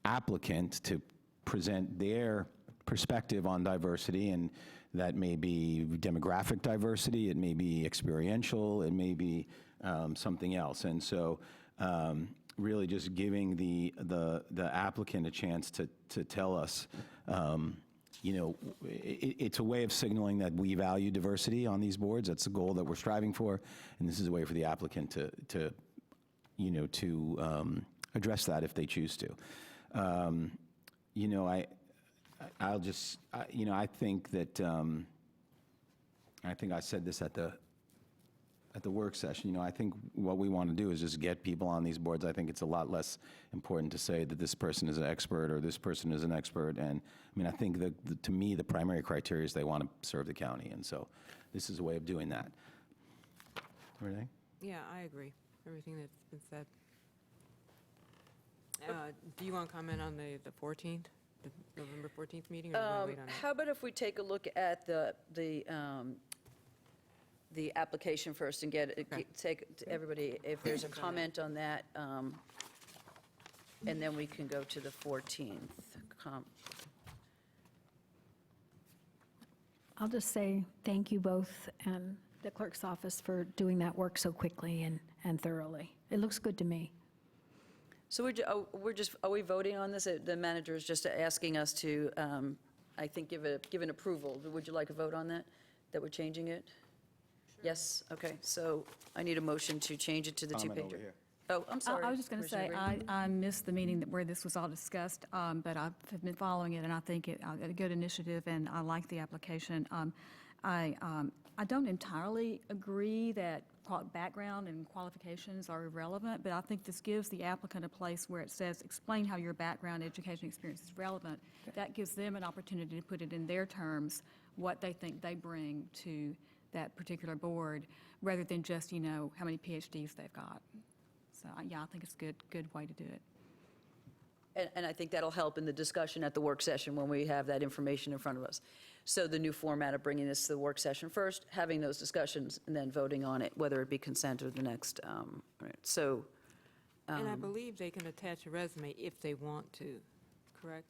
applicant to present their perspective on diversity, and that may be demographic diversity, it may be experiential, it may be something else. And so really just giving the applicant a chance to tell us, it's a way of signaling that we value diversity on these boards. That's the goal that we're striving for, and this is a way for the applicant to address that if they choose to. I'll just, I think that, I think I said this at the work session, I think what we want to do is just get people on these boards. I think it's a lot less important to say that this person is an expert or this person is an expert. And I think that to me, the primary criteria is they want to serve the county. And so this is a way of doing that. Renee? Yeah, I agree. Everything that's been said. Do you want to comment on the 14th, the November 14th meeting, or do you want to wait on it? How about if we take a look at the application first and take everybody, if there's a comment on that, and then we can go to the 14th. I'll just say thank you both and the clerk's office for doing that work so quickly and thoroughly. It looks good to me. So are we voting on this? The manager is just asking us to, I think, give an approval. Would you like a vote on that we're changing it? Yes, okay, so I need a motion to change it to the Comment over two-pager. here. Oh, I'm sorry. I was just going to say, Commissioner I missed the meeting where this was all discussed, but I've been following it, and I think it's a good initiative, and I like the application. I don't entirely agree that background and qualifications are irrelevant, but I think this gives the applicant a place where it says, explain how your background, education, experience is relevant. That gives them an opportunity to put it in their terms, what they think they bring to that particular board, rather than just, how many PhDs they've got. So, yeah, I think it's a good way to do it. And I think that'll help in the discussion at the work session when we have that information in front of us. So the new format of bringing this to the work session first, having those discussions, and then voting on it, whether it be consent or the next. Right. So. And I believe they can attach a resume if they want to, correct?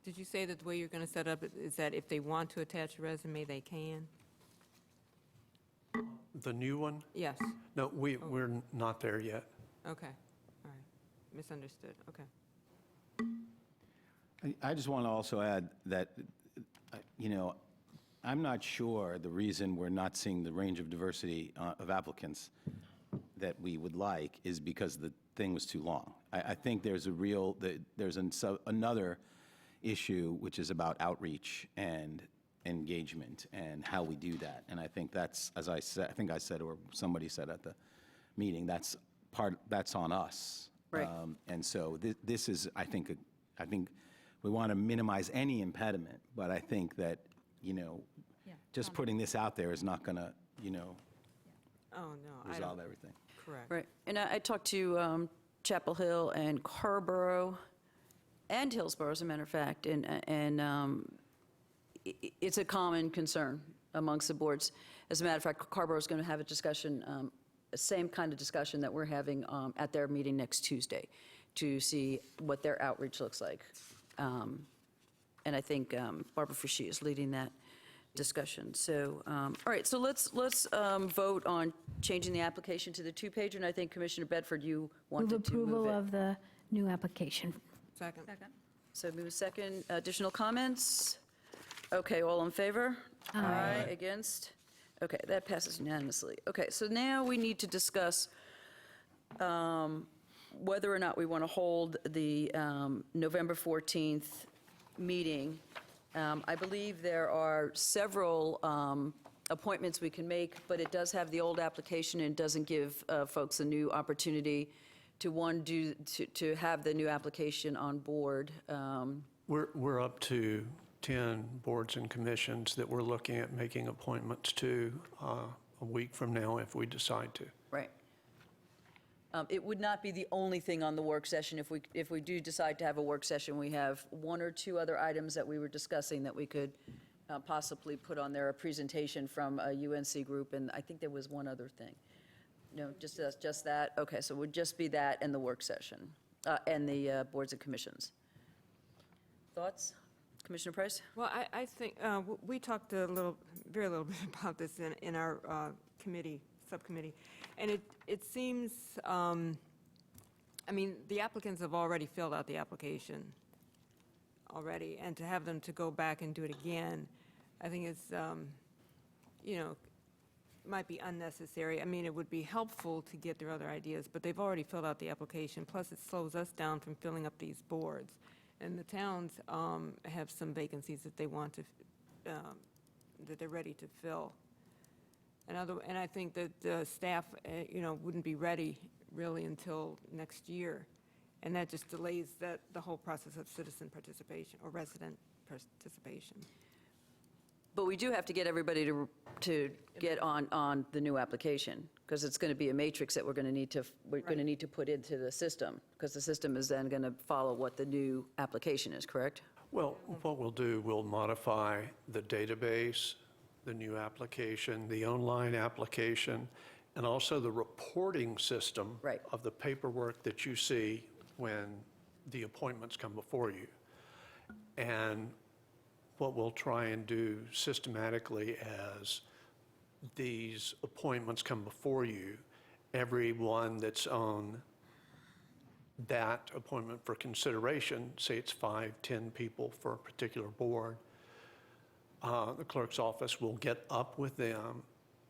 Did you say that the way you're going to set up it is that if they want to attach a resume, they can? The new one? Yes. No, we're not there yet. Okay. All right. Misunderstood. Okay. I just want to also add that, I'm not sure the reason we're not seeing the range of diversity of applicants that we would like is because the thing was too long. I think there's another issue, which is about outreach and engagement and how we do that. And I think that's, as I said, or somebody said at the meeting, that's on us. Right. And so this is, I think we want to minimize any impediment, but I think that, just putting this out there is not going to, Oh, no. resolve everything. Correct. Right. And I talked to Chapel Hill and Carrboro and Hillsborough, as a matter of fact, and it's a common concern amongst the boards. As a matter of fact, Carrboro is going to have a discussion, same kind of discussion that we're having at their meeting next Tuesday, to see what their outreach looks like. And I think Barbara Frischi is leading that discussion. So, all right, so let's vote on changing the application to the two-pager, and I think Commissioner Bedford, you wanted to move it. Approval of the new application. Second. So move second. Additional comments? Okay, all in favor? Aye. Against? Okay, that passes unanimously. Okay, so now we need to discuss whether or not we want to hold the November 14th meeting. I believe there are several appointments we can make, but it does have the old application and doesn't give folks a new opportunity to have the new application on board. We're up to 10 boards and commissions that we're looking at making appointments to a week from now if we decide to. Right. It would not be the only thing on the work session. If we do decide to have a work session, we have one or two other items that we were discussing that we could possibly put on there, a presentation from a UNC group, and I think there was one other thing. No, just that? Okay, so it would just be that and the work session, and the boards and commissions. Thoughts? Commissioner Price? Well, I think we talked very little bit about this in our subcommittee, and it seems, the applicants have already filled out the application already, and to have them to go back and do it again, I think it's, might be unnecessary. I mean, it would be helpful to get their other ideas, but they've already filled out the application, plus it slows us down from filling up these boards. And the towns have some vacancies that they want to, that they're ready to fill. And I think that the staff, wouldn't be ready really until next year. And that just delays the whole process of citizen participation or resident participation. But we do have to get everybody to get on the new application, because it's going to be a matrix that we're going to need to put into the system, because the system is then going to follow what the new application is, correct? Well, what we'll do, we'll modify the database, the new application, the online application, and also the reporting system of the paperwork that you see when the appointments come before you. And what we'll try and do systematically as these appointments come before you, everyone that's on that appointment for consideration, say it's 5, 10 people for a particular board, the clerk's office will get up with them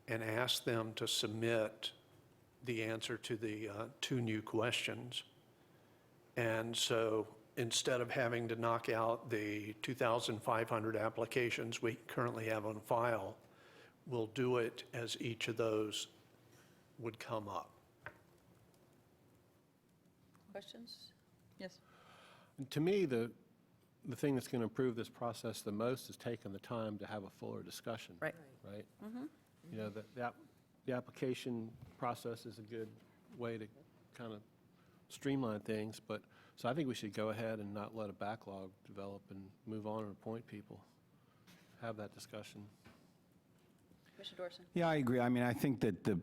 and ask them to submit the answer to the 2 new questions. And so instead of having to knock out the 2,500 applications we currently have on file, we'll do it as each of those would come up. Questions? Yes. To me, the thing that's going to improve this process the most is taking the time to have a fuller discussion. Right. Right? You know, the application process is a good way to kind of streamline things, but, so I think we should go ahead and not let a backlog develop and move on and appoint people. Have that discussion. Commissioner Dorson? Yeah, I agree. I mean, I think that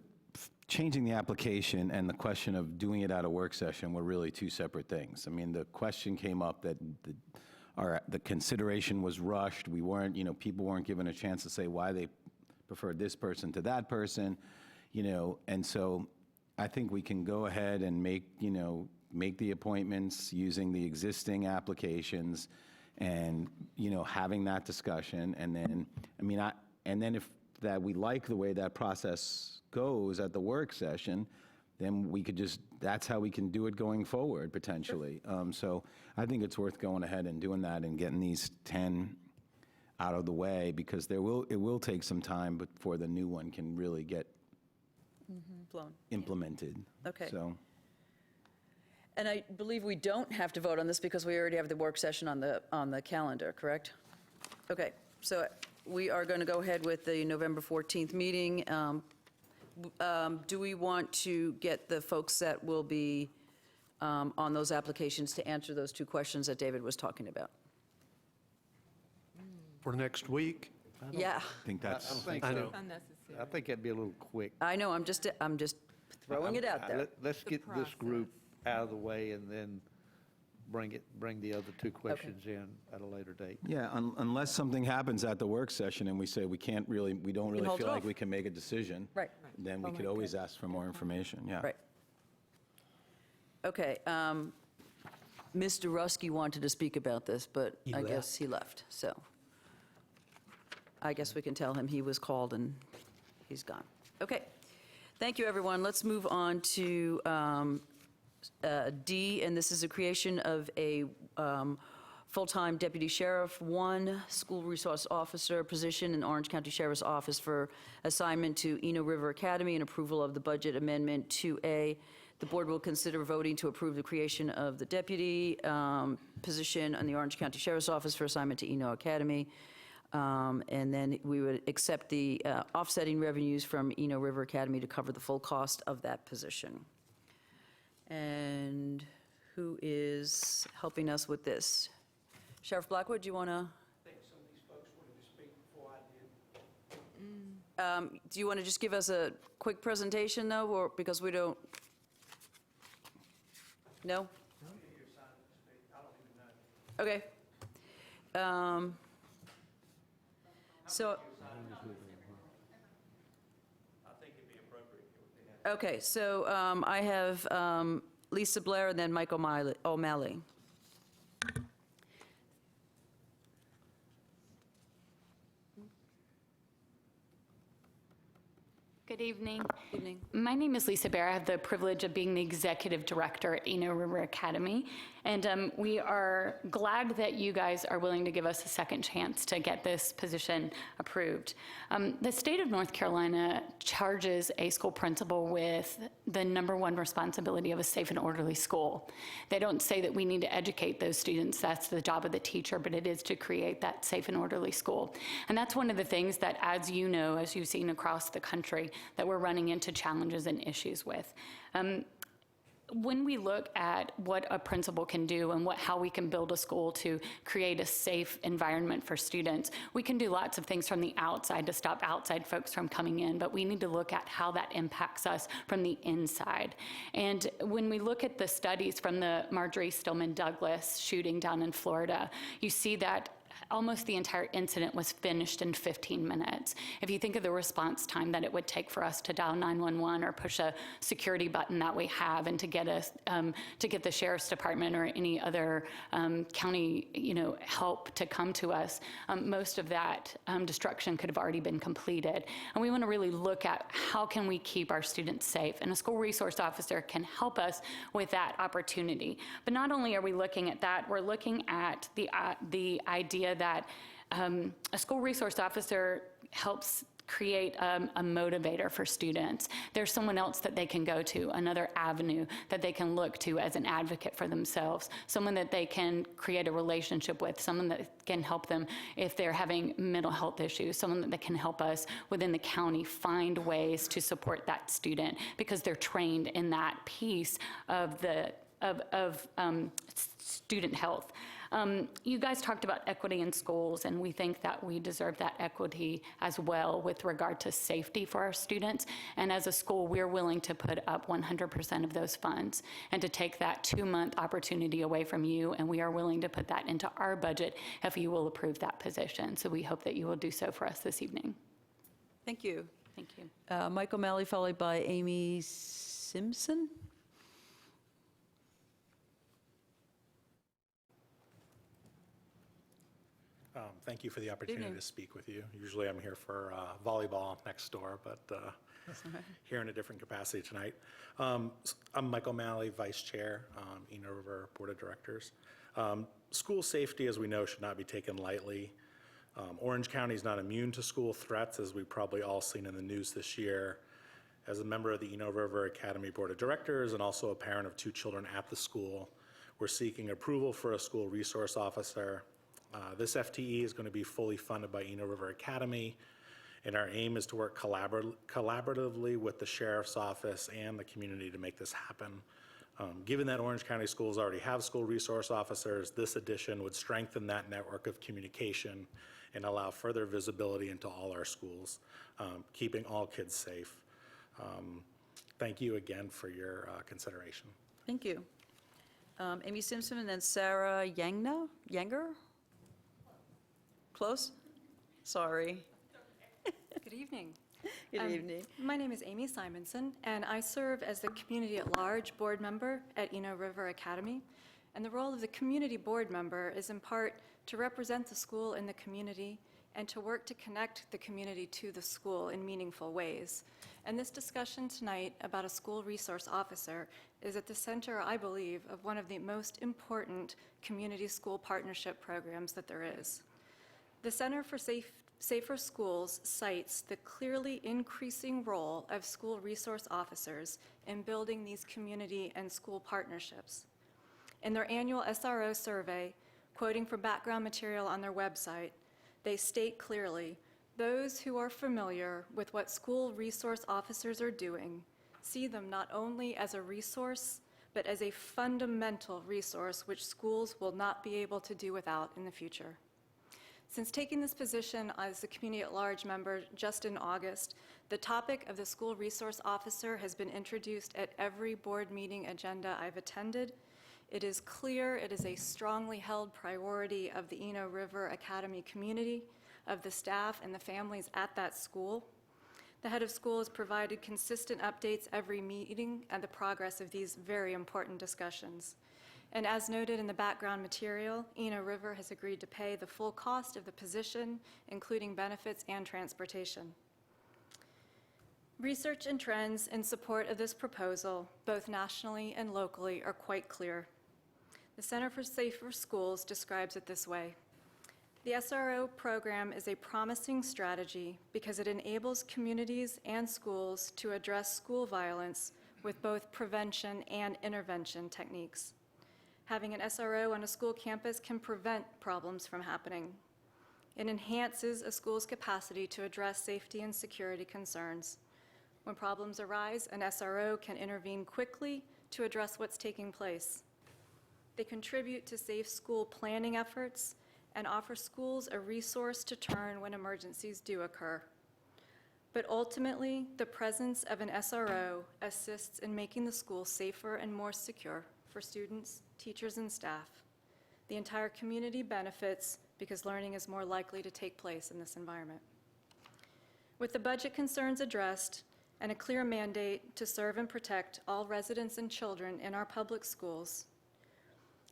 changing the application and the question of doing it at a work session were really two separate things. I mean, the question came up that the consideration was rushed. We weren't, people weren't given a chance to say why they preferred this person to that person, and so I think we can go ahead and make the appointments using the existing applications and, having that discussion. And then, if we like the way that process goes at the work session, then we could that's how we can do it going forward, potentially. So I think it's worth going ahead and doing that and getting these 10 out of the way, because it will take some time before the new one can really get Flown. implemented. Okay. So. And I believe we don't have to vote on this because we already have the work session on the calendar, correct? Okay, so we are going to go ahead with the November 14th meeting. Do we want to get the folks that will be on those applications to answer those two questions that David was talking about? For next week? Yeah. I think that's. I don't think I so. know. I think that'd be a little quick. I know, I'm just throwing it out there. Let's get this group out of the way and then bring the other two questions in at a later date. Yeah, unless something happens at the work session and we say we don't really hold it feel like off. we can make a decision. Right. Then we could always ask for more information, yeah. Right. Okay, Mr. Ruski wanted to speak about this, but I guess he left, so I guess we can tell him he was called and he's gone. Okay, thank you, everyone. Let's move on to D, and this is a creation of a full-time deputy sheriff, 1 school resource officer position in Orange County Sheriff's Office for assignment to Eno River Academy and approval of the budget amendment 2A. The board will consider voting to approve the creation of the deputy position in the Orange County Sheriff's Office for assignment to Eno Academy. And then we would accept the offsetting revenues from Eno River Academy to cover the full cost of that position. And who is helping us with this? Sheriff Blackwood, do you want to? I think some of these folks wanted to speak before I did. Do you want to just give us a quick presentation, though, or because we don't? No? Okay. So. Okay, so I have Lisa Blair and then Mike O'Malley. Good evening. Evening. My name is Lisa Bear. I have the privilege of being the executive director at Eno River Academy. And we are glad that you guys are willing to give us a second chance to get this position approved. The state of North Carolina charges a school principal with the #1 responsibility of a safe and orderly school. They don't say that we need to educate those students. That's the job of the teacher, but it is to create that safe and orderly school. And that's one of the things that, as you know, as you've seen across the country, that we're running into challenges and issues with. When we look at what a principal can do and how we can build a school to create a safe environment for students, we can do lots of things from the outside to stop outside folks from coming in, but we need to look at how that impacts us from the inside. And when we look at the studies from the Marjorie Stoneman Douglas shooting down in Florida, you see that almost the entire incident was finished in 15 minutes. If you think of the response time that it would take for us to dial 911 or push a security button that we have, and to get us to get the sheriff's department or any other county help to come to us, most of that destruction could have already been completed. And we want to really look at how can we keep our students safe, and a school resource officer can help us with that opportunity. But not only are we looking at that, we're looking at the idea that a school resource officer helps create a motivator for students. There's someone else that they can go to, another avenue that they can look to as an advocate for themselves, someone that they can create a relationship with, someone that can help them if they're having mental health issues, someone that can help us within the county find ways to support that student because they're trained in that piece of student health. You guys talked about equity in schools, and we think that we deserve that equity as well with regard to safety for our students. And as a school, we're willing to put up 100% of those funds and to take that 2-month opportunity away from you, and we are willing to put that into our budget if you will approve that position. So we hope that you will do so for us this evening. Thank you. Thank you. Mike O'Malley, followed by Amy Simpson. Thank you for the opportunity to speak with you. Usually I'm here for volleyball next door, but here in a different capacity tonight. I'm Mike O'Malley, Vice Chair, Eno River Board of Directors. School safety, as we know, should not be taken lightly. Orange County is not immune to school threats, as we've probably all seen in the news this year. As a member of the Eno River Academy Board of Directors and also a parent of 2 children at the school, we're seeking approval for a school resource officer. This FTE is going to be fully funded by Eno River Academy, and our aim is to work collaboratively with the Sheriff's Office and the community to make this happen. Given that Orange County schools already have school resource officers, this addition would strengthen that network of communication and allow further visibility into all our schools, keeping all kids safe. Thank you again for your consideration. Thank you. Amy Simpson and then Sarah Yanger? Close? Sorry. Good evening. Good evening. My name is Amy Simonson, and I serve as the Community at Large board member at Eno River Academy. And the role of the community board member is in part to represent the school in the community and to work to connect the community to the school in meaningful ways. And this discussion tonight about a school resource officer is at the center, I believe, of one of the most important community school partnership programs that there is. The Center for Safer Schools cites the clearly increasing role of school resource officers in building these community and school partnerships. In their annual SRO survey, quoting from background material on their website, they state clearly, those who are familiar with what school resource officers are doing see them not only as a resource, but as a fundamental resource which schools will not be able to do without in the future. Since taking this position as the Community at Large member just in August, the topic of the school resource officer has been introduced at every board meeting agenda I've attended. It is clear it is a strongly held priority of the Eno River Academy community, of the staff and the families at that school. The head of school has provided consistent updates every meeting and the progress of these very important discussions. And as noted in the background material, Eno River has agreed to pay the full cost of the position, including benefits and transportation. Research and trends in support of this proposal, both nationally and locally, are quite clear. The Center for Safer Schools describes it this way. The SRO program is a promising strategy because it enables communities and schools to address school violence with both prevention and intervention techniques. Having an SRO on a school campus can prevent problems from happening. It enhances a school's capacity to address safety and security concerns. When problems arise, an SRO can intervene quickly to address what's taking place. They contribute to safe school planning efforts and offer schools a resource to turn when emergencies do occur. But ultimately, the presence of an SRO assists in making the school safer and more secure for students, teachers, and staff. The entire community benefits because learning is more likely to take place in this environment. With the budget concerns addressed and a clear mandate to serve and protect all residents and children in our public schools,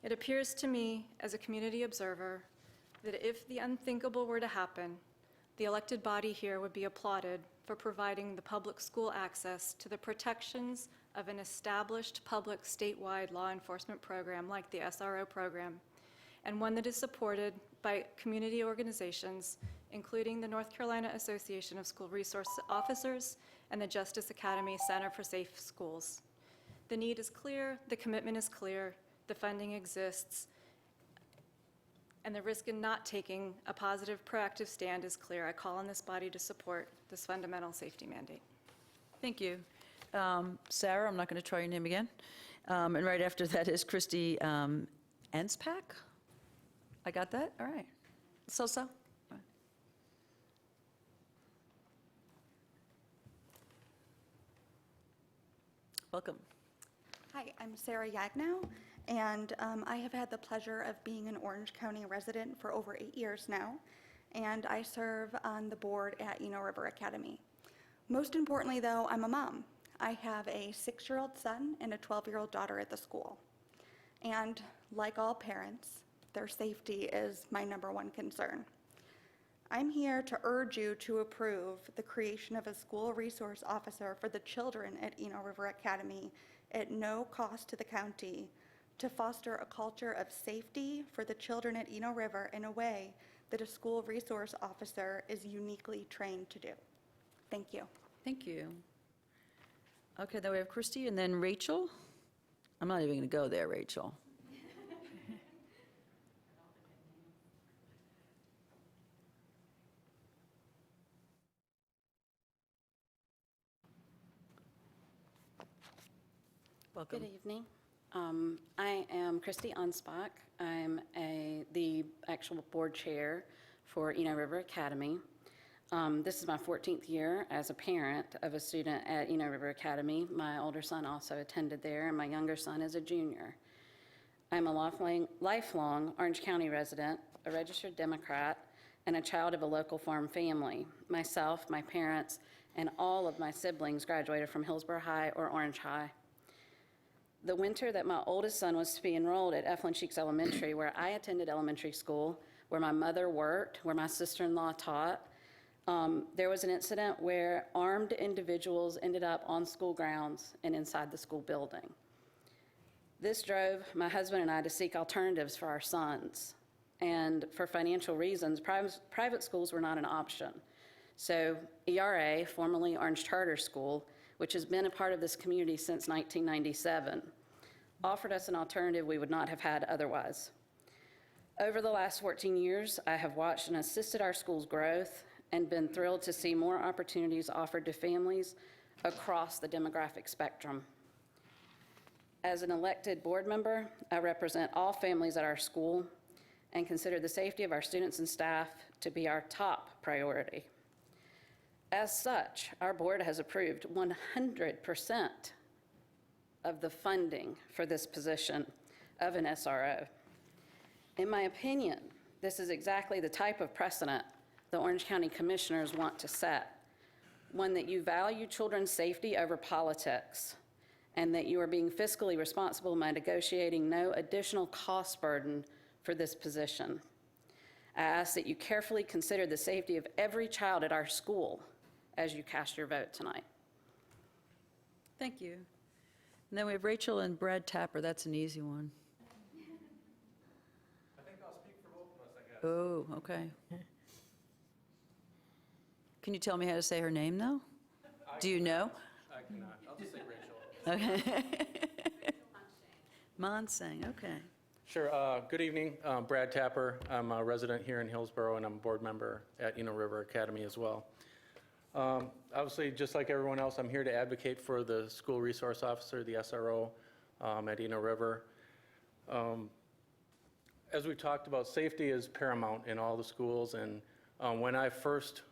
it appears to me as a community observer that if the unthinkable were to happen, the elected body here would be applauded for providing the public school access to the protections of an established public statewide law enforcement program like the SRO program, and one that is supported by community organizations, including the North Carolina Association of School Resource Officers and the Justice Academy Center for Safe Schools. The need is clear, the commitment is clear, the funding exists, and the risk in not taking a positive, proactive stand is clear. I call on this body to support this fundamental safety mandate. Thank you. Sarah, I'm not going to try your name again. And right after that is Christy Enspak. I got that? All right. So. All right. Welcome. Hi, I'm Sarah Yagnow, and I have had the pleasure of being an Orange County resident for over 8 years now, and I serve on the board at Eno River Academy. Most importantly, though, I'm a mom. I have a 6-year-old son and a 12-year-old daughter at the school. And like all parents, their safety is my #1 concern. I'm here to urge you to approve the creation of a school resource officer for the children at Eno River Academy at no cost to the county, to foster a culture of safety for the children at Eno River in a way that a school resource officer is uniquely trained to do. Thank you. Thank you. Okay, then we have Christy and then Rachel. I'm not even going to go there, Rachel. Welcome. Good evening. I am Christy Onsbach. I'm the actual board chair for Eno River Academy. This is my 14th year as a parent of a student at Eno River Academy. My older son also attended there, and my younger son is a junior. I'm a lifelong Orange County resident, a registered Democrat, and a child of a local farm family. Myself, my parents, and all of my siblings graduated from Hillsborough High or Orange High. The winter that my oldest son was to be enrolled at Eflin Cheeks Elementary, where I attended elementary school, where my mother worked, where my sister-in-law taught, there was an incident where armed individuals ended up on school grounds and inside the school building. This drove my husband and I to seek alternatives for our sons. And for financial reasons, private schools were not an option. So ERA, formerly Orange Charter School, which has been a part of this community since 1997, offered us an alternative we would not have had otherwise. Over the last 14 years, I have watched and assisted our school's growth and been thrilled to see more opportunities offered to families across the demographic spectrum. As an elected board member, I represent all families at our school and consider the safety of our students and staff to be our top priority. As such, our board has approved 100% of the funding for this position of an SRO. In my opinion, this is exactly the type of precedent the Orange County Commissioners want to set, one that you value children's safety over politics, and that you are being fiscally responsible by negotiating no additional cost burden for this position. I ask that you carefully consider the safety of every child at our school as you cast your vote tonight. Thank you. And then we have Rachel and Brad Tapper. That's an easy one. I think I'll speak for both of us, I guess. Oh, okay. Can you tell me how to say her name, though? Do you know? I cannot. I'll just say Rachel. Okay. Monsang, okay. Sure. Good evening. Brad Tapper. I'm a resident here in Hillsborough, and I'm a board member at Eno River Academy as well. Obviously, just like everyone else, I'm here to advocate for the school resource officer, the SRO, at Eno River. As we've talked about, safety is paramount in all the schools, and when I first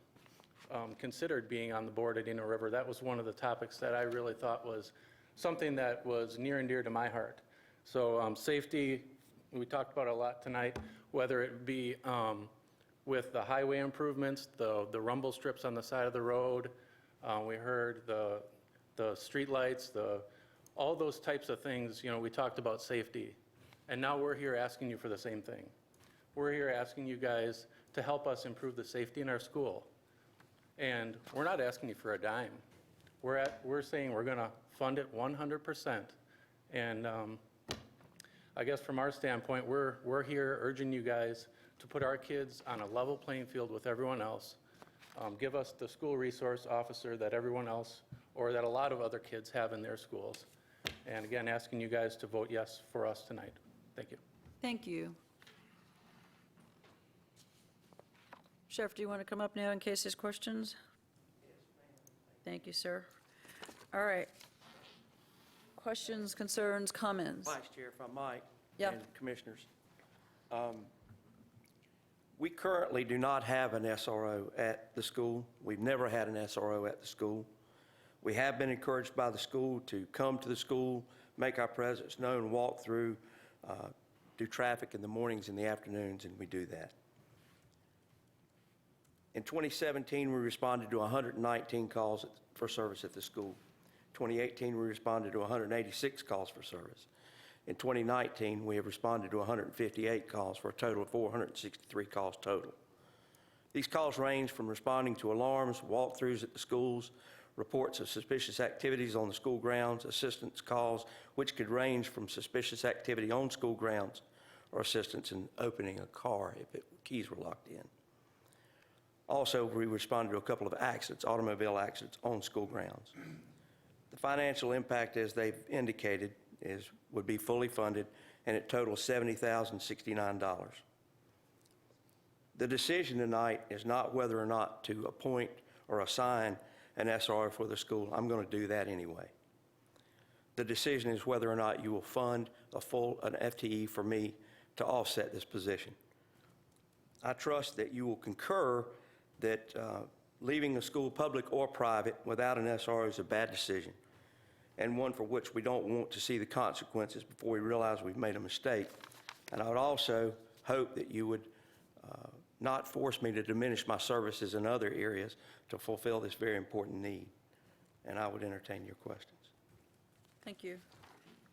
considered being on the board at Eno River, that was one of the topics that I really thought was something that was near and dear to my heart. So safety We talked about it a lot tonight, whether it be with the highway improvements, the rumble strips on the side of the road. We heard the streetlights, all those types of things. We talked about safety. And now we're here asking you for the same thing. We're here asking you guys to help us improve the safety in our school. And we're not asking you for a dime. We're saying we're going to fund it 100%. And I guess from our standpoint, we're here urging you guys to put our kids on a level playing field with everyone else. Give us the school resource officer that everyone else, or that a lot of other kids have in their schools. And again, asking you guys to vote yes for us tonight. Thank you. Thank you. Sheriff, do you want to come up now in case there's questions? Thank you, sir. All right. Questions, concerns, comments? Vice Chair, if I might. Yep. And Commissioners. We currently do not have an SRO at the school. We've never had an SRO at the school. We have been encouraged by the school to come to the school, make our presence known, walk through, do traffic in the mornings and the afternoons, and we do that. In 2017, we responded to 119 calls for service at the school. 2018, we responded to 186 calls for service. In 2019, we have responded to 158 calls for a total of 463 calls total. These calls range from responding to alarms, walkthroughs at the schools, reports of suspicious activities on the school grounds, assistance calls, which could range from suspicious activity on school grounds or assistance in opening a car if keys were locked in. Also, we responded to a couple of accidents, automobile accidents on school grounds. The financial impact, as they've indicated, would be fully funded, and it totals $70,069. The decision tonight is not whether or not to appoint or assign an SRO for the school. I'm going to do that anyway. The decision is whether or not you will fund an FTE for me to offset this position. I trust that you will concur that leaving a school, public or private, without an SRO is a bad decision, and one for which we don't want to see the consequences before we realize we've made a mistake. And I would also hope that you would not force me to diminish my services in other areas to fulfill this very important need. And I would entertain your questions. Thank you.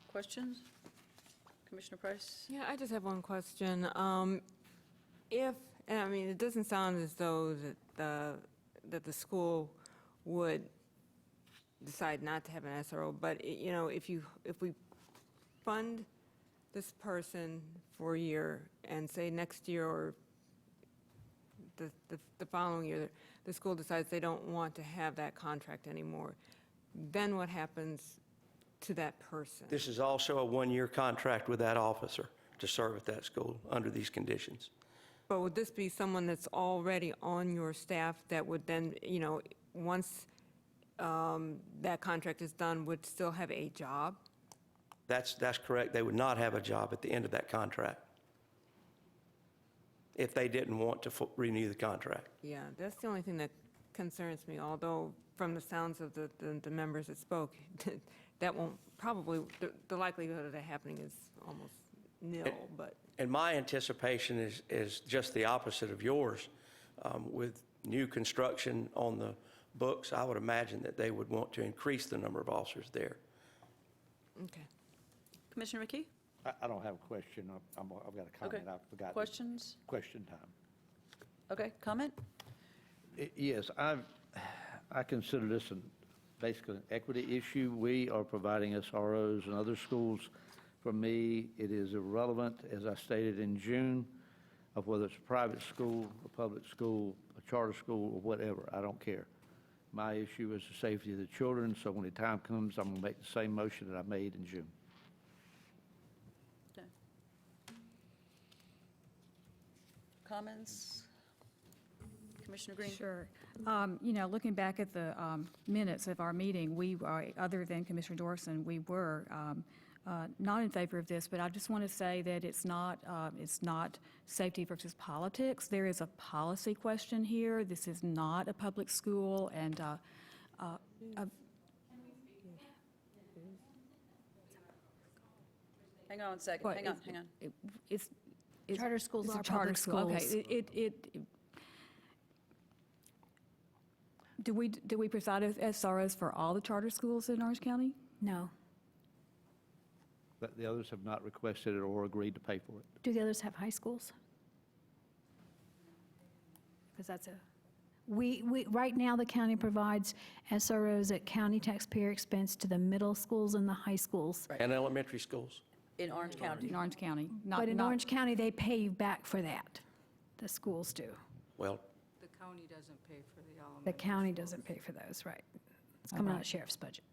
Questions? Commissioner Price? Yeah, I just have one question. It doesn't sound as though that the school would decide not to have an SRO, but if we fund this person for a year and say next year or the following year, the school decides they don't want to have that contract anymore, then what happens to that person? This is also a one-year contract with that officer to serve at that school under these conditions. But would this be someone that's already on your staff that would then, once that contract is done, would still have a job? That's correct. They would not have a job at the end of that contract if they didn't want to renew the contract. Yeah, that's the only thing that concerns me, although from the sounds of the members that spoke, that won't probably, the likelihood of that happening is almost nil, but. And my anticipation is just the opposite of yours. With new construction on the books, I would imagine that they would want to increase the number of officers there. Okay. Commissioner McKee? I don't have a question. I've got a comment. Okay. I forgot. Questions? Question time. Okay, comment? Yes, I consider this basically an equity issue. We are providing SROs in other schools. For me, it is irrelevant, as I stated in June, of whether it's a private school, a public school, a charter school, or whatever. I don't care. My issue is the safety of the children, so when the time comes, I'm going to make the same motion that I made in June. Okay. Comments? Commissioner Green? Sure. Looking back at the minutes of our meeting, we, other than Commissioner Dorson, we were not in favor of this, but I just want to say that it's not safety versus politics. There is a policy question here. This is not a public school, and Hang on a second, What, hang on. It's Charter schools it's a are charter public school. Okay, schools. do we preside as SROs for all the charter schools in Orange County? No. But the others have not requested it or agreed to pay for it. Do the others have high schools? Because that's right now, the county provides SROs at county taxpayer expense to the middle schools and the high schools. And elementary schools. In Orange County. In Orange County. But in Orange County, they pay you back for that. The schools do. Well, The county doesn't pay for the elementary. The county doesn't pay for those, right? It's coming out of sheriff's budget.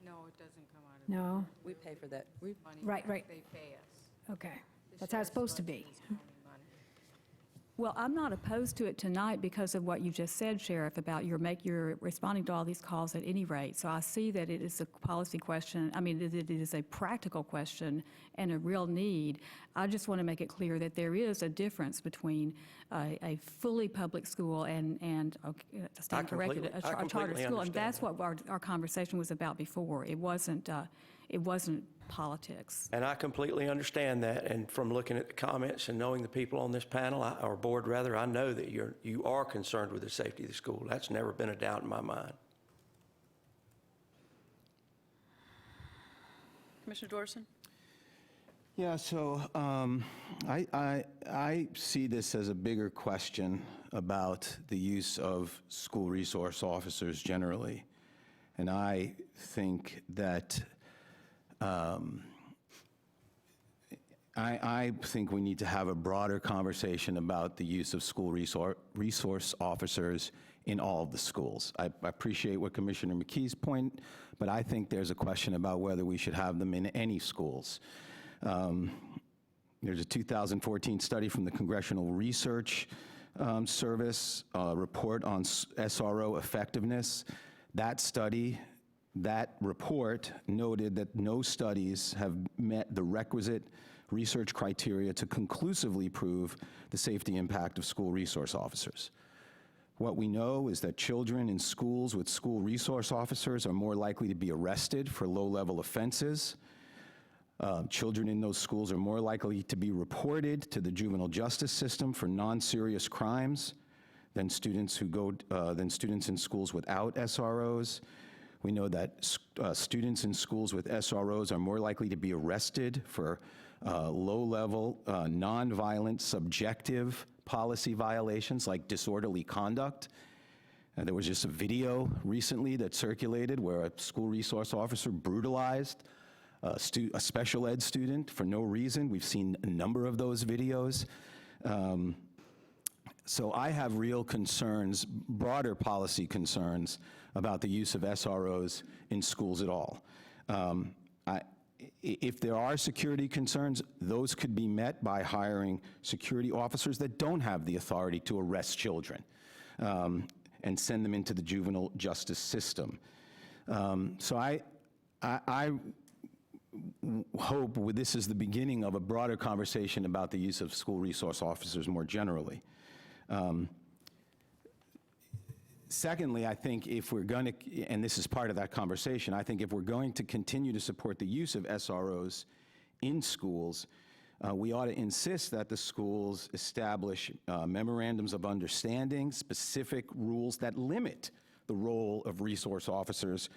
No, it doesn't come out of. No? We pay for that. Money Right. They pay us. Okay. That's how it's supposed to be. Well, I'm not opposed to it tonight because of what you just said, Sheriff, about you're responding to all these calls at any rate. So I see that it is a policy question. I mean, it is a practical question and a real need. I just want to make it clear that there is a difference between a fully public school and stand corrected, a charter school. And that's what our conversation was about before. It wasn't politics. and I completely understand that, and from looking at the comments and knowing the people on this panel, or board rather, I know that you are concerned with the safety of the school. That's never been a doubt in my mind. Commissioner Dorson? Yeah, so I see this as a bigger question about the use of school resource officers generally. And I think that I think we need to have a broader conversation about the use of school resource officers in all of the schools. I appreciate what Commissioner McKee's point, but I think there's a question about whether we should have them in any schools. There's a 2014 study from the Congressional Research Service, report on SRO effectiveness. That study, that report noted that no studies have met the requisite research criteria to conclusively prove the safety impact of school resource officers. What we know is that children in schools with school resource officers are more likely to be arrested for low-level offenses. Children in those schools are more likely to be reported to the juvenile justice system for non-serious crimes than students in schools without SROs. We know that students in schools with SROs are more likely to be arrested for low-level, non-violent, subjective policy violations like disorderly conduct. There was just a video recently that circulated where a school resource officer brutalized a special ed student for no reason. We've seen a number of those videos. So I have real concerns, broader policy concerns, about the use of SROs in schools at all. If there are security concerns, those could be met by hiring security officers that don't have the authority to arrest children and send them into the juvenile justice system. So I hope this is the beginning of a broader conversation about the use of school resource officers more generally. Secondly, I think if we're going to, and this is part of that conversation, I think if we're going to continue to support the use of SROs in schools, we ought to insist that the schools establish memorandums of understanding, specific rules that limit the role of resource officers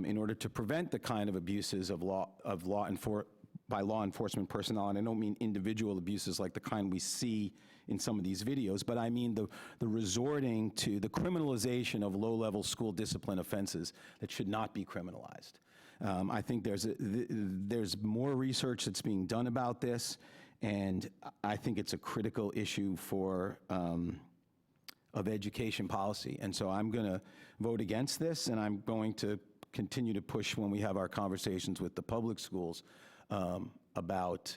in order to prevent the kind of abuses by law enforcement personnel. And I don't mean individual abuses like the kind we see in some of these videos, but I mean the resorting to the criminalization of low-level school discipline offenses that should not be criminalized. I think there's more research that's being done about this, and I think it's a critical issue of education policy. And so I'm going to vote against this, and I'm going to continue to push when we have our conversations with the public schools about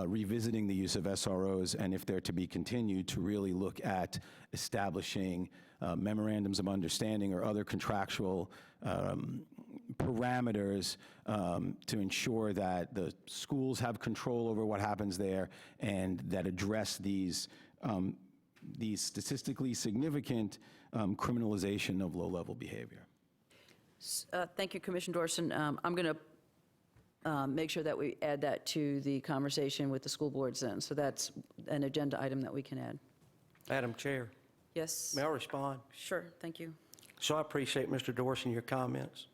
revisiting the use of SROs, and if they're to be continued, to really look at establishing memorandums of understanding or other contractual parameters to ensure that the schools have control over what happens there and that address these statistically significant criminalization of low-level behavior. Thank you, Commissioner Dorson. I'm going to make sure that we add that to the conversation with the school boards then. So that's an agenda item that we can add. Madam Chair, Yes? may I respond? Sure, thank you. So I appreciate, Mr. Dorsey, your comments.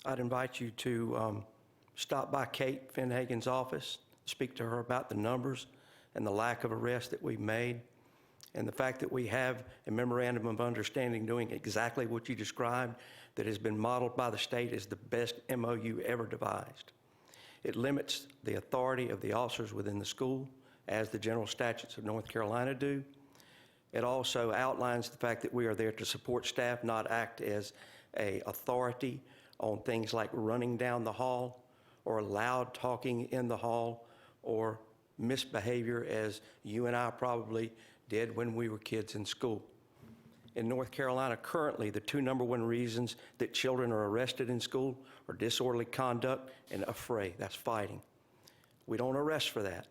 I'd invite you to stop by Kate Finhagen's office, speak to her about the numbers and the lack of arrests that we've made, and the fact that we have a memorandum of understanding doing exactly what you described that has been modeled by the state as the best MOU ever devised. It limits the authority of the officers within the school, as the general statutes of North Carolina do. It also outlines the fact that we are there to support staff, not act as an authority on things like running down the hall or loud talking in the hall or misbehavior as you and I probably did when we were kids in school. In North Carolina, currently, the two number one reasons that children are arrested in school are disorderly conduct and affray. That's fighting. We don't arrest for that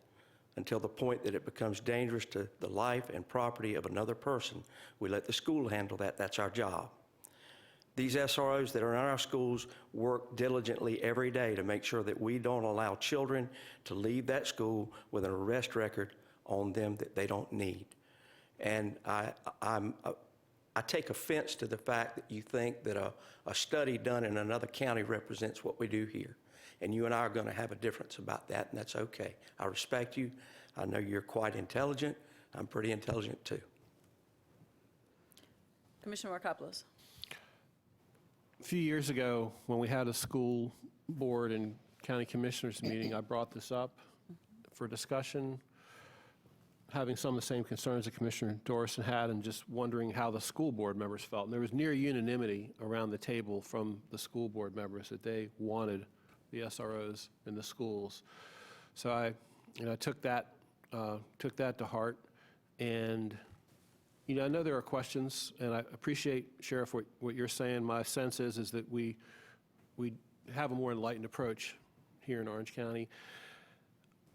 until the point that it becomes dangerous to the life and property of another person. We let the school handle that. That's our job. These SROs that are in our schools work diligently every day to make sure that we don't allow children to leave that school with an arrest record on them that they don't need. And I take offense to the fact that you think that a study done in another county represents what we do here. And you and I are going to have a difference about that, and that's okay. I respect you. I know you're quite intelligent. I'm pretty intelligent, too. Commissioner Markopoulos. A few years ago, when we had a school board and county commissioners meeting, I brought this up for discussion, having some of the same concerns that Commissioner Dorson had, and just wondering how the school board members felt. And there was near unanimity around the table from the school board members that they wanted the SROs in the schools. So I took that to heart, and I know there are questions, and I appreciate, Sheriff, what you're saying. My sense is that we have a more enlightened approach here in Orange County.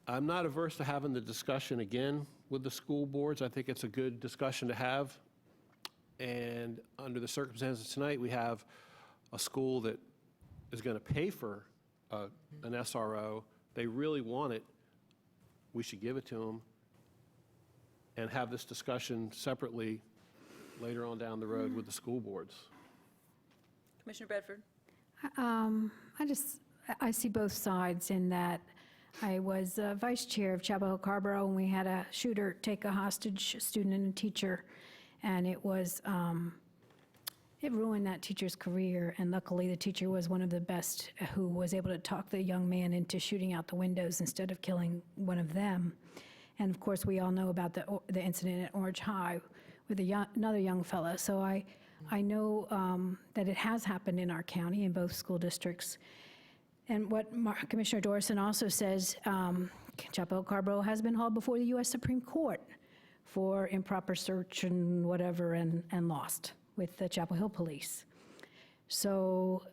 I'm not averse to having the discussion again with the school boards. I think it's a good discussion to have. And under the circumstances tonight, we have a school that is going to pay for an SRO. They really want it. We should give it to them and have this discussion separately later on down the road with the school boards. Commissioner Bedford. I see both sides in that. I was vice chair of Chapel Hill Carborough, and we had a shooter take a hostage student and a teacher, and it ruined that teacher's career. And luckily, the teacher was one of the best who was able to talk the young man into shooting out the windows instead of killing one of them. And of course, we all know about the incident at Orange High with another young fella. So I know that it has happened in our county in both school districts. And what Commissioner Dorson also says, Chapel Hill Carborough has been hauled before the U.S. Supreme Court for improper search and whatever, and lost with the Chapel Hill police. So,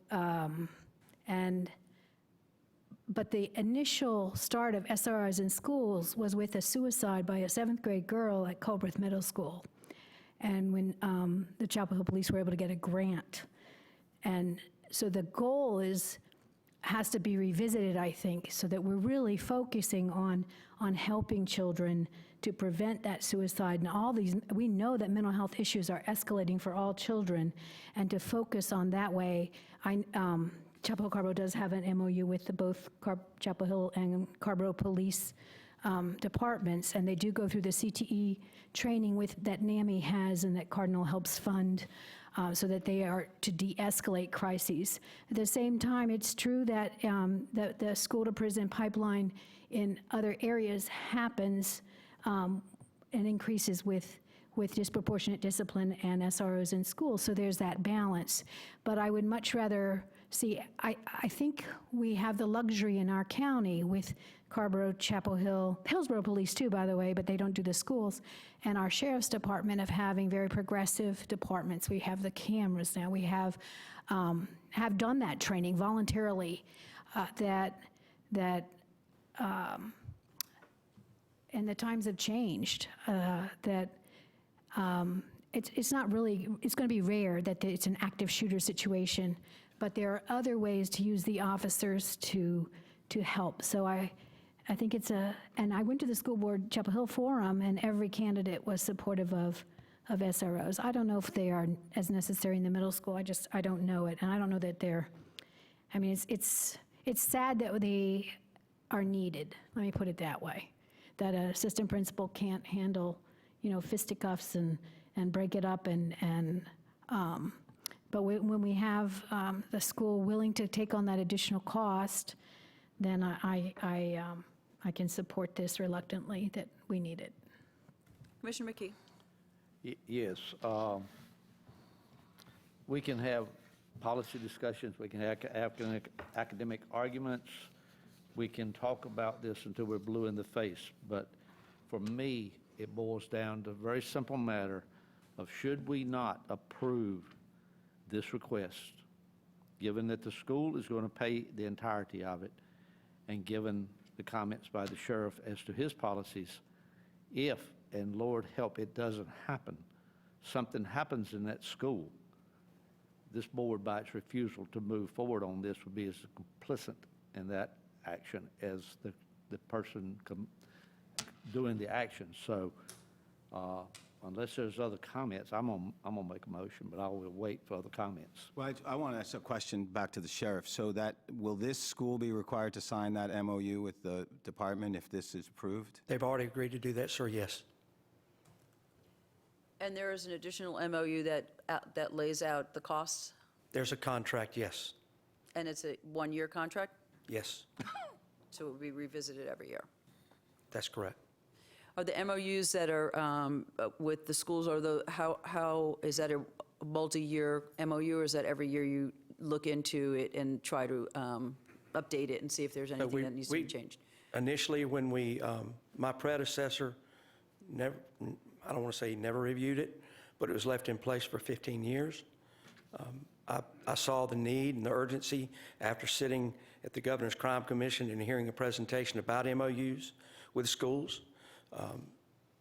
but the initial start of SROs in schools was with a suicide by a 7th grade girl at Culbreth Middle School. And when the Chapel Hill police were able to get a grant. And so the goal has to be revisited, I think, so that we're really focusing on helping children to prevent that suicide and all these. We know that mental health issues are escalating for all children, and to focus on that way. Chapel Hill Carborough does have an MOU with both Chapel Hill and Carborough police departments, and they do go through the CTE training that NAMI has and that Cardinal helps fund. So that they are to de-escalate crises. At the same time, it's true that the school-to-prison pipeline in other areas happens and increases with disproportionate discipline and SROs in schools. So there's that balance. But I would much rather see, I think we have the luxury in our county with Carborough, Chapel Hill, Hillsborough Police too, by the way, but they don't do the schools, and our Sheriff's Department of having very progressive departments. We have the cameras now. We have done that training voluntarily, and the times have changed, it's not really, it's going to be rare that it's an active shooter situation, but there are other ways to use the officers to to help. So I think it's and I went to the school board Chapel Hill forum, and every candidate was supportive of SROs. I don't know if they are as necessary in the middle school. I don't know it, and I don't know that they're, I mean, it's sad that they are needed, let me put it that way, that an assistant principal can't handle, fisticuffs and break it up but when we have the school willing to take on that additional cost, then I can support this reluctantly, that we need it. Commissioner McKee. Yes. We can have policy discussions, we can have academic arguments, we can talk about this until we're blue in the face, but for me, it boils down to a very simple matter of should we not approve this request, given that the school is going to pay the entirety of it, and given the comments by the sheriff as to his policies, if, and Lord help, it doesn't happen, something happens in that school, this board, by its refusal to move forward on this, would be as complicit in that action as the person doing the action. So unless there's other comments, I'm gonna make a motion, but I will wait for other comments. Well, I want to ask a question back to the sheriff. So will this school be required to sign that MOU with the department if this is approved? They've already agreed to do that, sir, yes. And there is an additional MOU that lays out the costs, There's a contract, yes. and it's a one-year contract, Yes, so it will be revisited every year. that's correct. Are the MOUs that are with the schools, how is that a multi-year MOU, or is that every year you look into it and try to update it and see if there's anything that needs to be changed? Initially, when my predecessor, I don't want to say he never reviewed it, but it was left in place for 15 years. I saw the need and the urgency after sitting at the Governor's Crime Commission and hearing a presentation about MOUs with schools.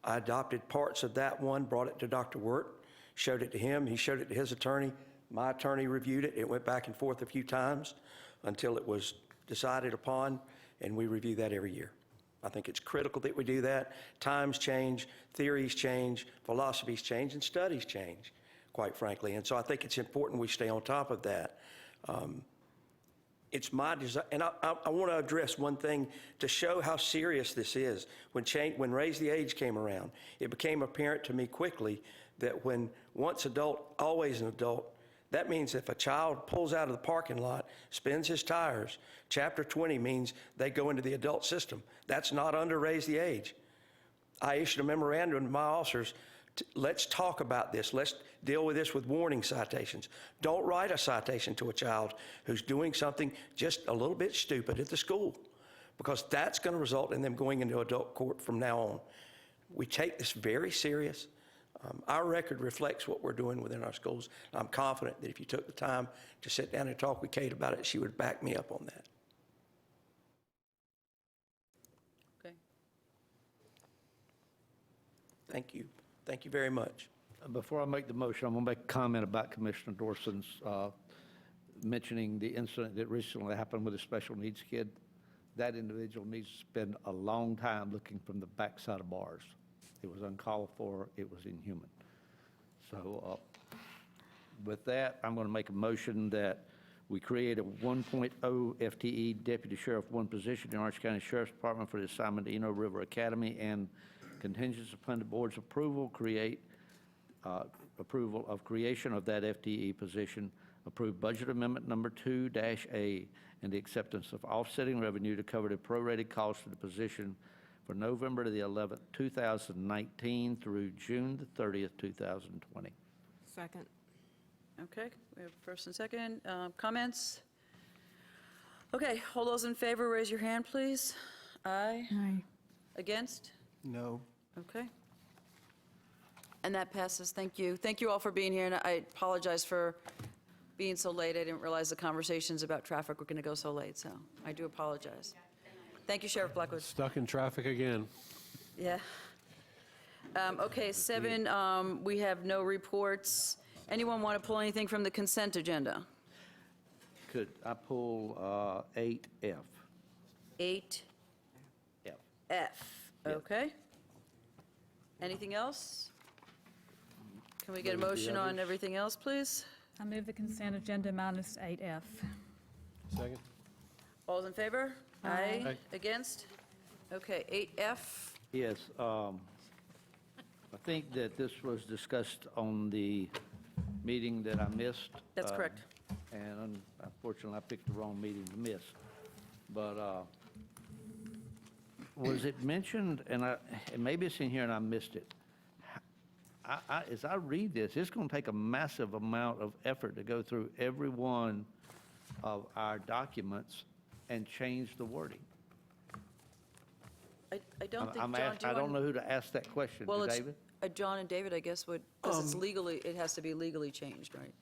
I adopted parts of that one, brought it to Dr. Wirt, showed it to him, he showed it to his attorney, my attorney reviewed it, it went back and forth a few times until it was decided upon, and we review that every year. I think it's critical that we do that. Times change, theories change, philosophies change, and studies change, quite frankly. And so I think it's important we stay on top of that. It's my desire, and I want to address one thing to show how serious this is. When Raise the Age came around, it became apparent to me quickly that when once adult, always an adult, that means if a child pulls out of the parking lot, spins his tires, Chapter 20 means they go into the adult system. That's not under Raise the Age. I issued a memorandum to my officers, let's talk about this. Let's deal with this with warning citations. Don't write a citation to a child who's doing something just a little bit stupid at the school, because that's going to result in them going into adult court from now on. We take this very serious. Our record reflects what we're doing within our schools. I'm confident that if you took the time to sit down and talk with Kate about it, she would back me up on that. Okay. Thank you. Thank you very much. Before I make the motion, I'm going to make a comment about Commissioner Dorson's mentioning the incident that recently happened with a special needs kid. That individual needs to spend a long time looking from the backside of bars. It was uncalled for. It was inhuman. So with that, I'm going to make a motion that we create a 1.0 FTE Deputy Sheriff 1 position in Orange County Sheriff's Department for the assignment to Eno River Academy, and contingent upon the board's approval, approval of creation of that FTE position, approve budget amendment number 2-A, and the acceptance of offsetting revenue to cover the prorated cost of the position for November the 11th, 2019 through June the 30th, 2020. Second. Okay, we have first and second. Comments? Okay, all those in favor, raise your hand, please. Aye. Aye. Against? No. Okay. And that passes. Thank you. Thank you all for being here, and I apologize for being so late. I didn't realize the conversations about traffic were going to go so late, so I do apologize. Thank you, Sheriff Blackwood. Stuck in traffic again. Yeah. Okay, 7, we have no reports. Anyone want to pull anything from the consent agenda? Could I pull 8F? 8F. Okay. Anything else? Can we get a motion on everything else, please? I move the consent agenda minus 8F. Second? All's in favor? Aye. Against? Okay, 8F. Yes, I think that this was discussed on the meeting that I missed. That's correct. And unfortunately, I picked the wrong meeting to miss. But was it mentioned, and maybe it's in here and I missed it. As I read this, it's going to take a massive amount of effort to go through every one of our documents and change the wording. I don't think, I'm John, asked- I don't know who to ask that question Well, to, it's David. John and David, I guess, would, because it's legally, it has to be legally changed, right?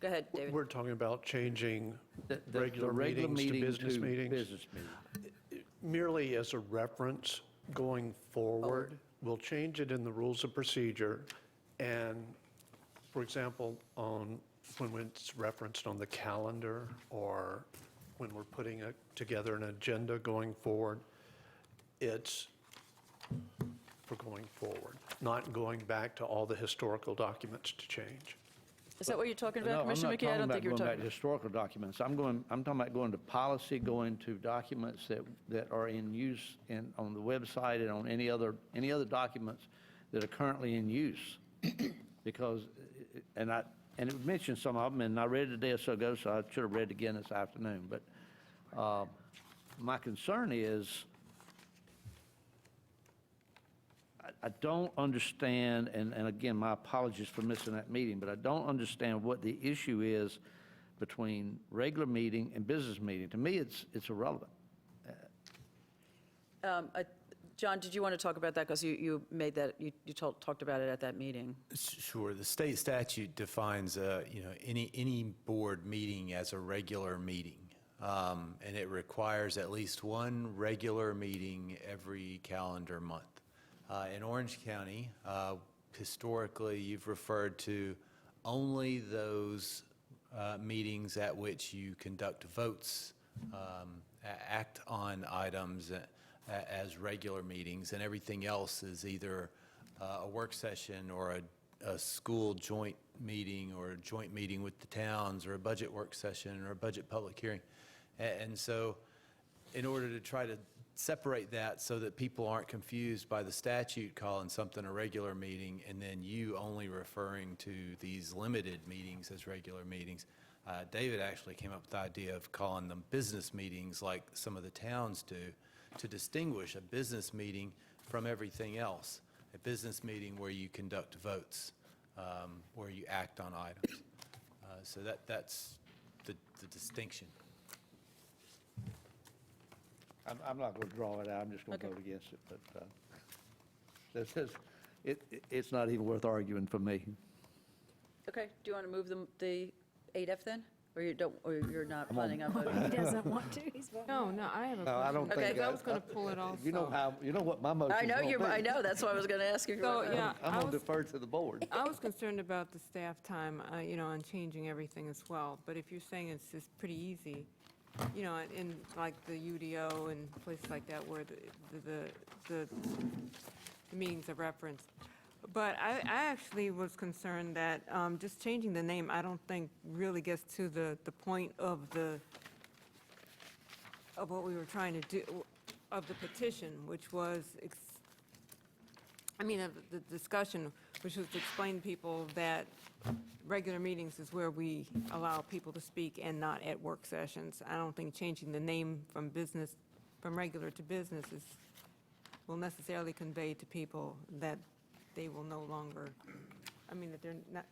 Go ahead, David. We're talking about changing The regular meetings to business meetings. Business meetings. Merely as a reference going forward, we'll change it in the rules of procedure. And, for example, when it's referenced on the calendar or when we're putting together an agenda going forward, it's for going forward, not going back to all the historical documents to change. Is that what you're talking about, No, Commissioner McKay? I don't think you were I'm not talking about going back talking. to historical documents. I'm talking about going to policy, going to documents that are in use on the website and on any other documents that are currently in use. Because, and it mentioned some of them, and I read it a day or so ago, so I should have read it again this afternoon. But my concern is, I don't understand, and again, my apologies for missing that meeting, but I don't understand what the issue is between regular meeting and business meeting. To me, it's irrelevant. John, did you want to talk about that? Because you made that, you talked about it at that meeting. Sure. The state statute defines, any board meeting as a regular meeting. And it requires at least one regular meeting every calendar month. In Orange County, historically, you've referred to only those meetings at which you conduct votes, act on items as regular meetings, and everything else is either a work session or a school joint meeting or a joint meeting with the towns or a budget work session or a budget public hearing. And so in order to try to separate that so that people aren't confused by the statute calling something a regular meeting and then you only referring to these limited meetings as regular meetings, David actually came up with the idea of calling them business meetings like some of the towns do, to distinguish a business meeting from everything else. A business meeting where you conduct votes, where you act on items. So that's the distinction. I'm not going to draw it out, I'm just going to vote against it, but it's not even worth arguing for me. Okay, do you want to move the 8F then? Or you don't, or you're not I'm on- planning on voting? He doesn't want to, he's voting. No, I have a No, I don't question. Okay. think. I was going to pull it also. You know what my motion's I know gonna be. I know, that's why I was going to ask you. So, yeah, I'm I going to was, defer to the board. I was concerned about the staff time, and changing everything as well. But if you're saying it's just pretty easy, in like the UDO and places like that where the meetings are referenced. But I actually was concerned that just changing the name, I don't think really gets to the point of what we were trying to do, of the petition, which was, of the discussion, which was to explain to people that regular meetings is where we allow people to speak and not at work sessions. I don't think changing the name from regular to business will necessarily convey to people that they will no longer, that they're not,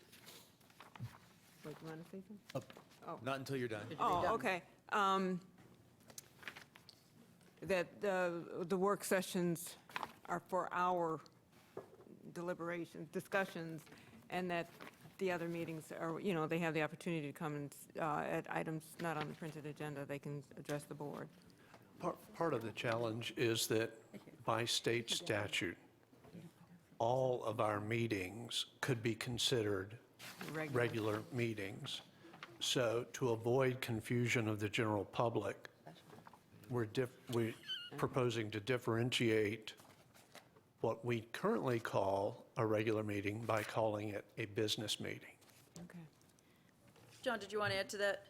wait, you want to say something? Oh. Not until you're done. Oh, okay. That the work sessions are for our deliberations, discussions, and that the other meetings are, they have the opportunity to come and, at items not on the printed agenda, they can address the board. Part of the challenge is that by state statute, all of our meetings could be considered regular meetings. So to avoid confusion of the general public, we're proposing to differentiate what we currently call a regular meeting by calling it a business meeting. Okay. John, did you want to add to that?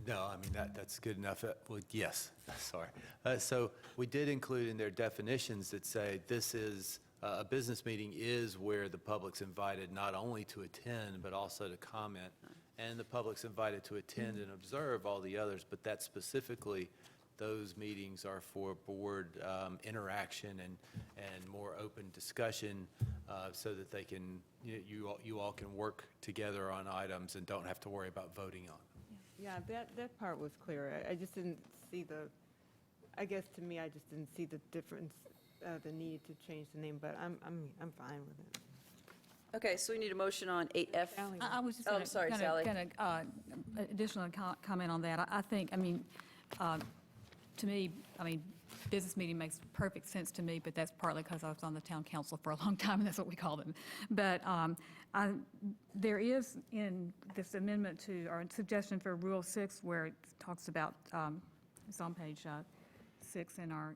No, I mean, that's good enough. Well, yes, sorry. So we did include in their definitions that say this is, a business meeting is where the public's invited not only to attend, but also to comment. And the public's invited to attend and observe all the others, but that specifically, those meetings are for board interaction and more open discussion so that they can, you all can work together on items and don't have to worry about voting on them. Yeah, that part was clear. I just didn't see I guess to me, I just didn't see the difference, the need to change the name, but I'm fine with it. Okay, so we need a motion on 8F. I was just Oh, I'm sorry, Sally. going to additional comment on that. I think, I mean, to me, I mean, business meeting makes perfect sense to me, but that's partly because I was on the town council for a long time, and that's what we call them. But there is in this amendment to, or suggestion for Rule 6, where it talks about, it's on page 6 in our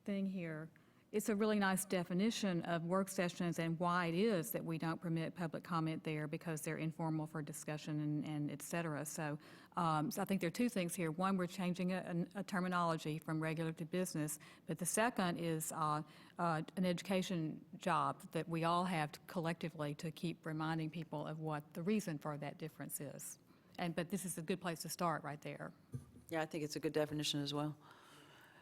thing here. It's a really nice definition of work sessions and why it is that we don't permit public comment there, because they're informal for discussion and et cetera. So I think there are two things here. One, we're changing a terminology from regular to business, but the second is an education job that we all have collectively to keep reminding people of what the reason for that difference is. But this is a good place to start right there. Yeah, I think it's a good definition as well.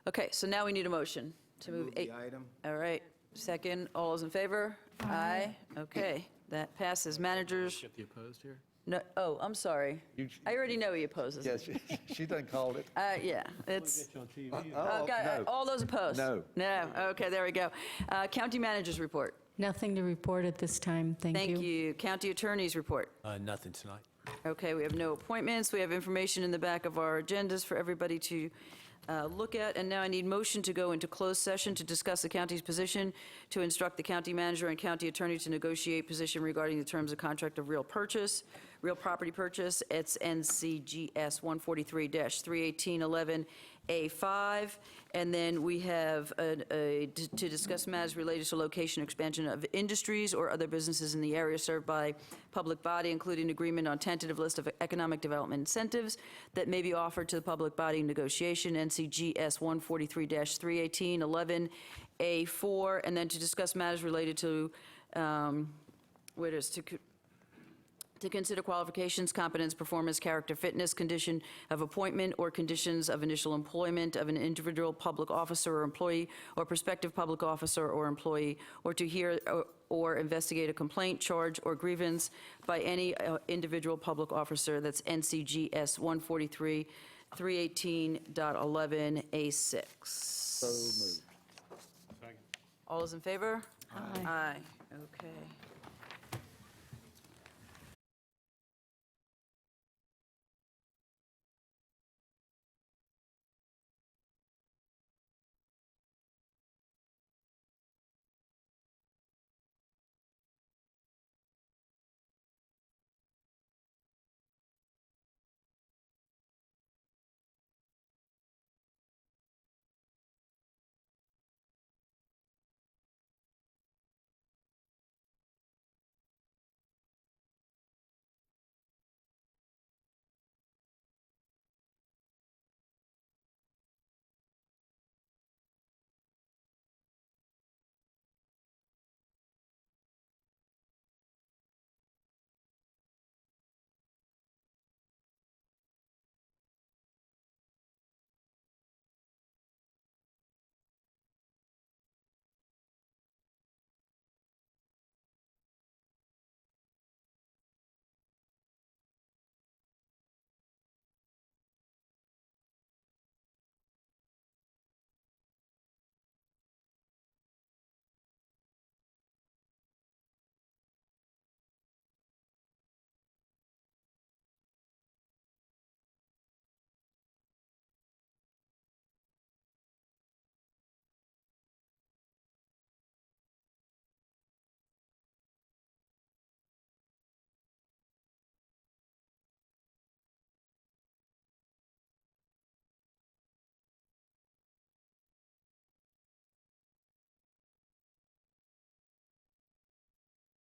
Okay, so now we need a motion to move 8. item. All right, second, all those in favor? Aye. Okay, that passes. Managers, Get the opposed here? no, oh, I'm sorry. I already know he opposes. Yes, she done called it. Yeah, it's, Oh, no. all those opposed? No. No, okay, there we go. County managers report. Nothing to report at this time, thank you. Thank you. County attorneys report. Nothing tonight. Okay, we have no appointments. We have information in the back of our agendas for everybody to look at. And now I need motion to go into closed session to discuss the county's position, to instruct the county manager and county attorney to negotiate position regarding the terms of contract of real property purchase. It's NCGS 143-31811A5. And then we have to discuss matters related to location expansion of industries or other businesses in the area served by public body, including agreement on tentative list of economic development incentives that may be offered to the public body in negotiation, NCGS 143-31811A4. And then to discuss matters related to, to consider qualifications, competence, performance, character, fitness, condition of appointment, or conditions of initial employment of an individual public officer or employee, or prospective public officer or employee, or to hear or investigate a complaint, charge, or grievance by any individual public officer. That's NCGS 143-318.11A6. So moved. All those in favor? Aye. Okay.